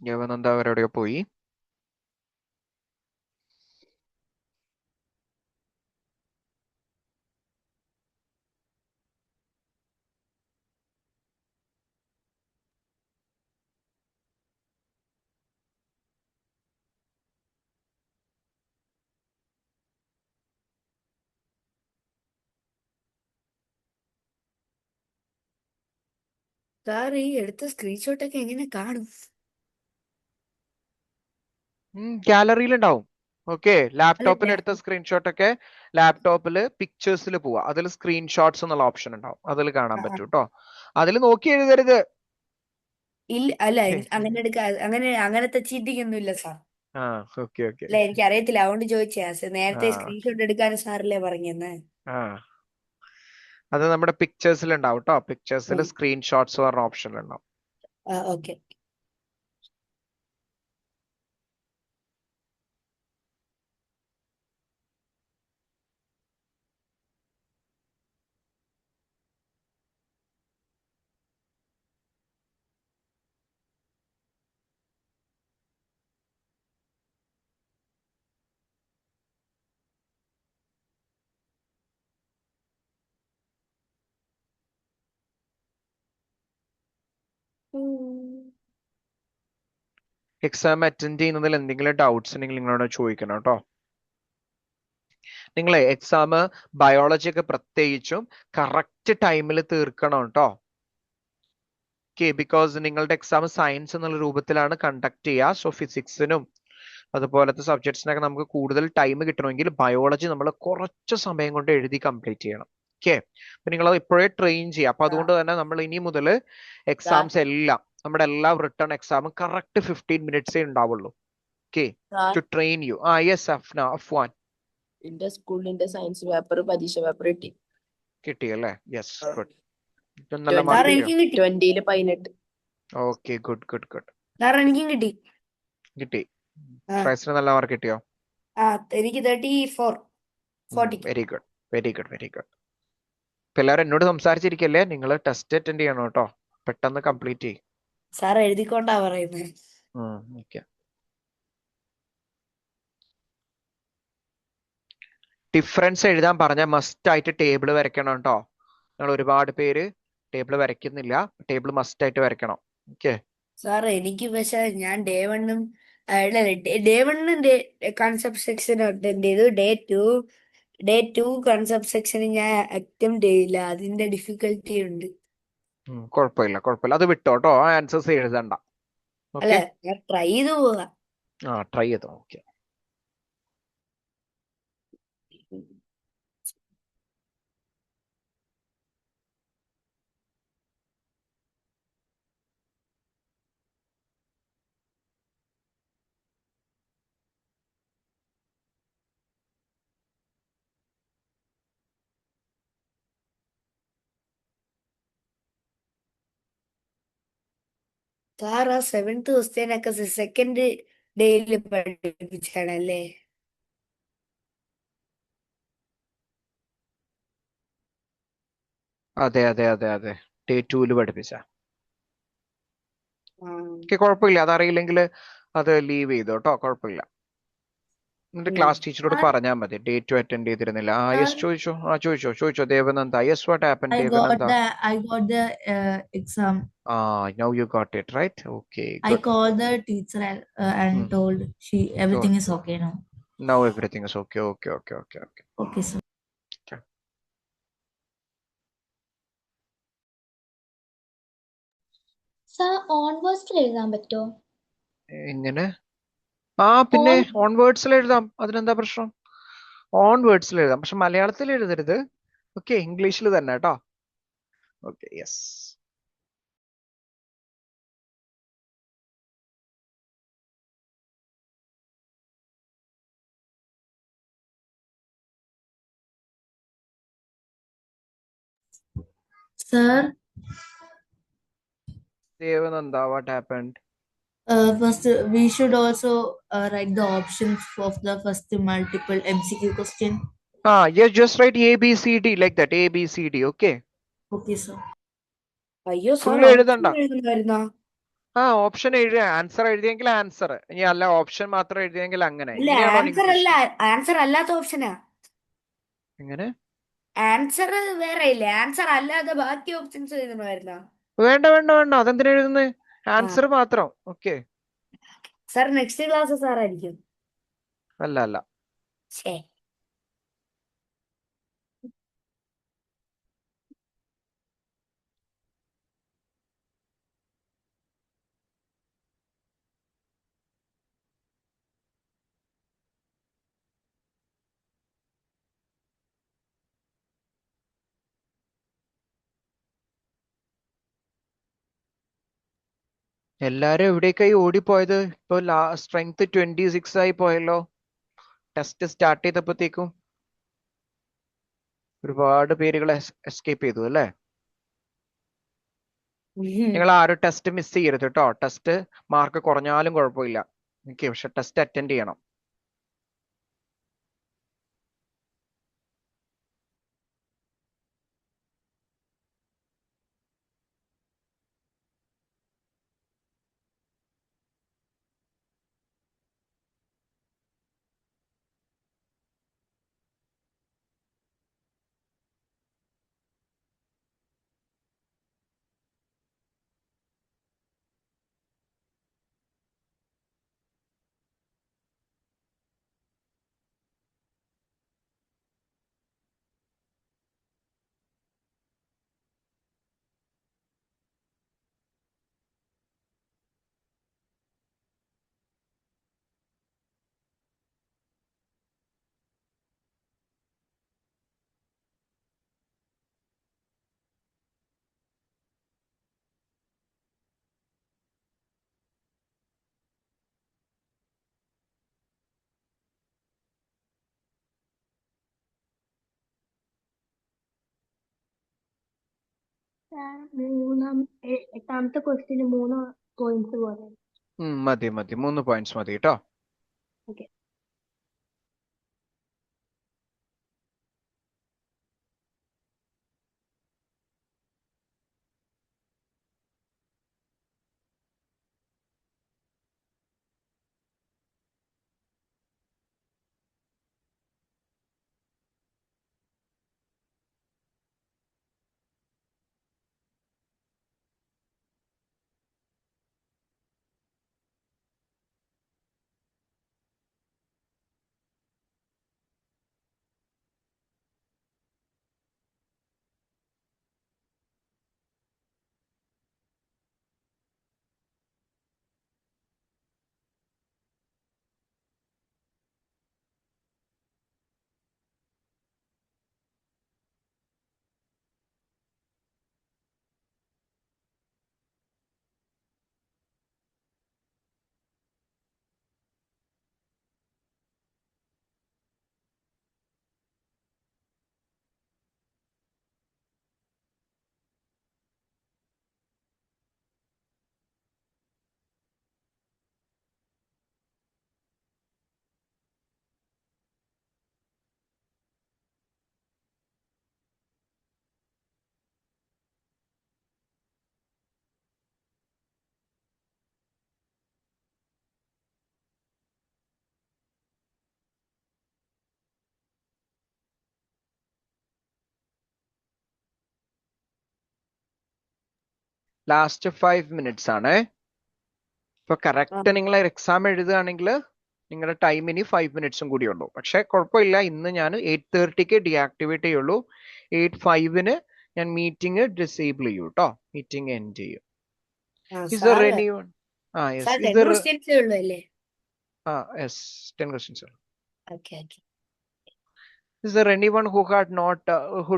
Devananda അവരെവിടെയോ പോയി. Sir ഈ എടുത്ത സ്ക്രീൻഷോട്ട് ഒക്കെ എങ്ങനെ കാണും? ഗാലറിയിൽ ഉണ്ടാവും. ഓക്കെ. ലാപ്ടോപ്പിൽ എടുത്ത സ്ക്രീൻഷോട്ട് ഒക്കെ ലാപ്ടോപ്പിൽ പിക്ചേഴ്സിൽ പോവാ. അതിൽ സ്ക്രീൻഷോട്ട്സ് എന്നുള്ള ഓപ്ഷൻ ഉണ്ടാവും. അതിൽ കാണാൻ പറ്റും കേട്ടോ. അതിൽ നോക്കി എഴുതരുത്. ഇല്ല, അല്ല അങ്ങനെ അങ്ങനത്തെ ചീറ്റിംഗ് ഒന്നും ഇല്ല സാർ. ഓക്കെ. അല്ല എനിക്ക് അറിയത്തില്ല, അതുകൊണ്ട് ചോദിച്ചാ. നേരത്തെ സ്ക്രീൻഷോട്ട് എടുക്കാൻ സാറല്ലേ പറഞ്ഞെന്ന്. അത് നമ്മുടെ പിക്ചേഴ്സിൽ ഉണ്ടാവും കേട്ടോ. പിക്ചേഴ്സിൽ സ്ക്രീൻഷോട്ട്സ് പറഞ്ഞ ഓപ്ഷൻ ഉണ്ടാവും. ഓക്കെ. എക്സാം അറ്റൻഡ് ചെയ്യുന്നതിൽ എന്തെങ്കിലും ഡൗട്ട്സ് ഉണ്ടെങ്കിൽ നിങ്ങളോട് ചോദിക്കണം കേട്ടോ. നിങ്ങളെ എക്സാം ബയോളജി ഒക്കെ പ്രത്യേകിച്ചും കറക്റ്റ് ടൈമിൽ തീർക്കണം കേട്ടോ. ഓക്കെ. ബിക്കോസ് നിങ്ങളുടെ എക്സാം സയൻസ് എന്നുള്ള രൂപത്തിലാണ് കണ്ടക്ട് ചെയ്യുക. സോ ഫിസിക്സിനും അതുപോലത്തെ സബ്ജക്ട്സിനൊക്കെ നമുക്ക് കൂടുതൽ ടൈം കിട്ടണമെങ്കിൽ ബയോളജി നമ്മൾ കുറച്ച് സമയം കൊണ്ട് എഴുതി കംപ്ലീറ്റ് ചെയ്യണം. ഓക്കെ. അപ്പൊ നിങ്ങൾ അത് ഇപ്പോഴേ ട്രെയിൻ ചെയ്യുക. അപ്പൊ അതുകൊണ്ട് തന്നെ നമ്മൾ ഇനി മുതൽ എക്സാംസ് എല്ലാം നമ്മുടെ എല്ലാ റിട്ടേൺ എക്സാമും കറക്റ്റ് 15 മിനിറ്റ്സേ ഉണ്ടാവുള്ളൂ. Okay. To train you. Yes Afwan. എന്റെ സ്കൂളിന്റെ സയൻസ് പേപ്പർ പരീക്ഷ പേപ്പർ കിട്ടിയല്ലേ? Yes, good. 20-18. Okay, good. എനിക്കും കിട്ടി. ഫ്രൈസിന് നല്ല മാർക്ക് കിട്ടിയോ? എനിക്ക് 34, 40. Very good. ഇപ്പൊ എല്ലാവരും എന്നോട് സംസാരിച്ചിരിക്കല്ലേ? നിങ്ങൾ ടെസ്റ്റ് അറ്റൻഡ് ചെയ്യണം കേട്ടോ. പെട്ടെന്ന് കംപ്ലീറ്റ് ചെയ്യും. സാർ എഴുതിക്കൊണ്ടാ പറയുന്നത്. ഓക്കെ. ഡിഫറൻസ് എഴുതാൻ പറഞ്ഞ മസ്റ്റ് ആയിട്ട് ടേബിൾ വരയ്ക്കണം കേട്ടോ. നിങ്ങൾ ഒരുപാട് പേര് ടേബിൾ വരയ്ക്കുന്നില്ല. ടേബിൾ മസ്റ്റ് ആയിട്ട് വരയ്ക്കണം. ഓക്കെ. സാർ എനിക്ക് പക്ഷെ ഞാൻ ഡേ 1 കൺസെപ്റ്റ് സെക്ഷൻ അറ്റൻഡ് ചെയ്തു. ഡേ 2 കൺസെപ്റ്റ് സെക്ഷൻ ഞാൻ അറ്റംപ്റ്റ് ചെയ്തില്ല. അതിന്റെ ഡിഫിക്കൽറ്റി ഉണ്ട്. കുഴപ്പമില്ല. അത് വിട്ടോ കേട്ടോ. ആൻസേഴ്സ് എഴുതണ്ട. അല്ല, ഞാൻ ട്രൈ ചെയ്തു പോകാം. ട്രൈ ചെയ്തോ. ഓക്കെ. സാർ ആ 7th ക്വസ്റ്റ്യനൊക്കെ സെക്കൻഡ് ഡേയിൽ പഠിപ്പിച്ചാണല്ലേ? അതെ അതെ അതെ അതെ, ഡേ 2 പഠിപ്പിച്ച. കുഴപ്പമില്ല, അതറിയില്ലെങ്കിൽ അത് ലീവ് ചെയ്തോ കേട്ടോ, കുഴപ്പമില്ല. എന്നിട്ട് ക്ലാസ് ടീച്ചറോട് പറഞ്ഞാൽ മതി ഡേ 2 അറ്റൻഡ് ചെയ്തിരുന്നില്ല. യെസ്, ചോദിച്ചോ Devananda. Yes, what happen Devananda? I got the exam. Now you got it right. Okay, I good. called the teacher and told everything is okay now. Now everything is okay. Okay. Okay, sir. Sir ഓൺവേഴ്സിൽ എഴുതാൻ പറ്റുമോ? എങ്ങനെ? പിന്നെ ഓൺവേർഡ്സിൽ എഴുതാം, അതിനെന്താ പ്രശ്നം? ഓൺവേർഡ്സിൽ എഴുതാം, പക്ഷെ മലയാളത്തിൽ എഴുതരുത്. ഓക്കെ, ഇംഗ്ലീഷിൽ തന്നെ കേട്ടോ. Okay, yes. Sir, Devananda, what happened? first we should also write the options of the first multiple MCQ question. Yes, just write A, B, C, D like that. A, B, C, D. Okay. Okay, sir. അയ്യോ sir, full എഴുതണ്ട. എഴുതുന്നായിരുന്നോ? Option എഴുതിയ answer എഴുതിയെങ്കിൽ answer, ഇനി അല്ല option മാത്രം എഴുതിയെങ്കിൽ അങ്ങനെ. Answer അല്ലാത്ത ഓപ്ഷനാ. എങ്ങനെ? Answer വേറെ ഇല്ലേ? ആൻസർ അല്ലാതെ ബാക്കി ഓപ്ഷൻസ് എഴുതണമായിരുന്നോ? വേണ്ട, അതെന്തിനാ എഴുതുന്നത്? ആൻസർ മാത്രം. Okay sir, next class sir ആയിരിക്കും. അല്ല. ശേ, എല്ലാരും എവിടേക്കായി ഓടിപ്പോയത്? ഇപ്പൊ സ്ട്രെങ്ത് 26 ആയി പോയല്ലോ. ടെസ്റ്റ് സ്റ്റാർട്ട് ചെയ്തപ്പോഴത്തേക്കും ഒരുപാട് പേരുകൾ എസ്കേപ്പ് ചെയ്തു അല്ലേ? നിങ്ങൾ ആരും ടെസ്റ്റ് മിസ് ചെയ്യരുത് കേട്ടോ. ടെസ്റ്റ് മാർക്ക് കുറഞ്ഞാലും കുഴപ്പമില്ല. ഓക്കെ, പക്ഷെ ടെസ്റ്റ് അറ്റൻഡ് ചെയ്യണം. എട്ടാമത്തെ ക്വസ്റ്റ്യന് 3 പോയിന്റ്സ് പോലെ. മതി 3 പോയിന്റ്സ് മതി കേട്ടോ. ഓക്കെ. ലാസ്റ്റ് 5 minutes ആണ്. ഇപ്പൊ കറക്റ്റ് നിങ്ങൾ എക്സാം എഴുതുകയാണെങ്കിൽ നിങ്ങളുടെ ടൈം ഇനി 5 minutes കൂടി ഉള്ളൂ. പക്ഷെ കുഴപ്പമില്ല, ഇന്ന് ഞാൻ 8:30 ഡീആക്ടിവേറ്റ് ചെയ്യുള്ളൂ. 8:05 ഞാൻ മീറ്റിംഗ് ഡിസേബിൾ ചെയ്യൂ കേട്ടോ. മീറ്റിംഗ് എൻഡ് ചെയ്യും. Is there anyone? Yes. Sir, Is 10 there? questions ഉള്ളൂ അല്ലേ? Yes, 10 questions. Okay. Is there anyone who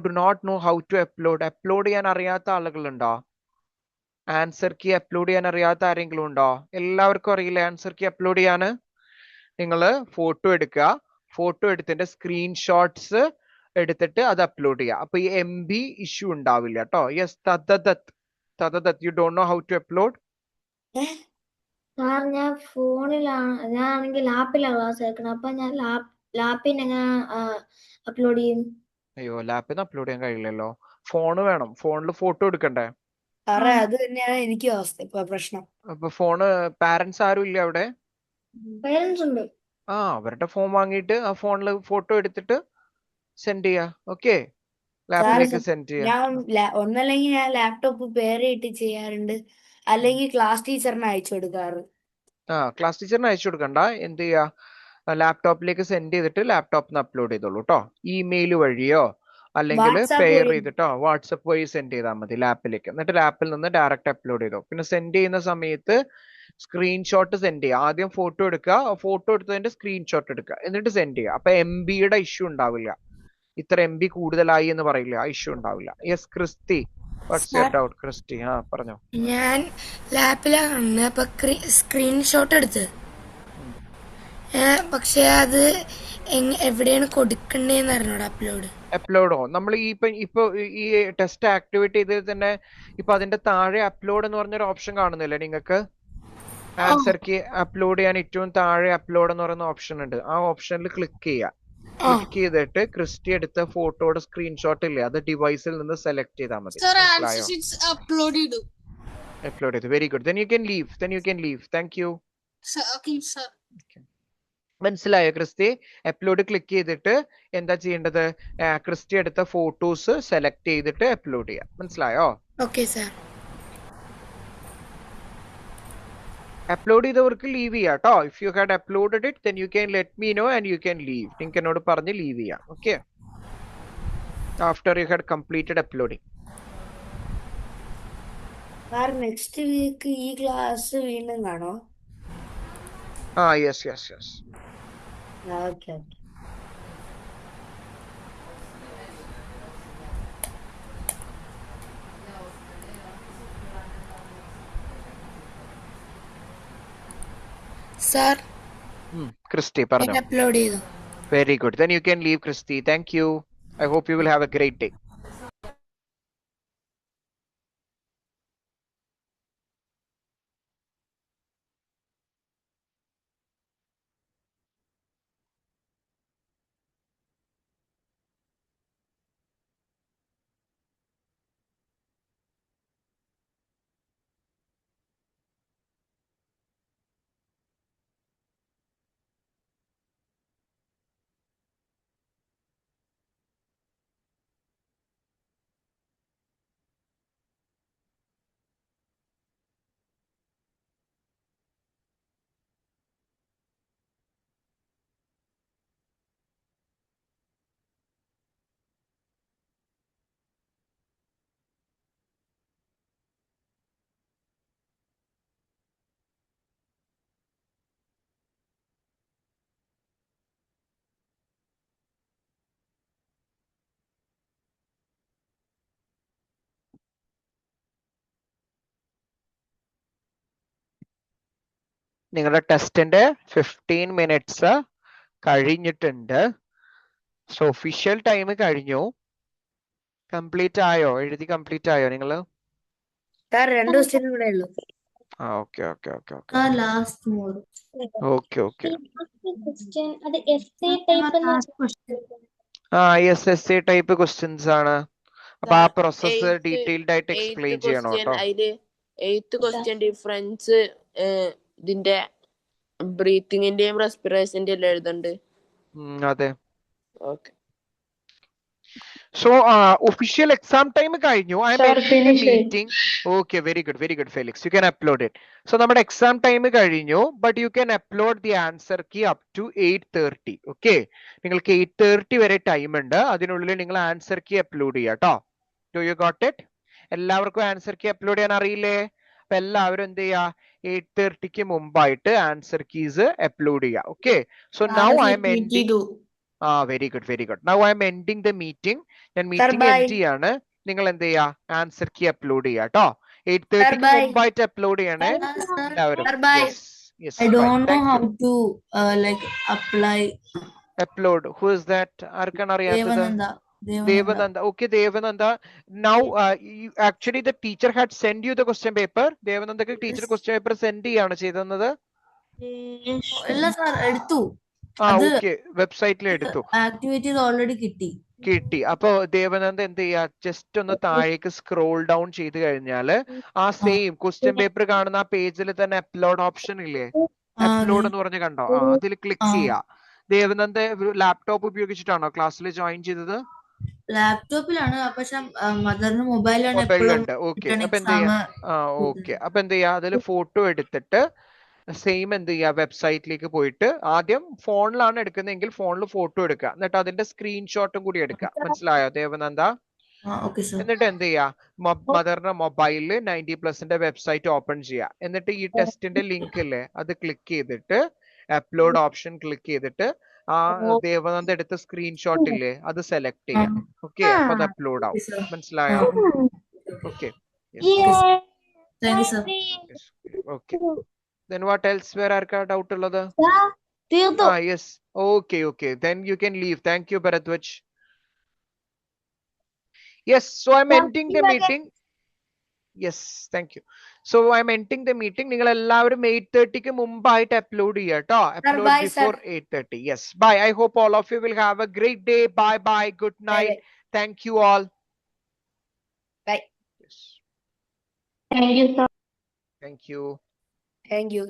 do not know how to upload? Upload ചെയ്യാൻ അറിയാത്ത ആളുകളുണ്ടോ? ആൻസർ കീ അപ്ലോഡ് ചെയ്യാൻ അറിയാത്ത ആരെങ്കിലും ഉണ്ടോ? എല്ലാവർക്കും അറിയില്ല ആൻസർ കീ അപ്ലോഡ് ചെയ്യാന്. നിങ്ങൾ ഫോട്ടോ എടുക്കുക, ഫോട്ടോ എടുത്തിട്ട് സ്ക്രീൻഷോട്ട്സ് എടുത്തിട്ട് അത് അപ്ലോഡ് ചെയ്യുക. അപ്പൊ ഈ MB ഇഷ്യൂ ഉണ്ടാവില്ല കേട്ടോ. യെസ്, തദദത്ത് you don't know how to upload? Sir ഞാൻ ഫോണിലാണ്, ഞാൻ ആണെങ്കിൽ ലാപ്പിലാണ് ക്ലാസ് എടുക്കണം. അപ്പൊ ഞാൻ ലാപ്പിൽ എങ്ങനെ അപ്ലോഡ് ചെയ്യും? അയ്യോ, ലാപ്പിൽ നിന്ന് അപ്ലോഡ് ചെയ്യാൻ കഴിയില്ലല്ലോ. ഫോണ് വേണം, ഫോണിൽ ഫോട്ടോ എടുക്കണ്ടേ? സാറേ അത് തന്നെയാണ് എനിക്ക് അവസ്ഥ ഇപ്പൊ പ്രശ്നം. അപ്പൊ ഫോണ് പാരന്റ്സ് ആരും ഇല്ല അവിടെ? പേരൻസ് ഉണ്ട്. അവരുടെ ഫോൺ വാങ്ങിയിട്ട് ആ ഫോണിൽ ഫോട്ടോ എടുത്തിട്ട് സെൻഡ് ചെയ്യാ. ഓക്കെ, ലാപ്പിലേക്ക് സെൻഡ് ചെയ്യാം. ഞാൻ ഒന്നല്ലെങ്കിൽ ഞാൻ ലാപ്ടോപ്പ് പേര് ഇട്ട് ചെയ്യാറുണ്ട്, അല്ലെങ്കിൽ ക്ലാസ് ടീച്ചറിന് അയച്ചു കൊടുക്കാറ്. ക്ലാസ് ടീച്ചറിന് അയച്ചു കൊടുക്കണ്ട. എന്ത് ചെയ്യാ, ലാപ്ടോപ്പിലേക്ക് സെൻഡ് ചെയ്തിട്ട് ലാപ്ടോപ്പിന് അപ്ലോഡ് ചെയ്തോളൂ കേട്ടോ. ഇമെയിൽ വഴിയോ അല്ലെങ്കിൽ പെയർ ചെയ്തിട്ടോ വാട്സപ്പ് വഴി സെൻഡ് ചെയ്താൽ മതി ലാപ്പിലേക്ക്. എന്നിട്ട് ലാപ്പിൽ നിന്ന് ഡയറക്റ്റ് അപ്ലോഡ് ചെയ്തോ. പിന്നെ സെൻഡ് ചെയ്യുന്ന സമയത്ത് സ്ക്രീൻഷോട്ട് സെൻഡ് ചെയ്യുക. ആദ്യം ഫോട്ടോ എടുക്കുക, ഫോട്ടോ എടുത്തതിന്റെ സ്ക്രീൻഷോട്ട് എടുക്കുക, എന്നിട്ട് സെൻഡ് ചെയ്യുക. അപ്പൊ MBയുടെ ഇഷ്യൂ ഉണ്ടാവില്ല. ഇത്ര MB കൂടുതലായി എന്ന് പറയില്ല, ആ ഇഷ്യൂ ഉണ്ടാവില്ല. Yes Christy, what's your doubt? Christy, പറഞ്ഞോ. ഞാൻ ലാപ്പിലാണ് അപ്പൊ സ്ക്രീൻഷോട്ട് എടുത്ത്, പക്ഷെ അത് എവിടെയാണ് കൊടുക്കണ്ടേന്ന് അറിഞ്ഞോട് അപ്ലോഡോ? നമ്മൾ ഇപ്പൊ ഈ ടെസ്റ്റ് ആക്ടിവേറ്റ് ചെയ്തതിൽ തന്നെ ഇപ്പൊ അതിന്റെ താഴെ അപ്ലോഡ് എന്ന് പറഞ്ഞൊരു ഓപ്ഷൻ കാണുന്നില്ലേ നിങ്ങൾക്ക്? ആൻസർ കീ അപ്ലോഡ് ചെയ്യാൻ ഏറ്റവും താഴെ അപ്ലോഡ് എന്ന് പറയുന്ന ഓപ്ഷൻ ഉണ്ട്. ആ ഓപ്ഷനിൽ ക്ലിക്ക് ചെയ്യുക. ക്ലിക്ക് ചെയ്തിട്ട് ക്രിസ്റ്റി എടുത്ത ഫോട്ടോയുടെ സ്ക്രീൻഷോട്ട് ഇല്ലേ, അത് ഡിവൈസിൽ നിന്ന് സെലക്ട് ചെയ്താൽ മതി. അപ്ലോഡ് ചെയ്തു. Very good. Then you can leave. Thank you. മനസ്സിലായോ ക്രിസ്റ്റി? അപ്ലോഡ് ക്ലിക്ക് ചെയ്തിട്ട് എന്താ ചെയ്യേണ്ടത്? ക്രിസ്റ്റി എടുത്ത ഫോട്ടോസ് സെലക്ട് ചെയ്തിട്ട് അപ്ലോഡ് ചെയ്യാം. മനസ്സിലായോ? Okay sir. അപ്ലോഡ് ചെയ്തവർക്ക് ലീവ് ചെയ്യാം കേട്ടോ. If you had uploaded it then you can let me know and you can leave. നിങ്ങൾക്ക് എന്നോട് പറഞ്ഞ് ലീവ് ചെയ്യാം. Okay, after you had completed uploading. Next week ഈ ക്ലാസ് വീണ്ടും കാണോ? യെസ്. ഓക്കെ. സർ, ക്രിസ്റ്റി പറഞ്ഞോ. അപ്ലോഡ് ചെയ്തു. Very good. Then you can leave, Christy. Thank you. I hope you will have a great day. നിങ്ങളുടെ ടെസ്റ്റിന്റെ 15 minutes കഴിഞ്ഞിട്ടുണ്ട്. So official time കഴിഞ്ഞു. Complete ആയോ? എഴുതി കംപ്ലീറ്റ് ആയോ നിങ്ങള്? സാർ 2 ക്വസ്റ്റ്യൻ കൂടെ ഉള്ളൂ. ഓക്കെ. Last more. ഓക്കെ. അത് essay essay ടൈപ്പ് ക്വസ്റ്റ്യൻസ് ആണ്. അപ്പൊ ആ പ്രോസസ് ഡീറ്റെയിൽഡ് ആയിട്ട് എക്സ്പ്ലെയിൻ ചെയ്യണം കേട്ടോ. അതില് 8th ക്വസ്റ്റ്യൻ ഡിഫറൻസ് ഇതിന്റെ ബ്രീത്തിങ്ങിന്റെയും റെസ്പിറേഷന്റെയും എല്ലാം എഴുതണ്ട്. അതെ. Okay. So official exam time കഴിഞ്ഞു. I am Sir, ending the finish it. meeting. Okay, very good Felix. You can upload it. So നമ്മുടെ exam time കഴിഞ്ഞു, but you can upload the answer key up to 8:30. Okay, നിങ്ങൾക്ക് 8:30 വരെ time ഉണ്ട്. അതിനുള്ളിൽ നിങ്ങൾ answer key upload ചെയ്യാം ട്ടോ. Do you got it? എല്ലാവർക്കും ആൻസർ കീ അപ്ലോഡ് ചെയ്യാൻ അറിയില്ലേ? അപ്പൊ എല്ലാവരും എന്ത് ചെയ്യാ, 8:30ക്ക് മുമ്പായിട്ട് ആൻസർ കീസ് അപ്ലോഡ് ചെയ്യാം. Okay, so now I M ending. Very good. Now I M ending the meeting. ഞാൻ മീറ്റിംഗ് എൻഡ് ചെയ്യാണ്. നിങ്ങൾ എന്ത് ചെയ്യാ, ആൻസർ കീ അപ്ലോഡ് ചെയ്യാ കേട്ടോ. 8:30ക്ക് മുമ്പായിട്ട് അപ്ലോഡ് ചെയ്യണേ എല്ലാവരും. I don't know how to like apply. Upload. Who is that? ആർക്കാണ് അറിയാത്തത്? Devananda. Okay, Devananda. Now, actually, the teacher had sent you the question paper. Devananda ke teacher question paper send ചെയ്യാണ് ചെയ്തത്. ഇല്ല sir, എടുത്തു. Okay, വെബ്സൈറ്റിൽ എടുത്തു. Activity already കിട്ടി. അപ്പൊ ദേവനന്ദ എന്ത് ചെയ്യാ, ജസ്റ്റ് ഒന്ന് താഴേക്ക് സ്ക്രോൾ ഡൗൺ ചെയ്ത് കഴിഞ്ഞാല് ആ സെയിം ക്വസ്റ്റ്യൻ പേപ്പർ കാണുന്ന ആ പേജിൽ തന്നെ അപ്ലോഡ് ഓപ്ഷൻ ഇല്ലേ, അപ്ലോഡ് എന്ന് പറഞ്ഞ് കണ്ടോ, അതിൽ ക്ലിക്ക് ചെയ്യാ. ദേവനന്ദ ലാപ്ടോപ്പ് ഉപയോഗിച്ചിട്ടാണോ ക്ലാസ്സിൽ ജോയിൻ ചെയ്തത്? ലാപ്ടോപ്പിലാണ്, പക്ഷെ മദറിന് മൊബൈലാണ്. ഓക്കെ, അപ്പൊ എന്ത് ചെയ്യാ, അതിൽ ഫോട്ടോ എടുത്തിട്ട് സെയിം എന്ത് ചെയ്യാ, വെബ്സൈറ്റിലേക്ക് പോയിട്ട് ആദ്യം ഫോണിലാണ് എടുക്കുന്നതെങ്കിൽ ഫോണിൽ ഫോട്ടോ എടുക്കുക, എന്നിട്ട് അതിന്റെ സ്ക്രീൻഷോട്ടും കൂടി എടുക്കുക. മനസ്സിലായോ ദേവനന്ദ? എന്നിട്ട് എന്ത് ചെയ്യാ, മദറിന്റെ മൊബൈലില് 90+ വെബ്സൈറ്റ് ഓപ്പൺ ചെയ്യാ. എന്നിട്ട് ഈ ടെസ്റ്റിന്റെ ലിങ്ക് ഇല്ലേ, അത് ക്ലിക്ക് ചെയ്തിട്ട് അപ്ലോഡ് ഓപ്ഷൻ ക്ലിക്ക് ചെയ്തിട്ട് ആ ദേവനന്ദ എടുത്ത സ്ക്രീൻഷോട്ട് ഇല്ലേ, അത് സെലക്ട് ചെയ്യാം. ഓക്കെ, അപ്പൊ അത് അപ്ലോഡ് ആവും. മനസ്സിലായോ? Okay, okay. Then what else? Where are doubt ullada? Yes. Okay. Then you can leave. Thank you, Bharadwaj. Yes. So I'm ending the meeting. Yes. Thank you. So I'm ending the meeting. നിങ്ങൾ എല്ലാവരും 8:30ക്ക് മുമ്പായിട്ട് upload ചെയ്യാം ട്ടോ. Upload before 8:30. Yes. Bye. I hope all of you will have a great day. Bye. Good night. Thank you all. Bye. Yes. Thank you, sir. Thank you. Thank you.